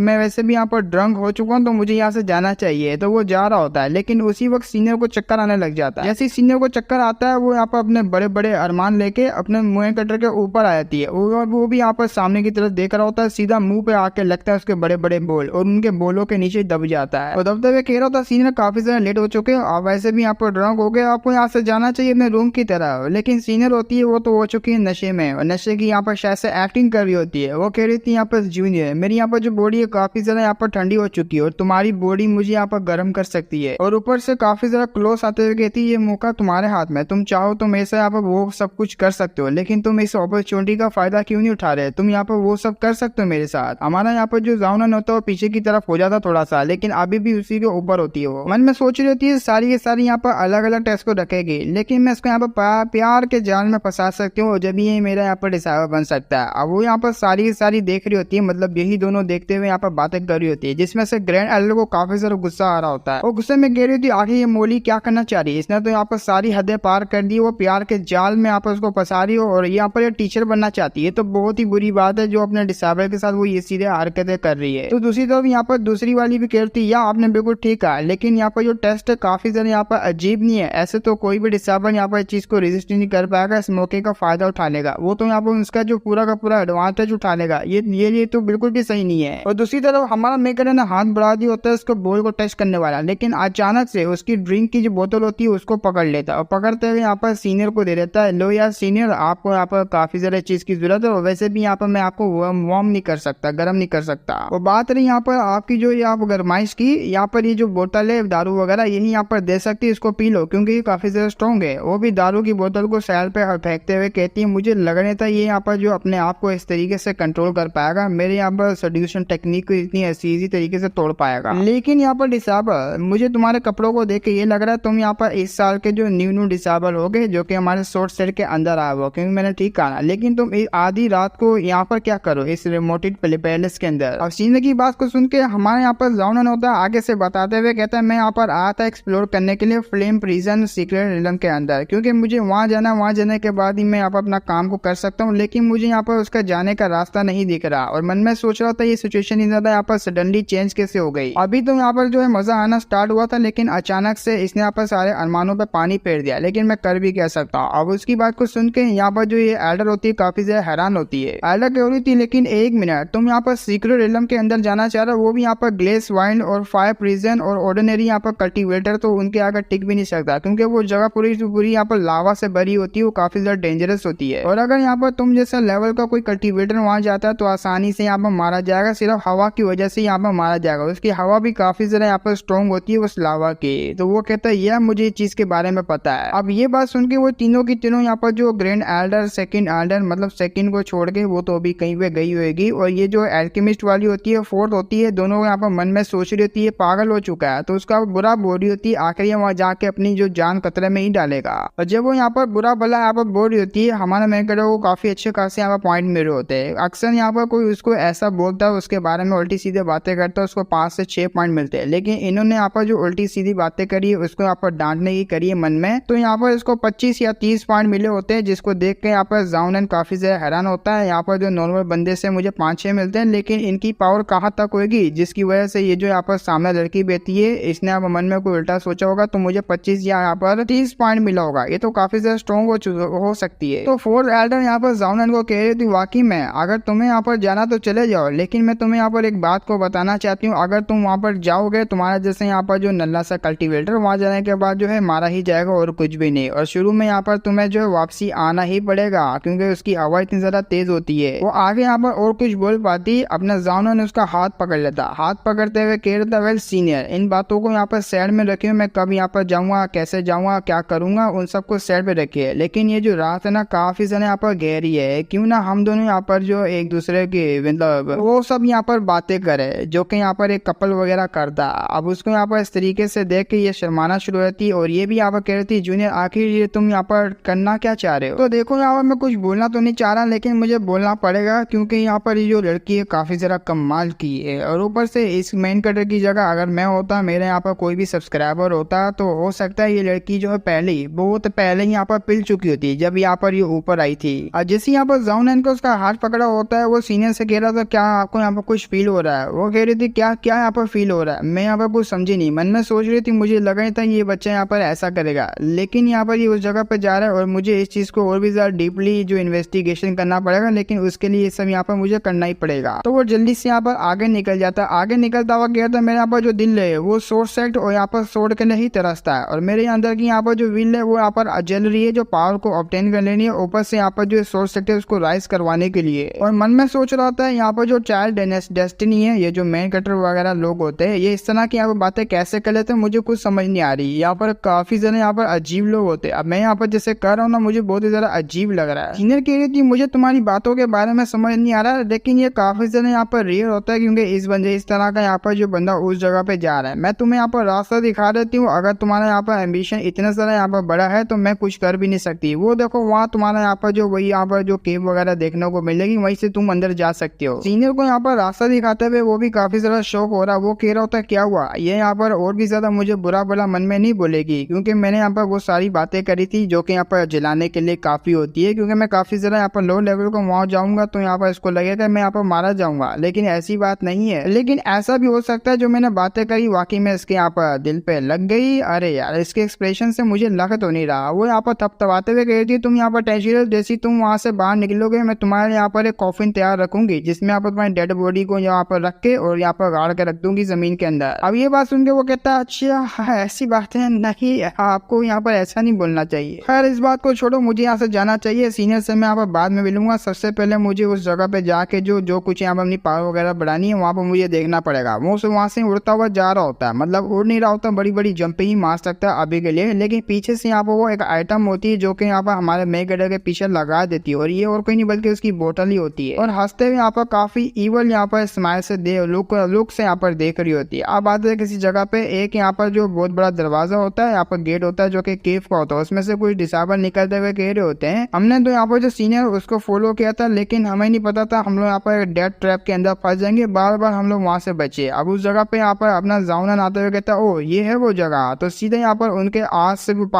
मैं वैसे भी यहाँ पर ड्रंक हो चुका हूँ, तो मुझे यहाँ से जाना चाहिए। तो वो जा रहा होता है, लेकिन उसी वक्त सीनियर को चक्कर आने लग जाता है। जैसे सीनियर को चक्कर आता है, वो यहाँ पर अपने बड़े बड़े अरमान लेके अपने मुंह कटर के ऊपर आ जाती है और वो भी यहाँ पर सामने की तरफ देख रहा होता है, सीधा मुंह पे आके लगता है उसके बड़े बड़े बोल और उनके बोलों के नीचे दब जाता है। और दबते हुए कह रहा होता सीनियर काफी ज्यादा लेट हो चुके हैं, आप वैसे भी यहाँ पर ड्रंक हो गए, आपको यहाँ से जाना चाहिए अपने रूम की तरह। लेकिन सीनियर होती है वो तो हो चुकी है नशे में, और नशे की यहाँ पर शायद से एक्टिंग कर रही होती है। वो कह रही थी यहाँ पर जूनियर, मेरी यहाँ पर जो बॉडी है काफी ज्यादा यहाँ पर ठंडी हो चुकी है और तुम्हारी बॉडी मुझे यहाँ पर गर्म कर सकती है। और ऊपर से काफी ज्यादा क्लोज आते हुए कहती है ये मौका तुम्हारे हाथ में, तुम चाहो तो मेरे से यहाँ पर वो सब कुछ कर सकते हो, लेकिन तुम इस अपॉर्चुनिटी का फायदा क्यों नहीं उठा रहे, तुम यहाँ पर वो सब कर सकते हो मेरे साथ। हमारा यहाँ पर जो जाउनन होता है वो पीछे की तरफ हो जाता थोड़ा सा, लेकिन अभी भी उसी के ऊपर होती है। वो मन में सोच रही होती है सारी के सारी यहाँ पर अलग अलग टेस्ट को रखेगी, लेकिन मैं इसको यहाँ पर प्यार के जाल में फंसा सकती हूँ, जब ये मेरा यहाँ पर डिसाइवर बन सकता है। अब वो यहाँ पर सारी की सारी देख रही होती है, मतलब यही दोनों देखते हुए यहाँ पर बातें कर रही होती है, जिसमें से ग्रैंड एल्डर को काफी ज्यादा गुस्सा आ रहा होता है। वो गुस्से में कह रही होती है आखिर ये मोली क्या करना चाह रही है, इसने तो यहाँ पर सारी हदें पार कर दी, वो प्यार के जाल में यहाँ पर उसको फंसा रही हो और यहाँ पर ये टीचर बनना चाहती है। तो बहुत ही बुरी बात है जो अपने डिसाइबर के साथ वो ये सीधे हरकतें कर रही है। तो दूसरी तरफ यहाँ पर दूसरी वाली भी कहती है आपने बिल्कुल ठीक कहा, लेकिन यहाँ पर जो टेस्ट है काफी ज्यादा यहाँ पर अजीब नहीं है, ऐसे तो कोई भी डिसाइबर यहाँ पर इस चीज को रेजिस्ट नहीं कर पाएगा, इस मौके का फायदा उठा लेगा, वो तो यहाँ पर उसका जो पूरा का पूरा एडवांटेज उठा लेगा, ये तो बिल्कुल भी सही नहीं है। और दूसरी तरफ हमारा मेकर ने हाथ बढ़ा दिया होता है उसको बॉल को टच करने वाला, लेकिन अचानक से उसकी ड्रिंक की जो बोतल होती है उसको पकड़ लेता है और पकड़ते हुए यहाँ पर सीनियर को दे देता है, लो यार सीनियर आपको यहाँ पर काफी ज्यादा चीज की जरूरत है और वैसे भी यहाँ पर मैं आपको वार्म नहीं कर सकता, गर्म नहीं कर सकता। और बात रही यहाँ पर आपकी जो ये आप गरमाइश की, यहाँ पर ये जो बोतल है दारू वगैरह यही यहाँ पर दे सकती है, इसको पी लो क्योंकि ये काफी ज्यादा स्ट्रॉन्ग है। वो भी दारू की बोतल को सैल पे फेंकते हुए कहती है मुझे लग रहा था ये यहाँ पर जो अपने आप को इस तरीके से कंट्रोल कर पाएगा, मेरे यहाँ पर सड्यूशन टेक्निक को इतनी इजी तरीके से तोड़ पाएगा। लेकिन यहाँ पर डिसाइबर मुझे तुम्हारे कपड़ों को देख के ये लग रहा है तुम यहाँ पर इस साल के जो न्यू डिसाइबर हो गए जो कि हमारे शॉर्ट सेट के अंदर आए हो, क्योंकि मैंने ठीक कहा, लेकिन तुम आधी रात को यहाँ पर क्या करो इस रिमोटेड पैलेस के अंदर। और सीनियर की बात को सुन के हमारे यहाँ पर जाउनन होता है आगे से बताते हुए कहता है मैं यहाँ पर आया था एक्सप्लोर करने के लिए फ्लेम प्रिजन सीक्रेट रिलम के अंदर, क्योंकि मुझे वहाँ जाना, वहाँ जाने के बाद ही मैं यहाँ पर अपना काम को कर सकता हूँ, लेकिन मुझे यहाँ पर उसका जाने का रास्ता नहीं दिख रहा। और मन में सोच रहा था ये सिचुएशन ही ज्यादा यहाँ पर सडनली चेंज कैसे हो गई। अभी तो यहाँ पर जो है मजा आना स्टार्ट हुआ था, लेकिन अचानक से इसने यहाँ पर सारे अरमानों पर पानी फेर दिया, लेकिन मैं कर भी कह सकता हूँ। अब उसकी बात को सुन के यहाँ पर जो ये एल्डर होती है काफी ज्यादा हैरान होती है। एल्डर कह रही थी लेकिन एक मिनट, तुम यहाँ पर सीक्रेट रिलम के अंदर जाना चाह रहे हो, वो भी यहाँ पर ग्लेस वाइन और फायर प्रिजन और ऑर्डिनरी यहाँ पर कल्टीवेटर, तो उनके आगे टिक भी नहीं सकता, क्योंकि वो जगह पूरी यहाँ पर लावा से भरी होती है, वो काफी ज्यादा डेंजरस होती है। और अगर यहाँ पर तुम जैसा लेवल का कोई कल्टीवेटर वहां जाता है तो आसानी से यहाँ पर मारा जाएगा, सिर्फ हवा की वजह से यहाँ पर मारा जाएगा। उसकी हवा भी काफी ज्यादा यहाँ पर स्ट्रॉन्ग होती है उस लावा की। तो वो कहता है यह मुझे इस चीज के बारे में पता है। अब ये बात सुन के वो तीनों की तीनों यहाँ पर जो ग्रैंड एल्डर, सेकंड एल्डर मतलब सेकंड को छोड़ के वो तो अभी कहीं पे गई होगी, और ये जो एल्केमिस्ट वाली होती है फोर्थ होती है, दोनों यहाँ पर मन में सोच रही होती है पागल हो चुका है, तो उसका बुरा बोल रही होती है आखिर वहां जाके अपनी जो जान खतरे में ही डालेगा। और जब वो यहाँ पर बुरा भला यहाँ पर बोल रही होती है, हमारा मैकेडो को काफी अच्छे खासे यहाँ पर पॉइंट मिले होते हैं। अक्सर यहाँ पर कोई उसको ऐसा बोलता है उसके बारे में उल्टी सीधे बातें करता है, उसको 5 से 6 पॉइंट मिलते हैं, लेकिन इन्होंने यहाँ पर जो उल्टी सीधी बातें करी है उसको यहाँ पर डांटने की करी है मन में, तो यहाँ पर इसको 25 या 30 पॉइंट मिले होते हैं, जिसको देख के यहाँ पर जाउनन काफी ज्यादा हैरान होता है। यहाँ पर जो नॉर्मल बंदे से मुझे 5-6 पैसे मिलते हैं, लेकिन इनकी पावर कहाँ तक होगी जिसकी वजह से ये जो यहाँ पर सामने लड़की बैठी है इसने आप मन में कोई उल्टा सोचा होगा तो मुझे 25 या यहाँ पर 30 पॉइंट मिला होगा, ये तो काफी ज्यादा स्ट्रॉन्ग हो सकती है। तो फोर्थ एल्डर यहाँ पर जाओनन को कह रही थी वाकई में अगर तुम्हें यहाँ पर जाना तो चले जाओ, लेकिन मैं तुम्हें यहाँ पर एक बात को बताना चाहती हूँ, अगर तुम वहाँ पर जाओगे तुम्हारा जैसे यहाँ पर जो नल्ला सा कल्टीवेटर वहाँ जाने के बाद जो है मारा ही जाएगा और कुछ भी नहीं, और शुरू में यहाँ पर तुम्हें जो है वापसी आना ही पड़ेगा क्योंकि उसकी हवा इतनी ज्यादा तेज होती है। वो आगे यहाँ पर और कुछ बोल पाती, अपना जाओनन ने उसका हाथ पकड़ लेता, हाथ पकड़ते हुए कह रहा था वेल सीनियर इन बातों को यहाँ पर साइड में रखिए, मैं कब यहाँ पर जाऊंगा, कैसे जाऊंगा, क्या करूंगा, उन सबको साइड पे रखिए, लेकिन ये जो रात है ना काफी ज्यादा यहाँ पर गहरी है, क्यों ना हम दोनों यहाँ पर जो एक दूसरे की मतलब वो सब यहाँ पर बातें करे जो कि यहाँ पर एक कपल वगैरह करता। अब उसको यहाँ पर इस तरीके से देख के ये शर्माना शुरू होती और ये भी यहाँ पर कह रही थी जूनियर आखिर ये तुम यहाँ पर करना क्या चाह रहे हो। तो देखो यहाँ पर मैं कुछ बोलना तो नहीं चाह रहा, लेकिन मुझे बोलना पड़ेगा क्योंकि यहाँ पर ये जो लड़की है काफी जरा कमाल की है, और ऊपर से इस मेन कैरेक्टर की जगह अगर मैं होता, मेरे यहाँ पर कोई भी सब्सक्राइबर होता, तो हो सकता है ये लड़की जो है पहले ही बहुत पहले ही यहाँ पर पिल चुकी होती जब यहाँ पर ये ऊपर आई थी। और जैसे यहाँ पर जाओनन को उसका हाथ पकड़ा होता है वो सीनियर से कह रहा था क्या आपको यहाँ पर कुछ फील हो रहा है, वो कह रही थी क्या क्या यहाँ पर फील हो रहा है, मैं यहाँ पर कुछ समझी नहीं, मन में सोच रही थी मुझे लगा था ये बच्चा यहाँ पर ऐसा करेगा, लेकिन यहाँ पर ये उस जगह पर जा रहा है और मुझे इस चीज को और भी ज्यादा डीपली जो इन्वेस्टिगेशन करना पड़ेगा, लेकिन उसके लिए ये सब यहाँ पर मुझे करना ही पड़ेगा। तो वो जल्दी से यहाँ पर आगे निकल जाता, आगे निकलता हुआ कहता मेरे यहाँ पर जो दिल है वो सोर्स सेट और यहाँ पर सोड के लिए ही तरसता है, और मेरे अंदर की यहाँ पर जो विल है वो यहाँ पर जल रही है जो पावर को ऑब्टेन कर लेनी है, ऊपर से यहाँ पर जो सोर्स सेट है उसको राइज करवाने के लिए। और मन में सोच रहा था यहाँ पर जो चाइल्ड डेस्टिनी है, ये जो मेन कैरेक्टर वगैरह लोग होते हैं ये इस तरह की यहाँ पर बातें कैसे कर लेते हैं मुझे कुछ समझ नहीं आ रही, यहाँ पर काफी ज्यादा यहाँ पर अजीब लोग होते हैं। अब मैं यहाँ पर जैसे कर रहा हूँ ना मुझे बहुत ही ज्यादा अजीब लग रहा है। सीनियर कह रही थी मुझे तुम्हारी बातों के बारे में समझ नहीं आ रहा, लेकिन ये काफी ज्यादा यहाँ पर रेयर होता है क्योंकि इस तरह का यहाँ पर जो बंदा उस जगह पे जा रहा है, मैं तुम्हें यहाँ पर रास्ता दिखा देती हूँ, अगर तुम्हारा यहाँ पर एम्बिशन इतना ज्यादा यहाँ पर बड़ा है तो मैं कुछ कर भी नहीं सकती। वो देखो वहाँ तुम्हारा यहाँ पर जो वही यहाँ पर जो केव वगैरह देखने को मिलेगी, वहीं से तुम अंदर जा सकते हो। सीनियर को यहाँ पर रास्ता दिखाते हुए वो भी काफी ज्यादा शौक हो रहा, वो कह रहा होता क्या हुआ, ये यहाँ पर और भी ज्यादा मुझे बुरा भला मन में नहीं बोलेगी क्योंकि मैंने यहाँ पर वो सारी बातें करी थी जो कि यहाँ पर जलाने के लिए काफी होती है, क्योंकि मैं काफी ज्यादा यहाँ पर लो लेवल को वहां जाऊंगा तो यहाँ पर इसको लगेगा मैं यहाँ पर मारा जाऊंगा, लेकिन ऐसी बात नहीं है। लेकिन ऐसा भी हो सकता है जो मैंने बातें करी वाकई में इसके यहाँ पर दिल पे लग गई। अरे यार इसके एक्सप्रेशन से मुझे लग तो नहीं रहा। वो यहाँ पर थपथपाते हुए कह रही थी तुम यहाँ पर टेंशियस जैसी तुम वहां से बाहर निकलोगे मैं तुम्हारे यहाँ पर एक कॉफिन तैयार रखूंगी जिसमें यहाँ पर तुम्हारी डेड बॉडी को यहाँ पर रख के और यहाँ पर गाड़ के रख दूंगी जमीन के अंदर। अब ये बात सुन के वो कहता अच्छा ऐसी बात है नहीं, आपको यहाँ पर ऐसा नहीं बोलना चाहिए। खैर इस बात को छोड़ो, मुझे यहाँ से जाना चाहिए, सीनियर से मैं यहाँ पर बाद में मिलूंगा। सबसे पहले मुझे उस जगह पे जाके जो कुछ यहाँ पर अपनी पावर वगैरह बढ़ानी है वहाँ पर मुझे देखना पड़ेगा। वो वहाँ से उड़ता हुआ जा रहा होता है, मतलब उड़ नहीं रहा होता, बड़ी बड़ी जंपिंग ही मार सकता है अभी के लिए, लेकिन पीछे से यहाँ पर वो एक आइटम होती है जो कि यहाँ पर हमारे मेन कैरेक्टर के पीछे लगा देती है, और ये और कोई नहीं बल्कि उसकी बोतल ही होती है, और हंसते हुए यहाँ पर काफी इवल यहाँ पर स्माइल से लुक से यहाँ पर देख रही होती है। अब आते हैं किसी जगह पे, एक यहाँ पर जो बहुत बड़ा दरवाजा होता है, यहाँ पर गेट होता है जो कि केव का होता है, उसमें से कुछ डिसाइबल निकलते हुए कह रहे होते हैं। हमने तो यहाँ पर जो सीनियर उसको फॉलो किया था, लेकिन हमें नहीं पता था हम लोग यहाँ पर डेथ ट्रैप के अंदर फंस जाएंगे, बार बार हम लोग वहां से बचे। अब उस जगह पे यहाँ पर अपना जाओनन आते हुए कहता ओ ये है वो जगह, तो सीधे यहाँ पर उनके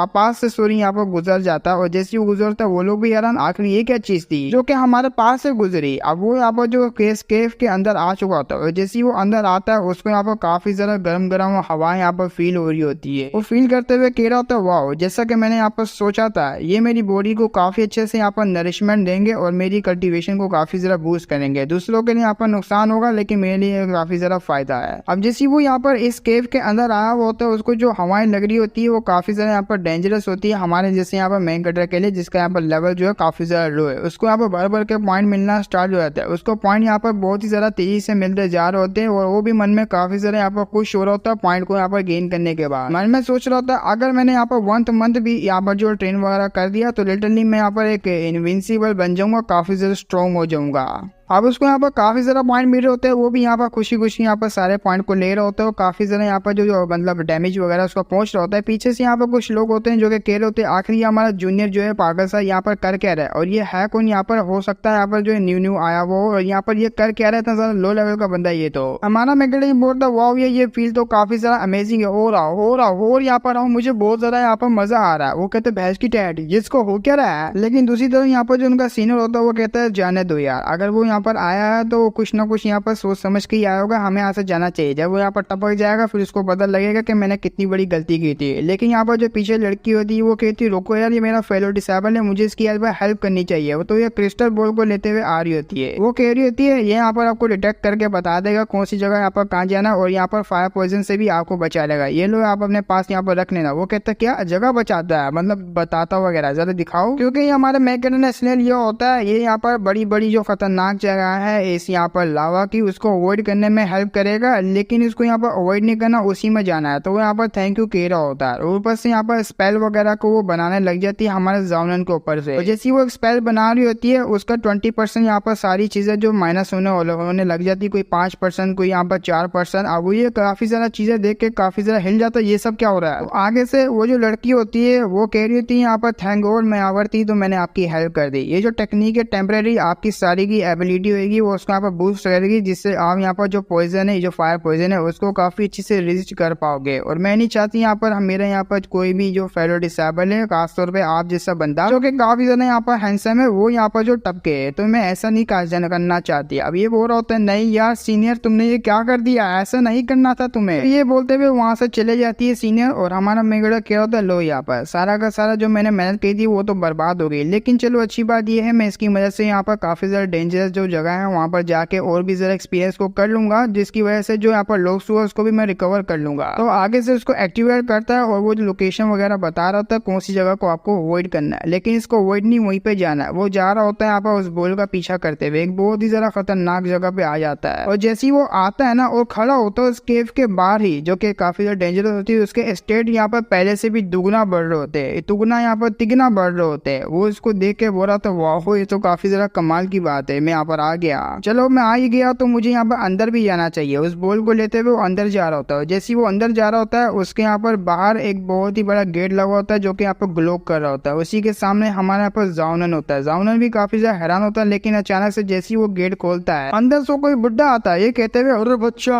पास से सोरी यहाँ पर गुजर जाता है, और जैसे वो गुजरता वो लोग भी हैरान आखिर ये क्या चीज थी जो कि हमारे पास से गुजरी। अब वो यहाँ पर जो केव के अंदर आ चुका होता है, जैसे वो अंदर आता है उसको यहाँ पर काफी ज्यादा गर्म गर्म हवा यहाँ पर फील हो रही होती है। वो फील करते हुए कह रहा होता है वाह जैसा कि मैंने यहाँ पर सोचा था, ये मेरी बॉडी को काफी अच्छे से यहाँ पर नरिशमेंट देंगे और मेरी कल्टीवेशन को काफी ज्यादा बूस्ट करेंगे। दूसरों के लिए यहाँ पर नुकसान होगा लेकिन मेरे लिए काफी ज्यादा फायदा है। अब जैसे वो यहाँ पर इस केव के अंदर आया हुआ होता है, उसको जो हवाएं लग रही होती है वो काफी ज्यादा यहाँ पर डेंजरस होती है हमारे जैसे यहाँ पर मेन कैरेक्टर के लिए, जिसका यहाँ पर लेवल जो है काफी ज्यादा लो है। उसको यहाँ पर भर भर के पॉइंट मिलना स्टार्ट हो जाता है, उसको पॉइंट यहाँ पर बहुत ही ज्यादा तेजी से मिलते जा रहे होते हैं, और वो भी मन में काफी ज्यादा यहाँ पर खुश हो रहा होता है पॉइंट को यहाँ पर गेन करने के बाद। मन में सोच रहा होता है अगर मैंने यहाँ पर 1 मंथ भी यहाँ पर जो ट्रेन वगैरह कर दिया तो लिटरली मैं यहाँ पर एक इनविंसिबल बन जाऊंगा, काफी ज्यादा स्ट्रॉन्ग हो जाऊंगा। अब उसको यहाँ पर काफी ज्यादा पॉइंट मिल रहे होते हैं, वो भी यहाँ पर खुशी खुशी यहाँ पर सारे पॉइंट को ले रहे होते हैं, काफी ज्यादा यहाँ पर जो मतलब डैमेज वगैरह उसको पहुंच रहा होता है। पीछे से यहाँ पर कुछ लोग होते हैं जो कि कह रहे होते हैं आखिर ये हमारा जूनियर जो है पागल सा यहाँ पर कर क्या रहा है, और ये है कौन, यहाँ पर हो सकता है यहाँ पर जो न्यू आया वो, और यहाँ पर ये कर क्या रहा है, इतना ज्यादा लो लेवल का बंदा ये तो हमारा मैकेनिक बोलता वाओ ये फील तो काफी ज्यादा अमेजिंग है, हो रहा और यहाँ पर मुझे बहुत ज्यादा यहाँ पर मजा आ रहा है। वो कहते भैंस की टैट जिसको हो क्या रहा है, लेकिन दूसरी तरफ यहाँ पर जो उनका सीनियर होता है वो कहता है जाने दो यार, अगर वो यहाँ पर आया है तो कुछ ना कुछ यहाँ पर सोच समझ के ही आया होगा, हमें यहाँ से जाना चाहिए। जब वो यहाँ पर टपक जाएगा फिर उसको पता लगेगा कि मैंने कितनी बड़ी गलती की थी। लेकिन यहाँ पर जो पीछे लड़की होती है वो कहती है रुको यार, ये मेरा फेलो डिसेबल है, मुझे इसकी हेल्प करनी चाहिए। वो तो ये क्रिस्टल बॉल को लेते हुए आ रही होती है। वो कह रही होती है ये यहाँ पर आपको डिटेक्ट करके बता देगा कौन सी जगह यहाँ पर कहाँ जाना, और यहाँ पर फायर पॉइजन से भी आपको बचा लेगा, ये लो आप अपने पास यहाँ पर रख लेना। वो कहता क्या जगह बचाता है, मतलब बताता वगैरह, जरा दिखाओ। क्योंकि ये हमारे मैकेनिकल ये होता है, ये यहाँ पर बड़ी बड़ी जो खतरनाक जगह है इस यहाँ पर लावा की, उसको अवॉइड करने में हेल्प करेगा, लेकिन इसको यहाँ पर अवॉइड नहीं करना, उसी में जाना है। तो वो यहाँ पर थैंक यू कह रहा होता है, और ऊपर से यहाँ पर स्पेल वगैरह को वो बनाने लग जाती है हमारे जाउनन के ऊपर से। जैसी वो स्पेल बना रही होती है उसका 20% यहाँ पर सारी चीजें जो माइनस होने लग जाती है, कोई 5%, कोई यहाँ पर 4%। अब वो ये काफी सारा चीजें देख के काफी ज्यादा हिल जाता है, ये सब क्या हो रहा है। तो आगे से वो जो लड़की होती है वो कह रही होती है यहाँ पर थैंक गॉड मैं आवर थी तो मैंने आपकी हेल्प कर दी। ये जो टेक्निक है टेम्परेरी आपकी सारी की एबिलिटी होगी वो उसको यहाँ पर बूस्ट करेगी, जिससे आप यहाँ पर जो पॉइजन है, जो फायर पॉइजन है, उसको काफी अच्छे से रेजिस्ट कर पाओगे। और मैं नहीं चाहती यहाँ पर मेरे यहाँ पर कोई भी जो फेलो डिसेबल है, खासतौर पे आप जैसा बंदा जो कि काफी ज्यादा यहाँ पर हैंडसम है, वो यहाँ पर जो टपके है, तो मैं ऐसा नहीं करना चाहती। अब ये बोल रहा होता है नहीं यार सीनियर तुमने ये क्या कर दिया, ऐसा नहीं करना था तुम्हें। तो ये बोलते हुए वहां से चले जाती है सीनियर, और हमारा मेगड़ा क्या होता है लो यहाँ पर सारा का सारा जो मैंने मेहनत की थी वो तो बर्बाद हो गई। लेकिन चलो अच्छी बात ये है मैं इसकी मदद से यहाँ पर काफी ज्यादा डेंजरस जो जगह है वहां पर जाके और भी ज्यादा एक्सपीरियंस को कर लूंगा, जिसकी वजह से जो यहाँ पर लॉस हुआ उसको भी मैं रिकवर कर लूंगा। तो आगे से उसको एक्टिवेट करता है और वो जो लोकेशन वगैरह बता रहा होता है कौन सी जगह को आपको अवॉइड करना है। लेकिन इसको अवॉइड नहीं वहीं पे जाना है, वो जा रहा होता है यहाँ पर उस बॉल का पीछा करते हुए एक बहुत ही ज्यादा खतरनाक जगह पे आ जाता है। और जैसे ही वो आता है ना और खड़ा होता है उस केव के बाहर ही, जो कि काफी ज्यादा डेंजरस होती है, उसके स्टेट यहाँ पर पहले से भी दुगना बढ़ रहे होते हैं, दुगना यहाँ पर तिगना बढ़ रहे होते हैं। वो इसको देख के बोल रहा था वाह ये तो काफी ज्यादा कमाल की बात है, मैं यहाँ पर आ गया। चलो मैं आ ही गया तो मुझे यहाँ पर अंदर भी जाना चाहिए। उस बॉल को लेते हुए वो अंदर जा रहा होता है। जैसे वो अंदर जा रहा होता है उसके यहाँ पर बाहर एक बहुत ही बड़ा गेट लगा होता है जो कि यहाँ पर ग्लो कर रहा होता है। उसी के सामने हमारे यहाँ पर जाउनन होता है। जाउनन भी काफी ज्यादा हैरान होता है, लेकिन अचानक से जैसे वो गेट खोलता है अंदर से कोई बुड्ढा आता है, ये कहते हुए अरे बच्चा,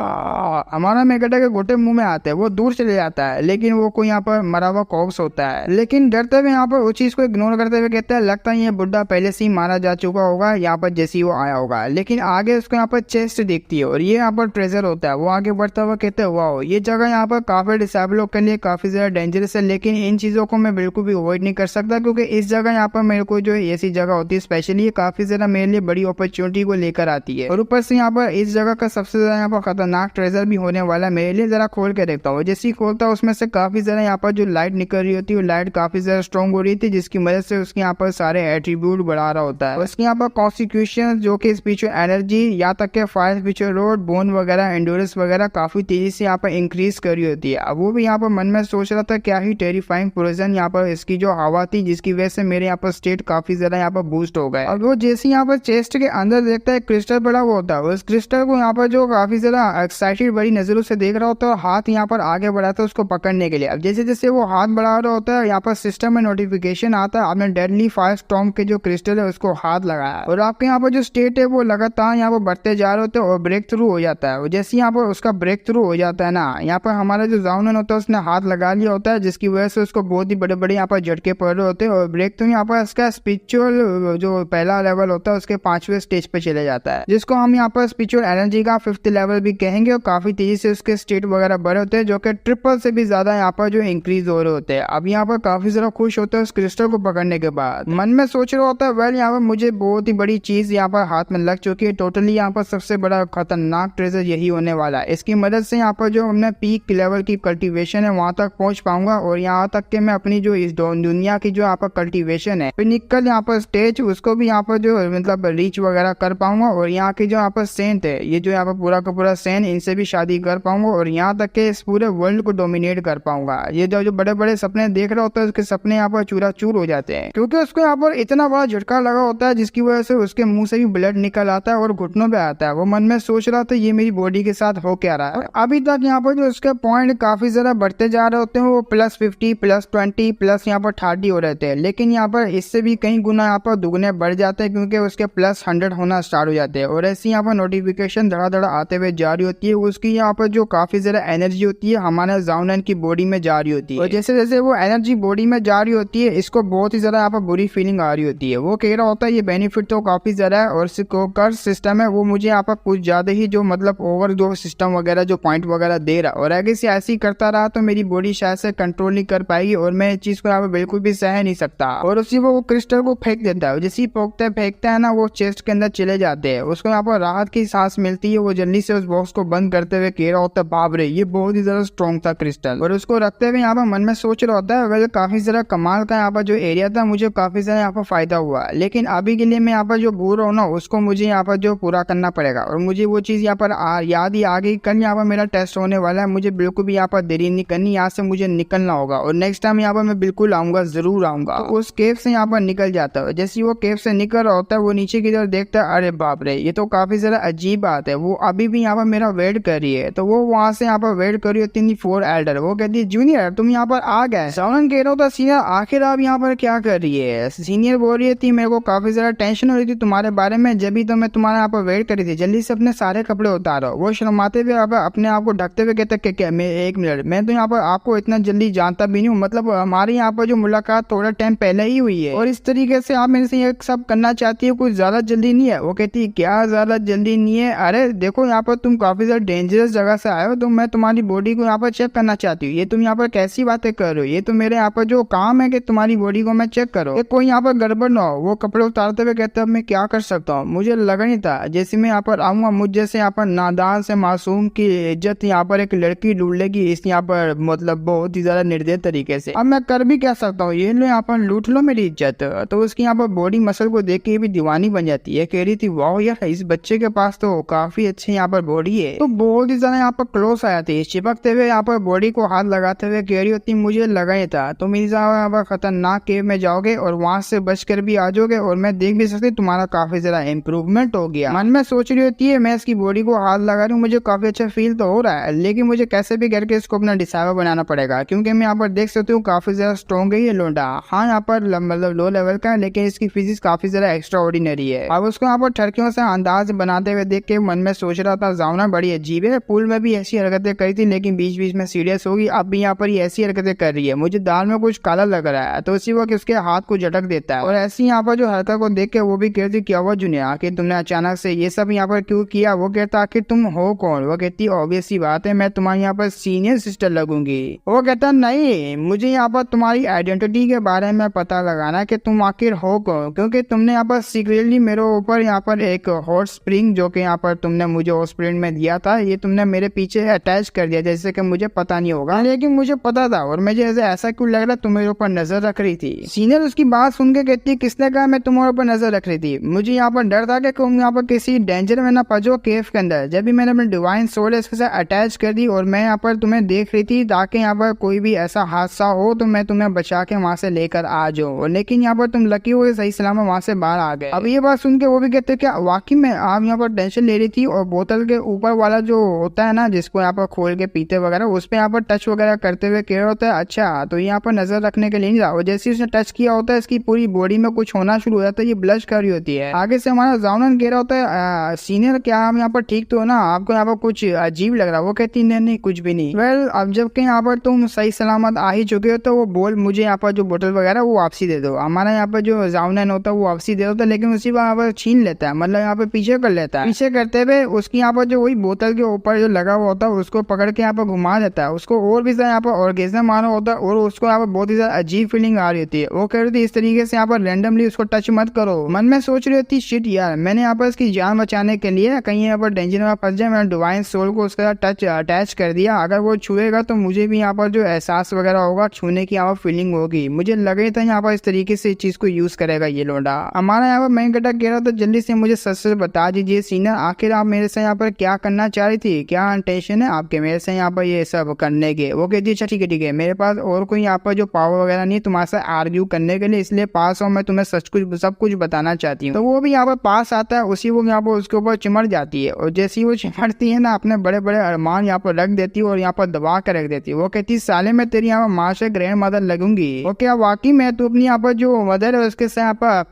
हमारा मेगड़ा के गोटे मुंह में आते हैं। वो दूर चले जाता है, लेकिन वो कोई यहाँ पर मरा हुआ कॉप्स होता है। लेकिन डरते हुए यहाँ पर उस चीज को इग्नोर करते हुए कहता है लगता है ये बुड्ढा पहले से ही मारा जा चुका होगा यहाँ पर जैसे ही वो आया होगा। लेकिन आगे उसको यहाँ पर चेस्ट दिखती है और ये यहाँ पर ट्रेजर होता है। वो आगे बढ़ता हुआ कहते हैं वाह ये जगह यहाँ पर काफी डिसेबलों के लिए काफी ज्यादा डेंजरस है, लेकिन इन चीजों को मैं बिल्कुल भी अवॉइड नहीं कर सकता, क्योंकि इस जगह यहाँ पर मेरे को जो ऐसी जगह होती है स्पेशली काफी ज्यादा मेरे लिए बड़ी अपॉर्चुनिटी को लेकर आती है। और ऊपर से यहाँ पर इस जगह का सबसे ज्यादा यहाँ पर खतरनाक ट्रेजर भी होने वाला है मेरे लिए। जरा खोल के देखता हूँ। जैसे ही खोलता हूँ उसमें से काफी ज्यादा यहाँ पर जो लाइट निकल रही होती है वो लाइट काफी ज्यादा स्ट्रॉन्ग हो रही थी, जिसकी मदद से उसके यहाँ पर सारे एट्रीब्यूट बढ़ा रहा होता है। उसके यहाँ पर कॉन्स्टिट्यूशन जो कि स्पिरिचुअल एनर्जी या तक के फायर स्पिरिचुअल रोड बोन वगैरह एंडोरेंस वगैरह काफी तेजी से यहाँ पर इंक्रीज करी होती है। अब वो भी यहाँ पर मन में सोच रहा था क्या ही टेरिफाइंग पोजीशन यहाँ पर इसकी जो हवा थी, जिसकी वजह से मेरे यहाँ पर स्टेट काफी ज्यादा यहाँ पर बूस्ट हो गए। अब वो जैसे यहाँ पर चेस्ट के अंदर देखता है क्रिस्टल बड़ा हुआ होता है, उस क्रिस्टल को यहाँ पर जो काफी ज्यादा एक्साइटेड बड़ी नजरों से देख रहा होता है, हाथ यहाँ पर आगे बढ़ाता है उसको पकड़ने के लिए। अब जैसे जैसे वो हाथ बढ़ा रहा होता है यहाँ पर सिस्टम में नोटिफिकेशन आता है आपने डेडली फायर स्टॉर्म के जो क्रिस्टल है उसको हाथ लगाया, और आपके यहाँ पर जो स्टेट है वो लगातार यहाँ पर बढ़ते जा रहे होते हैं और ब्रेक थ्रू हो जाता है। और जैसे यहाँ पर उसका ब्रेक थ्रू हो जाता है ना, यहाँ पर हमारा जो जाउनन होता है उसने हाथ लगा लिया होता है, जिसकी वजह से उसको बहुत ही बड़े बड़े यहाँ पर झटके पड़ रहे होते हैं। और ब्रेक थ्रू यहाँ पर इसका स्पिरिचुअल जो पहला लेवल होता है उसके 5वें स्टेज पे चले जाता है, जिसको हम यहाँ पर स्पिरिचुअल एनर्जी का 5th लेवल भी कहेंगे। और काफी तेजी से उसके स्टेट वगैरह बढ़े होते हैं, जो कि ट्रिपल से भी ज्यादा यहाँ पर जो इंक्रीज हो रहे होते हैं। अब यहाँ पर काफी ज्यादा खुश होते हैं उस क्रिस्टल को पकड़ने के बाद। मन में सोच रहा होता है वेल यहाँ पर मुझे बहुत ही बड़ी चीज यहाँ पर हाथ में लग चुकी है, टोटली यहाँ पर सबसे बड़ा खतरनाक ट्रेजर यही होने वाला है। इसकी मदद से यहाँ पर जो हमने पीक लेवल की कल्टीवेशन है वहां तक पहुंच पाऊंगा, और यहाँ तक कि मैं अपनी जो इस दुनिया की जो यहाँ पर कल्टीवेशन है पिनिकल यहाँ पर स्टेज उसको भी यहाँ पर जो मतलब रीच वगैरह कर पाऊंगा। और यहाँ की जो यहाँ पर सेंट है, ये जो यहाँ पर पूरा का पूरा सेंट, इनसे भी शादी कर पाऊंगा, और यहाँ तक के इस पूरे वर्ल्ड को डोमिनेट कर पाऊंगा। ये जो बड़े बड़े सपने देख रहा होता है उसके सपने यहाँ पर चूरा चूर हो जाते हैं, क्योंकि उसको यहाँ पर इतना बड़ा झटका लगा होता है, जिसकी वजह से उसके मुंह से भी ब्लड निकल आता है और घुटनों पे आता है। वो मन में सोच रहा था ये मेरी बॉडी के साथ हो क्या रहा है। अभी तक यहाँ पर जो उसके पॉइंट काफी ज्यादा बढ़ते जा रहे होते हैं, वो +50 +20 प्लस यहाँ पर 30 हो रहते हैं, लेकिन यहाँ पर इससे भी कई गुना यहाँ पर दुगने बढ़ जाते हैं, क्योंकि उसके +100 होना स्टार्ट हो जाते हैं। और ऐसी यहाँ पर नोटिफिकेशन धड़ा आते हुए जा रही होती है। उसकी यहाँ पर जो काफी ज्यादा एनर्जी होती है हमारे जाउनन की बॉडी में जा रही होती है, और जैसे जैसे वो एनर्जी बॉडी में जा रही होती है इसको बहुत ही ज्यादा यहाँ पर बुरी फीलिंग आ रही होती है। वो कह रहा होता है ये बेनिफिट तो काफी ज्यादा है, और कर्व सिस्टम है वो मुझे यहाँ पर कुछ ज्यादा ही जो मतलब ओवर जो सिस्टम वगैरह जो पॉइंट वगैरह दे रहा, और आगे से ऐसे ही करता रहा तो मेरी बॉडी शायद से कंट्रोल नहीं कर पाएगी और मैं इस चीज को यहाँ पर बिल्कुल भी सह नहीं सकता। और उसी वो क्रिस्टल को फेंक देता है, जैसे ही फेंकता है ना वो चेस्ट के अंदर चले जाते हैं। उसको यहाँ पर राहत की सांस मिलती है, वो जल्दी से उस बॉक्स को बंद करते हुए कह रहा होता है बाप रे ये बहुत ही ज्यादा स्ट्रॉन्ग था क्रिस्टल। और उसको रखते हुए यहाँ पर मन में सोच रहा होता है वैसे काफी ज्यादा कमाल का यहाँ पर जो एरिया था, मुझे काफी ज्यादा यहाँ पर फायदा हुआ, लेकिन अभी के लिए मैं यहाँ पर जो बोल रहा हूँ ना उसको मुझे यहाँ पर जो पूरा करना पड़ेगा। और मुझे वो चीज यहाँ पर याद ही आ गई, कल यहाँ पर मेरा टेस्ट होने वाला है, मुझे बिल्कुल भी यहाँ पर देरी नहीं करनी, यहाँ से मुझे निकलना होगा और नेक्स्ट टाइम यहाँ पर मैं बिल्कुल आऊंगा, जरूर आऊंगा। तो उस केव से यहाँ पर निकल जाता है। जैसे वो केव से निकल रहा होता है वो नीचे की तरफ देखता है, अरे बाप रे ये तो काफी ज्यादा अजीब बात है, वो अभी भी यहाँ पर मेरा वेट कर रही है। तो वो वहां से यहाँ पर वेट कर रही होती है 4 एल्डर। वो कहती है जूनियर तुम यहाँ पर आ गए। साउनन कह रहा होता सीनियर आखिर आप यहाँ पर क्या कर रही है। सीनियर बोल रही थी मेरे को काफी ज्यादा टेंशन हो रही थी तुम्हारे बारे में, जब भी तो मैं तुम्हारे यहाँ पर वेट करी थी, जल्दी से अपने सारे कपड़े उतारो। वो शर्माते हुए अपने आप को ढकते हुए कहते मैं 1 मिनट, मैं तो यहाँ पर आपको इतना जल्दी जानता भी नहीं हूँ, मतलब हमारे यहाँ पर जो मुलाकात थोड़ा टाइम पहले ही हुई है और इस तरीके से आप मेरे से ये सब करना चाहती है, कुछ ज्यादा जल्दी नहीं है। वो कहती है क्या ज्यादा जल्दी नहीं है, अरे देखो यहाँ पर तुम काफी ज्यादा डेंजरस जगह से आए हो, तो मैं तुम्हारी बॉडी को यहाँ पर चेक करना चाहती हूँ, ये तुम यहाँ पर कैसी बातें कर रहे हो, ये तो मेरे यहाँ पर जो काम है कि तुम्हारी बॉडी को मैं चेक करो, ये कोई यहाँ पर गड़बड़ ना हो। वो कपड़े उतारते हुए कहते अब मैं क्या कर सकता हूँ, मुझे लगा नहीं था जैसे मैं यहाँ पर आऊंगा मुझ जैसे यहाँ पर नादान से मासूम की इज्जत यहाँ पर एक लड़की लूट लेगी, इस यहाँ पर मतलब बहुत ही ज्यादा निर्दय तरीके से। अब मैं कर भी क्या सकता हूँ, ये लो यहाँ पर लूट लो मेरी इज्जत। तो उसकी यहाँ पर बॉडी मसल को देख के भी दीवानी बन जाती है, कह रही थी वाह यार इस बच्चे के पास तो काफी अच्छी यहाँ पर बॉडी है। तो बहुत ही ज्यादा यहाँ पर क्लोज आया थी, चिपकते हुए यहाँ पर बॉडी को हाथ लगाते हुए कह रही होती मुझे लगा ही था तुम इस यहाँ पर खतरनाक केव में जाओगे और वहां से बचकर भी आ जाओगे और मैं देख भी सकती तुम्हारा काफी ज्यादा इम्प्रूवमेंट हो गया। मन में सोच रही होती है मैं इसकी बॉडी को हाथ लगा रही हूँ, मुझे काफी अच्छा फील तो हो रहा है, लेकिन मुझे कैसे भी करके इसको अपना डिसाइवर बनाना पड़ेगा, क्योंकि मैं यहाँ पर देख सकती हूँ काफी ज्यादा स्ट्रॉन्ग है ये लोंडा। हाँ यहाँ पर मतलब लो लेवल का है, लेकिन इसकी फिजिक्स काफी ज्यादा एक्स्ट्रा ऑर्डिनरी है। अब उसको यहाँ पर ठरकियों से अंदाज बनाते हुए देख के मन में सोच रहा था जावना बड़ी अजीब है, पूल में भी ऐसी हरकतें करी थी लेकिन बीच बीच में सीरियस होगी, अब भी यहाँ पर ये ऐसी हरकतें कर रही है, मुझे दाल में कुछ काला लग रहा है। तो उसी वक्त उसके हाथ को झटक देता है और ऐसी यहाँ पर जो हरकत को देख के वो भी कहती क्या हुआ जूनियर आखिर तुमने अचानक से ये सब यहाँ पर क्यों किया। वो कहता आखिर तुम हो कौन। वो कहती ऑब्वियस सी बात है मैं तुम्हारे यहाँ पर सीनियर सिस्टर लगूंगी। वो कहता नहीं मुझे यहाँ पर तुम्हारी आइडेंटिटी के बारे में पता लगाना कि तुम आखिर हो कौन, क्योंकि तुमने यहाँ पर सीक्रेटली मेरे ऊपर यहाँ पर एक हॉट स्प्रिंग जो कि यहाँ पर तुमने मुझे हॉट स्प्रिंग में दिया था, ये तुमने मेरे पीछे अटैच कर दिया जैसे कि मुझे पता नहीं होगा, लेकिन मुझे पता था और मुझे ऐसा क्यों लग रहा तुम मेरे ऊपर नजर रख रही थी। सीनियर उसकी बात सुन के कहती किसने कहा मैं तुम्हारे ऊपर नजर रख रही थी, मुझे यहाँ पर डर था कि तुम यहाँ पर किसी डेंजर में ना पजो केव के अंदर, जब भी मैंने अपने डिवाइन सोल इसके साथ अटैच कर दी और मैं यहाँ पर तुम्हें देख रही थी ताकि यहाँ पर कोई भी ऐसा हादसा हो तो मैं तुम्हें बचा के वहां से लेकर आ जाऊँ, लेकिन यहाँ पर तुम लकी हुए सही सलामत वहां से बाहर आ गए। अब ये बात सुन के वो भी कहते क्या वाकई में आप यहाँ पर टेंशन ले रही थी और बोतल के ऊपर वाला जो होता है ना जिसको यहाँ पर खोल के पीते वगैरह उस पर यहाँ पर टच वगैरह करते हुए कह रहा होता है अच्छा तो यहाँ पर नजर रखने के लिए नहीं था, और जैसे उसने टच किया होता है इसकी पूरी बॉडी में कुछ होना शुरू हो जाता है, ये ब्लश कर रही होती है। आगे से हमारा जाउनन कह रहा होता है सीनियर क्या आप यहाँ पर ठीक तो हो ना, आपको यहाँ पर कुछ अजीब लग रहा है। वो कहती नहीं कुछ भी नहीं। वेल अब जब के यहाँ पर तुम सही सलामत आ ही चुके हो तो वो बोल मुझे यहाँ पर जो बोतल वगैरह वो वापसी दे दो। हमारा यहाँ पर जो जाउनन होता है वो वापसी दे होता है, लेकिन उसी वहाँ पर छीन लेता है, मतलब यहाँ पर पीछे कर लेता है। पीछे करते हुए उसकी यहाँ पर जो वही बोतल के ऊपर जो लगा हुआ होता है उसको पकड़ के यहाँ पर घुमा देता है, उसको और भी यहाँ पर ऑर्गेजम मारा होता है और उसको यहाँ पर बहुत ही ज्यादा अजीब फीलिंग आ रही होती है। वो कह रही थी इस तरीके से यहाँ पर रैंडमली उसको टच मत करो। मन में सोच रही होती शिट यार मैंने यहाँ पर इसकी जान बचाने के लिए कहीं यहाँ पर डेंजर में फंस जाए, मैंने डिवाइन सोल को उसके साथ टच अटैच कर दिया, अगर वो छुएगा तो मुझे भी यहाँ पर जो एहसास वगैरह होगा छूने की यहाँ पर फीलिंग होगी, मुझे लगे था यहाँ पर इस तरीके से इस चीज को यूज करेगा ये लोंडा। हमारा यहाँ पर मैं कटा कह रहा था जल्दी से मुझे सच सच बता दीजिए सीनियर आखिर आप मेरे से यहाँ पर क्या करना चाह रही थी, क्या इंटेंशन है आपके मेरे से यहाँ पर ये सब करने के। वो कहती अच्छा ठीक है मेरे पास और कोई यहाँ पर जो पावर वगैरह नहीं तुम्हारे साथ आर्ग्यू करने के लिए, इसलिए पास हो मैं तुम्हें सब कुछ बताना चाहती हूँ। तो वो भी यहाँ पर पास आता है, उसी वो यहाँ पर उसके ऊपर चिमट जाती है और जैसे ही वो चिमटती है ना अपने बड़े बड़े अरमान यहाँ पर रख देती है और यहाँ पर दबा कर रख देती है। वो कहती साले में तेरी यहाँ पर माँ से ग्रैंड मदर लगूंगी। वो क्या वाकई में तू अपनी यहाँ पर जो मदर है उसके साथ यहाँ पर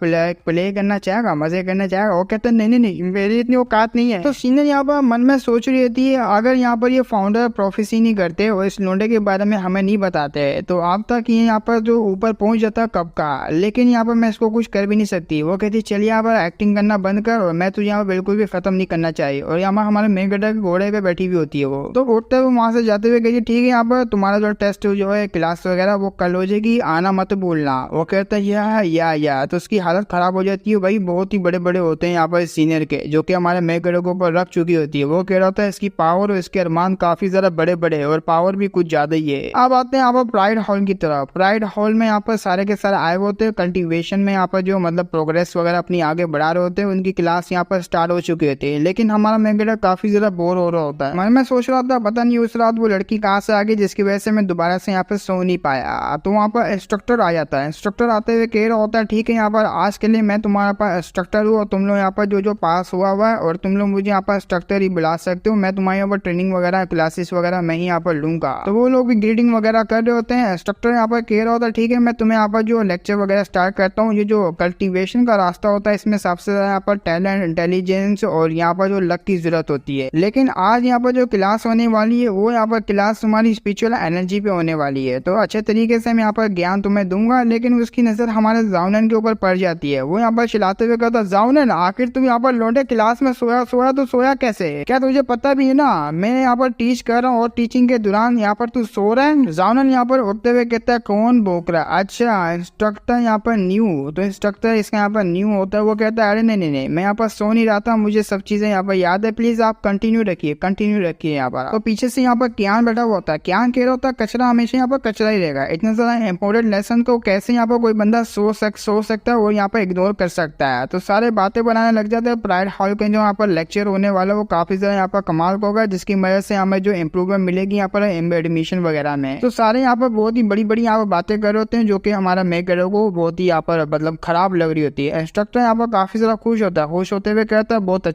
प्ले करना चाहेगा, मजे करना चाहेगा। वो कहता नहीं मेरी इतनी औकात नहीं है। तो सीनियर यहाँ पर मन में सोच रही होती है अगर यहाँ पर ये फाउंडर प्रोफेसी नहीं करते और इस लोंडे के बारे में हमें नहीं बताते तो अब तक ये यहाँ पर जो ऊपर पहुंच जाता कब का, लेकिन यहाँ पर मैं इसको कुछ कर भी नहीं सकती। वो कहती चलिए यहाँ पर एक्टिंग करना बंद कर और मैं तुझे यहाँ बिल्कुल भी खत्म नहीं करना चाहिए। और यहाँ हमारे मेन कैरेक्टर के घोड़े पे बैठी हुई होती है वो, तो उठते हुए वहां से जाते हुए कहती ठीक है यहाँ पर तुम्हारा जो टेस्ट जो है क्लास वगैरह वो कल हो जाएगी, आना मत भूलना। वो कहता है या तो उसकी हालत खराब हो जाती है भाई, बहुत ही बड़े बड़े होते हैं यहाँ पर सीनियर के, जो कि हमारे मेन कैरेक्टर के ऊपर रख चुकी होती है। वो कह रहा था इसकी पावर और इसके अरमान काफी ज्यादा बड़े बड़े और पावर भी कुछ ज्यादा ही है। अब आते हैं यहाँ पर प्राइड हॉल की तरफ। प्राइड हॉल में यहाँ पर सारे के सारे आए होते हैं कल्टीवेशन में, यहाँ पर जो मतलब प्रोग्रेस वगैरह अपनी आगे बढ़ा रहे होते हैं, उनकी क्लास यहाँ पर स्टार्ट हो चुकी होती है। लेकिन हमारा मेन कैरेक्टर काफी ज्यादा बोर हो रहा होता है। मैं सोच रहा था पता नहीं उस रात वो लड़की कहाँ से आ गई जिसकी वजह से मैं दोबारा से यहाँ पर सो नहीं पाया। तो वहाँ पर इंस्ट्रक्टर आ जाता है। इंस्ट्रक्टर आते हुए कह रहा होता है ठीक है यहाँ पर आज के लिए मैं तुम्हारा पास इंस्ट्रक्टर हूँ और तुम लोग यहाँ पर जो पास हुआ है और तुम लोग मुझे यहाँ पर इंस्ट्रक्टर ही बुला सकते हो, मैं तुम्हारे यहाँ पर ट्रेनिंग वगैरह क्लासेस वगैरह मैं ही यहाँ पर लूंगा। तो वो लोग भी ग्रीडिंग वगैरह कर रहे होते हैं। इंस्ट्रक्टर यहाँ पर कह रहा होता है ठीक है मैं तुम्हें यहाँ पर जो लेक्चर वगैरह स्टार्ट करता हूँ। ये जो कल्टीवेशन का रास्ता होता है इसमें सबसे ज्यादा यहाँ पर टैलेंट, इंटेलिजेंस और यहाँ पर जो लक की जरूरत होती है। लेकिन आज यहाँ पर जो क्लास होने वाली है वो यहाँ पर क्लास तुम्हारी स्पिरिचुअल एनर्जी पे होने वाली है। तो अच्छे तरीके से मैं यहाँ पर ज्ञान तुम्हें दूंगा। लेकिन उसकी नजर हमारे जाउनन के ऊपर पड़ जाती है। वो यहाँ पर चिल्लाते हुए कहता जाउनन आखिर तुम यहाँ पर लौटे क्लास में सोया तो सोया कैसे? क्या तुझे पता भी है ना मैं यहाँ पर टीच कर रहा हूँ और टीचिंग के दौरान यहाँ पर तू सो रहा है? जाउनन यहाँ पर उठते हुए कहता है कौन भौंक रहा है? अच्छा इंस्ट्रक्टर यहाँ पर न्यू, तो इंस्ट्रक्टर इसका यहाँ पर न्यू होता है। वो कहता है अरे नहीं मैं यहाँ पर सो नहीं रहा था, मुझे सब चीजें यहाँ पर याद है, प्लीज आप कंटिन्यू रखिए यहाँ पर। तो पीछे से यहाँ पर क्यान बैठा हुआ होता है। क्यान कह रहा होता है कचरा हमेशा यहाँ पर कचरा ही रहेगा, इतना ज्यादा इंपॉर्टेंट लेसन को कैसे यहाँ पर कोई बंदा सो सकता है वो यहाँ पर इग्नोर कर सकता है। तो सारे बातें बनाने लग जाते हैं। प्राइड हॉल के जो यहाँ पर लेक्चर होने वाला वो काफी ज्यादा यहाँ पर कमाल का होगा, जिसकी वजह से हमें जो इम्प्रूवमेंट मिलेगी यहाँ पर एडमिशन वगैरह में। तो सारे यहाँ पर बहुत ही बड़ी यहाँ पर बातें कर रहे होते हैं जो कि हमारा मेक करो को बहुत ही यहाँ पर मतलब खराब लग रही होती है। इंस्ट्रक्टर यहाँ पर काफी ज्यादा खुश होता है, खुश होते हुए कहता है बहुत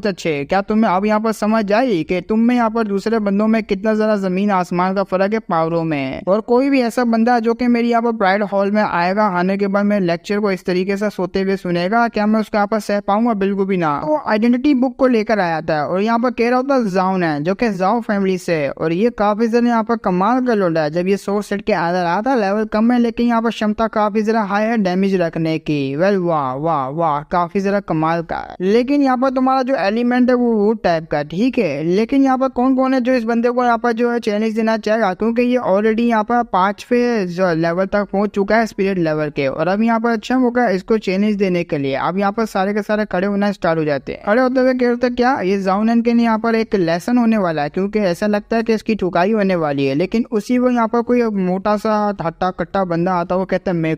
अच्छे। क्या तुम्हें अब यहाँ पर समझ आई कि तुम में यहाँ पर दूसरे बंदों में कितना ज्यादा जमीन आसमान का फर्क है पावरों में? और कोई भी ऐसा बंदा जो कि मेरी यहाँ पर प्राइड हॉल में आएगा, आने के बाद मेरे लेक्चर को इस तरीके से सोते हुए सुनेगा, क्या मैं उसका यहाँ पर सह पाऊंगा? बिल्कुल भी ना। वो आइडेंटिटी बुक को लेकर आया था और यहाँ पर कह रहा होता जाउन है जो कि जाओ फैमिली से, और ये काफी ज्यादा यहाँ पर कमाल का लोडा है। जब ये 100 सेट के अंदर आता लेवल कम है लेकिन यहाँ पर क्षमता काफी ज्यादा हाई है डैमेज रखने की। वेल वाह काफी ज्यादा कमाल का। लेकिन यहाँ पर तुम्हारा जो एलिमेंट है वो वुड टाइप का, ठीक है। लेकिन यहाँ पर कौन है जो इस बंदे को यहाँ पर जो है चैलेंज देना चाहेगा, क्योंकि ये ऑलरेडी यहाँ पर 5वें जो लेवल तक पहुंच चुका है स्पिरिट लेवल के, और अब यहाँ पर अच्छा होगा इसको चैलेंज देने के लिए। अब यहाँ पर सारे के सारे खड़े होना स्टार्ट हो जाते हैं। खड़े होते हुए कहते हैं क्या ये जाउनन के लिए यहाँ पर एक लेसन होने वाला है, क्योंकि ऐसा लगता है कि इसकी ठुकाई होने वाली है। लेकिन उसी वो यहाँ पर कोई मोटा सा हट्टा कट्टा बंदा आता है, वो कहता है मैं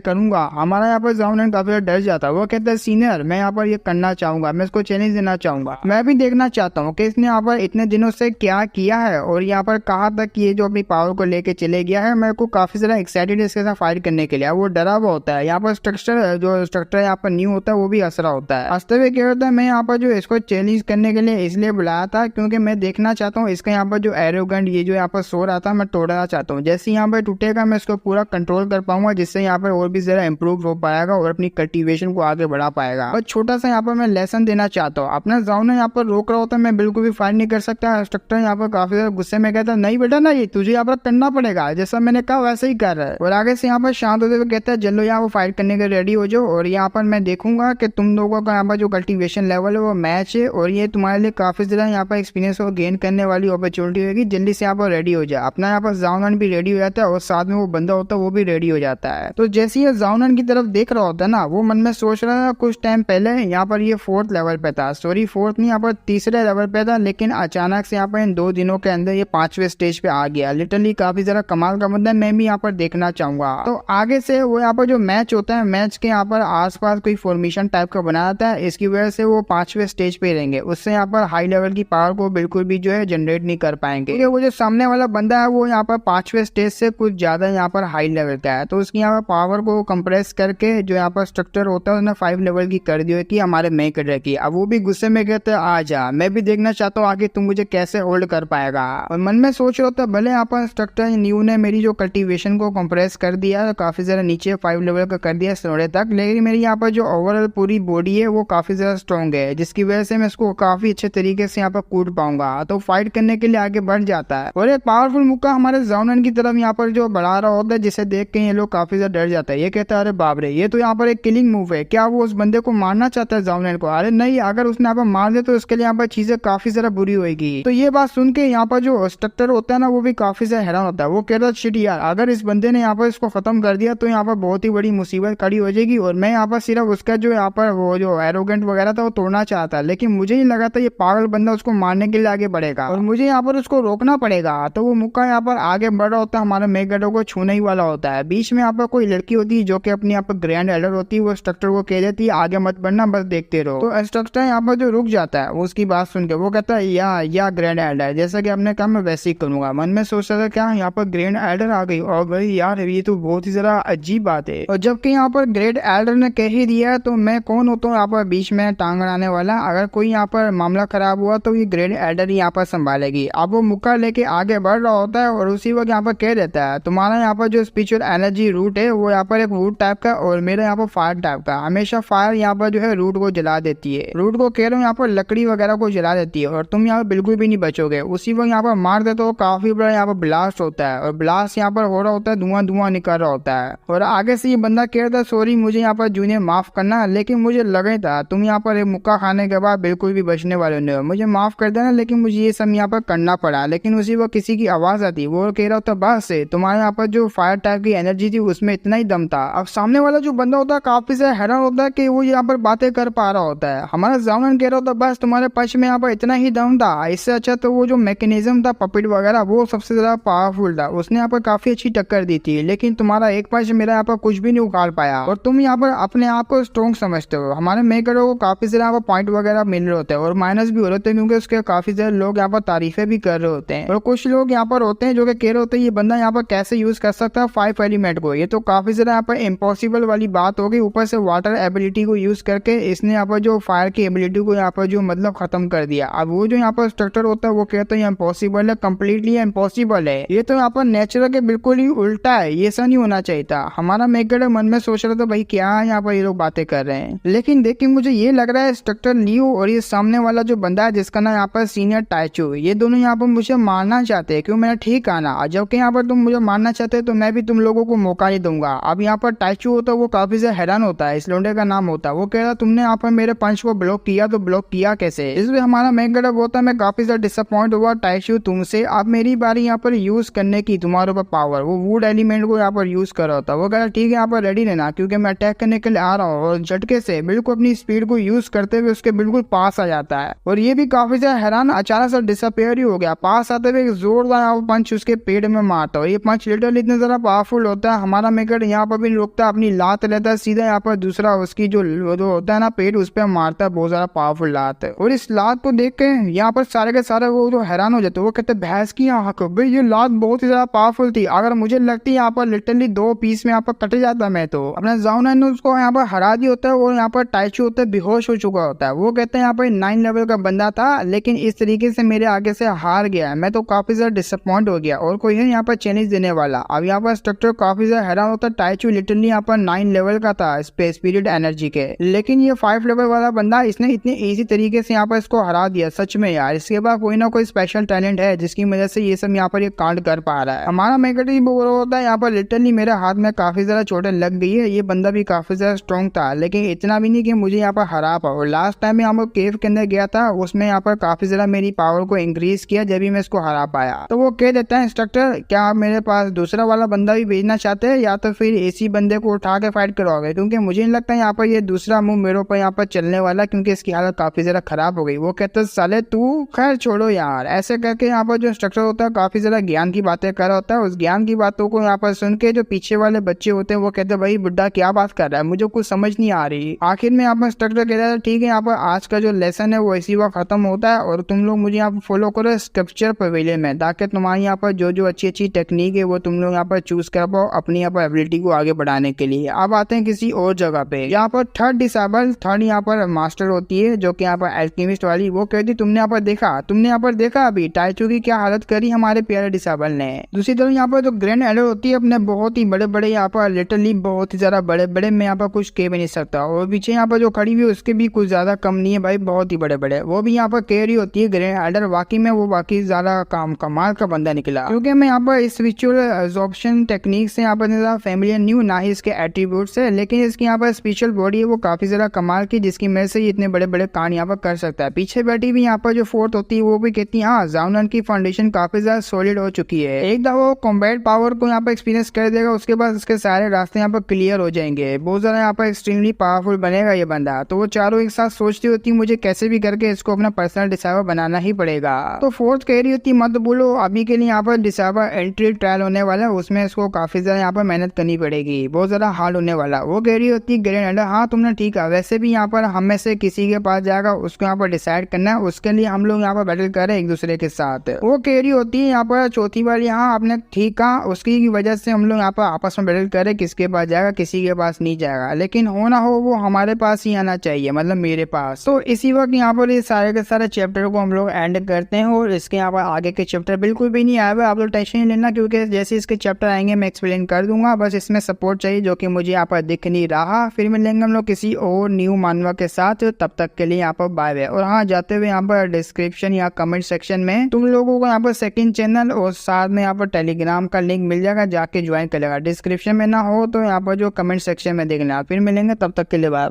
करूंगा। हमारा यहाँ पर जाउनन काफी डर जाता है। वो कहता है सीनियर मैं यहाँ पर ये करना चाहूंगा, मैं इसको चैलेंज देना चाहूंगा, मैं भी देखना चाहता हूँ कि इसने यहाँ पर इतने दिनों से क्या किया है और यहाँ पर कहाँ तक ये जो अपनी पावर को लेके चले गया है। मेरे को काफी ज्यादा एक्साइटेड इसके साथ फाइट करने के लिए। वो डरा हुआ होता है। यहाँ पर स्ट्रक्चर यहाँ पर न्यू होता है वो भी असरा होता है। हंसते हुए क्या होता है मैं यहाँ पर जो इसको चैलेंज करने के लिए इसलिए बुलाया था क्योंकि मैं देखना चाहता हूँ इसका यहाँ पर जो एरोगेंट ये जो यहाँ पर सो रहा था मैं तोड़ना चाहता हूँ। जैसे यहाँ पर टूटेगा मैं इसको पूरा कंट्रोल कर पाऊंगा, जिससे यहाँ पर और भी ज्यादा इंप्रूव हो पाएगा और अपनी कल्टीवेशन को आगे बढ़ा पाएगा। बस छोटा सा यहाँ पर मैं लेसन देना चाहता हूँ। अपना जाउन यहाँ पर रोक रहा होता है, मैं बिल्कुल भी फाइट नहीं कर सकता। इंस्ट्रक्टर यहाँ पर काफी ज्यादा गुस्से में कहता है नहीं बेटा ना, ये तुझे यहाँ पर करना पड़ेगा, जैसा मैंने कहा वैसे ही कर रहा है। और आगे से यहाँ पर शांत होते हुए कहता है चलो यहाँ पर फाइट करने के रेडी हो जाओ, और यहाँ पर मैं देखूंगा कि तुम लोगों का यहाँ पर जो कल्टीवेशन लेवल है वो मैच है, और ये तुम्हारे लिए काफी ज्यादा यहाँ पर एक्सपीरियंस को गेन करने वाली अपॉर्चुनिटी होगी। जल्दी से यहाँ पर रेडी हो जाए। अपना यहाँ पर जाउनन भी रेडी हो जाता है और साथ में वो बंदा होता है वो भी रेडी हो जाता है। तो जैसे ये जाउनन की तरफ देख रहा होता है ना, वो मन में सोच रहा है कुछ टाइम पहले यहाँ पर ये 4th लेवल पे था, सॉरी 4th नहीं, यहाँ पर 3रे लेवल पे था, लेकिन अचानक से यहाँ पर इन 2 दिनों के अंदर ये 5वें स्टेज पे आ गया। लिटरली काफी ज्यादा कमाल का मुद्दा, मैं भी यहाँ पर देखना चाहूंगा। तो आगे से वो यहाँ पर जो मैच होता है, मैच के यहाँ पर आसपास कोई फॉर्मेशन टाइप का बना रहता है, इसकी वजह से वो 5वें स्टेज पे रहेंगे। उससे यहाँ पर हाई लेवल की पावर को बिल्कुल भी जो है जनरेट नहीं कर पाएंगे, क्योंकि वो जो सामने वाला बंदा है वो यहाँ पर 5वें स्टेज से कुछ ज्यादा यहाँ पर हाई लेवल का है। तो उसकी यहाँ पर पावर को कंप्रेस करके जो यहाँ पर स्ट्रक्चर होता है उसने 5 लेवल की कर दी है कि हमारे मेक की। अब वो भी गुस्से में कहते हैं आ जा, मैं भी देखना चाहता हूँ आगे तुम मुझे कैसे होल्ड कर पाएगा। और मन में सोच रहा होता है भले यहाँ पर स्ट्रक्चर न्यू ने मेरी जो कल्टीवेशन को कंप्रेस कर दिया, काफी ज्यादा नीचे 5 लेवल का कर दिया सोने तक, लेकिन मेरी यहाँ पर जो ओवरऑल पूरी बॉडी है वो काफी ज्यादा स्ट्रॉन्ग है, जिसकी वजह से मैं इसको काफी अच्छे तरीके से यहाँ पर कूद पाऊंगा। तो फाइट करने के लिए आगे बढ़ जाता है और एक पावरफुल मुक्का हमारे जाउनन की तरफ यहाँ पर जो बढ़ा रहा होता है, जिसे देख के ये लोग काफी ज्यादा डर जाता है। ये कहता है अरे बाप रे, ये तो यहाँ पर एक किलिंग मूव है, क्या वो वो उस बंदे को मारना चाहता है जावनन को। अरे नहीं, अगर उसने यहाँ पर मार दे तो उसके लिए यहाँ पर चीजें काफी ज्यादा बुरी होगी। तो ये बात सुन के यहाँ पर जो इंस्ट्रक्टर होता है ना वो भी काफी ज्यादा हैरान होता है। वो कह रहा है शिट यार, अगर इस बंदे ने यहाँ पर इसको खत्म कर दिया तो यहाँ पर बहुत ही बड़ी मुसीबत खड़ी हो जाएगी और मैं यहाँ पर सिर्फ उसका जो यहाँ पर वो जो एरोगेंट वगैरह था वो तोड़ना चाहता, लेकिन मुझे नहीं लगा था ये पागल बंदा उसको मारने के लिए आगे बढ़ेगा और मुझे यहाँ पर उसको रोकना पड़ेगा। तो वो मुक्का यहाँ पर आगे बढ़ रहा होता है, हमारे मेगाडो को छूने ही वाला होता है। बीच में यहाँ पर कोई लड़की होती है जो कि अपनी यहाँ पर ग्रैंड एल्डर होती है, वो इंस्ट्रक्टर को कह देती है आगे मत बढ़ना, बस देखते रहो। तो इंस्ट्रक्टर यहाँ पर जो रुक जाता है वो उसकी बात सुन के वो कहता है या ग्रैंड एल्डर, जैसा कि आपने कहा मैं वैसे ही करूंगा। मन में सोच रहा था क्या यहाँ पर ग्रैंड एल्डर आ गई, और भाई यार ये तो बहुत ही जरा अजीब बात है। और जबकि यहाँ पर ग्रेट एल्डर ने कह ही दिया तो मैं कौन होता हूँ यहाँ पर बीच में टांग अड़ाने वाला। अगर कोई यहाँ पर मामला खराब हुआ तो ये ग्रेट एल्डर ही यहाँ पर संभालेगी। अब वो मुक्का लेके आगे बढ़ रहा होता है और उसी वक्त यहाँ पर कह देता है तुम्हारा यहाँ पर जो स्पिरिचुअल एनर्जी रूट है वो यहाँ पर एक वुड टाइप का और मेरा यहाँ पर फायर टाइप का। हमेशा फायर यहाँ पर जो है रूट को जला देती है, रूट को कह रहा हूँ यहाँ पर लकड़ी वगैरह को जला देती है और तुम यहाँ पर बिल्कुल भी नहीं बचोगे। उसी वक्त यहाँ पर मार दे तो काफी बड़ा यहाँ पर ब्लास्ट होता है और ब्लास्ट यहाँ पर हो रहा होता है, धुआं धुआं निकल रहा होता है। और आगे से ये बंदा कह रहा था सॉरी मुझे यहाँ पर जूनियर माफ करना, लेकिन मुझे लगा था तुम यहाँ पर एक मुक्का खाने के बाद बिल्कुल भी बचने वाले नहीं हो, मुझे माफ कर देना, लेकिन मुझे ये सब यहाँ पर करना पड़ा। लेकिन उसी वक्त किसी की आवाज आती, वो कह रहा था बस से तुम्हारे यहाँ पर जो फायर टाइप की एनर्जी थी उसमें इतना ही दम था। अब सामने वाला जो बंदा होता है काफी से हैरान होता है कि वो यहाँ पर बातें कर पा रहा होता है। हमारा जावनन कह रहा था बस तुम्हारे पक्ष में यहाँ पर इतना ही दम था, इससे अच्छा तो वो जो मैकेनिज्म था पपेट वगैरह वो सबसे ज्यादा पावरफुल था, उसने यहाँ पर काफी अच्छी टक्कर दी थी, लेकिन तुम्हारा एक पक्ष मेरा यहाँ पर कुछ भी नहीं उखाड़ पाया और तुम यहाँ पर अपने आप को स्ट्रॉन्ग समझते हो। हमारे मेकरो को काफी ज्यादा यहाँ पर पॉइंट वगैरह मिल रहे होते हैं और माइनस भी हो रहे होते हैं क्योंकि उसके काफी ज्यादा लोग यहाँ पर तारीफें भी कर रहे होते हैं। और कुछ लोग यहाँ पर होते हैं जो कि कह रहे होते हैं ये बंदा यहाँ पर कैसे यूज कर सकता है 5 एलिमेंट को, ये तो काफी ज्यादा यहाँ पर इम्पॉसिबल वाली बात होगी। ऊपर से वाटर एबिलिटी को यूज करके इसने यहाँ पर जो फायर की एबिलिटी को यहाँ पर जो मतलब खत्म कर दिया। अब वो जो यहाँ पर स्ट्रक्चर होता है वो कहता है इम्पॉसिबल है, कम्प्लीटली इम्पॉसिबल है, ये तो यहाँ पर नेचर के बिल्कुल ही उल्टा है, ये ऐसा नहीं होना चाहिए था। हमारा मेकर मन में सोच रहा था भाई क्या यहाँ पर ये लोग बातें कर रहे हैं, लेकिन देखिए मुझे ये लग रहा है इंस्ट्रक्टर लियो और ये सामने वाला जो बंदा है जिसका नाम यहाँ पर सीनियर टाइचू, ये दोनों यहाँ पर मुझे मारना चाहते हैं। क्यों, मैंने ठीक आना, जबकि यहाँ पर तुम मुझे मारना चाहते हो तो मैं भी तुम लोगों को मौका नहीं दूंगा। अब यहाँ पर टाइचू होता है वो काफी से हैरान होता है, इस लोंडे का नाम होता है, वो कह रहा तुमने यहाँ पर मेरे पंच को ब्लॉक किया तो ब्लॉक किया कैसे। इसमें हमारा मेकर होता है मैं काफी ज्यादा डिसअपॉइंट हुआ टाइचू तुमसे, अब मेरी बारी यहाँ पर यूज करने की, तुम्हारे ऊपर पावर, वो वुड एलिमेंट को यहाँ पर यूज कर रहा था। वो कह रहा ठीक है यहाँ पर रेडी रहना क्योंकि मैं अटैक करने के लिए आ रहा हूँ, और झटके से बिल्कुल अपनी स्पीड को यूज करते हुए उसके बिल्कुल पास आ जाता है और ये भी काफी ज्यादा हैरान अचानक से डिसअपेयर ही हो गया। पास आते हुए एक जोरदार पंच उसके पेट में मारता है और ये पंच लिटरली इतना ज्यादा पावरफुल होता है। हमारा मेकर यहाँ पर भी रुकता, अपनी लात लेता है सीधा यहाँ पर दूसरा उसकी जो होता है ना पेट उस पर मारता है, बहुत ज्यादा पावरफुल लात है। और इस लात को देख के यहाँ पर सारे के सारे वो जो हैरान हो जाते, वो कहते भैंस की आंख, भाई ये लात बहुत ही ज्यादा पावरफुल थी, अगर मुझे लगती है यहाँ पर लिटरली 2 पीस में यहाँ पर कट जाता मैं तो। अपना जावनन ने उसको यहाँ पर हरा दिया होता है और यहाँ पर टाइचू होता है बेहोश हो चुका होता है। वो कहते हैं यहाँ पर 9 लेवल का बंदा था लेकिन इस तरीके से मेरे आगे से हार गया, मैं तो काफी ज्यादा डिसअपॉइंट हो गया और कोई है यहाँ पर चैलेंज देने वाला। अब यहाँ पर स्ट्रक्चर काफी ज्यादा हैरान होता है, टाइचू लिटरली यहाँ पर 9 लेवल का था स्पिरिट एनर्जी के, लेकिन ये 5 लेवल वाला बंदा इसने इतने इजी तरीके से यहाँ पर इसको हरा दिया। सच में यार इसके बाद कोई ना कोई स्पेशल टैलेंट है जिसकी वजह से ये सब यहाँ पर ये कांड कर पा रहा है। हमारा मेकेटिव बोल रहा होता है यहाँ पर लिटरली मेरे हाथ में काफी ज्यादा चोटें लग गई है, ये बंदा भी काफी ज्यादा स्ट्रॉन्ग था लेकिन इतना भी नहीं कि मुझे यहाँ पर हरा पाओ। और लास्ट टाइम यहाँ पर केव के अंदर गया था उसमें यहाँ पर काफी ज्यादा मेरी पावर को इंक्रीज किया जब भी मैं इसको हरा पाया। तो वो कह देता है इंस्ट्रक्टर क्या आप मेरे पास दूसरा वाला बंदा भी भेजना चाहते हैं या तो फिर इसी बंदे को उठा के फाइट करवाओगे, क्योंकि मुझे नहीं लगता यहाँ पर ये दूसरा मुंह मेरे ऊपर यहाँ पर चलने वाला क्योंकि इसकी हालत काफी ज्यादा खराब हो गई। वो कहते साले तू खैर छोड़ो यार, ऐसे करके यहाँ पर जो इंस्ट्रक्टर होता है काफी ज्यादा ज्ञान की बातें कर रहा होता है। उस ज्ञान की बातों को यहाँ पर सुन के जो पीछे वाले बच्चे होते हैं वो कहते हैं भाई बुड्ढा क्या बात कर रहा है, मुझे कुछ समझ नहीं आ रही। आखिर में यहाँ पर इंस्ट्रक्टर कहता है ठीक है यहाँ पर आज का जो लेसन है वो इसी वक्त खत्म होता है और तुम लोग मुझे यहाँ पर फॉलो करो स्कल्पचर पवेलियन में, ताकि तुम्हारी यहाँ पर जो अच्छी अच्छी टेक्निक है वो तुम लोग यहाँ पर चूज कर पाओ अपनी यहाँ पर एबिलिटी को आगे बढ़ाने के लिए। अब आते हैं किसी और जगह पे, यहाँ पर थर्ड डिसेबल थर्ड यहाँ पर मास्टर होती है जो कि यहाँ पर एल्केमिस्ट वाली। वो कहती तुमने यहाँ पर देखा अभी टाइचू की क्या हालत करी हमारे प्यारे डिसेबल ने। दूसरी तरफ यहाँ पर जो ग्रैंड एल्डर होती है अपने बहुत ही बड़े बड़े यहाँ पर लिटरली बहुत ही ज्यादा बड़े बड़े, मैं यहाँ पर कुछ कह भी नहीं सकता। और पीछे यहाँ पर जो खड़ी हुई उसके भी कुछ ज्यादा कम नहीं है भाई, बहुत ही बड़े बड़े, वो भी यहाँ पर कह रही होती है ग्रैंड एल्डर वाकई में वो बाकी ज्यादा कमाल का बंदा निकला, क्योंकि मैं यहाँ पर स्पिरिचुअल एब्जॉर्प्शन टेक्निक से यहाँ पर फैमिलियर न्यू ना ही इसके एट्रीब्यूट से, लेकिन इसकी यहाँ पर स्पिरिचुअल नेचुरल बॉडी है वो काफी ज्यादा कमाल की, जिसकी वजह से ये इतने बड़े बड़े कांड यहाँ पर कर सकता है। पीछे बैठी भी यहाँ पर जो फोर्थ होती है वो भी कहती है हाँ जाओनन की फाउंडेशन काफी ज्यादा सॉलिड हो चुकी है। एक दफा वो कॉम्बैट पावर को यहाँ पर एक्सपीरियंस कर देगा, उसके बाद उसके सारे रास्ते यहाँ पर क्लियर हो जाएंगे। बहुत ज्यादा यहाँ पर एक्सट्रीमली पावरफुल बनेगा ये बंदा। तो वो चारों एक साथ सोचती होती मुझे कैसे भी करके इसको अपना पर्सनल डिसाइवर बनाना ही पड़ेगा। तो फोर्थ कह रही होती मत बोलो, अभी के लिए यहाँ पर डिसाइवर एंट्री ट्रायल होने वाला है, उसमें इसको काफी ज्यादा यहाँ पर मेहनत करनी पड़ेगी, बहुत ज्यादा हार्ड होने वाला। वो कह रही होती ग्रैंड हाँ तुमने ठीक है, वैसे भी यहाँ पर हम में से किसी के पास जाएगा उसको यहाँ पर डिसाइड करना है, उसके लिए हम लोग यहाँ पर बैटल कर रहे हैं एक दूसरे के साथ। वो कह रही होती है यहाँ पर चौथी वाली हाँ आपने ठीक कहा, उसकी वजह से हम लोग यहाँ पर आपस में बैटल कर रहे हैं, किसके पास जाएगा किसी के पास नहीं जाएगा, लेकिन हो ना हो वो हमारे पास ही आना चाहिए, मतलब मेरे पास। तो इसी वक्त यहाँ पर ये सारे के सारे चैप्टर को हम लोग एंड करते हैं और इसके यहाँ पर आगे के चैप्टर बिल्कुल भी नहीं आए हुए, आप लोग टेंशन नहीं लेना, क्योंकि जैसे इसके चैप्टर आएंगे मैं एक्सप्लेन कर दूंगा। बस इसमें सपोर्ट चाहिए जो कि मुझे यहाँ पर दिख नहीं रहा। फिर मिलेंगे हम लोग किसी और न्यू मानवा के साथ, तब तक के लिए यहाँ पर बाय बाय। और हाँ जाते हुए यहाँ पर डिस्क्रिप्शन या कमेंट सेक्शन में तुम लोगों को यहाँ पर सेकंड चैनल और साथ में यहाँ पर टेलीग्राम का लिंक मिल जाएगा, जाके ज्वाइन कर लेगा। डिस्क्रिप्शन में ना हो तो यहाँ पर जो कमेंट सेक्शन में देख लेना। फिर मिलेंगे, तब तक के लिए बाय।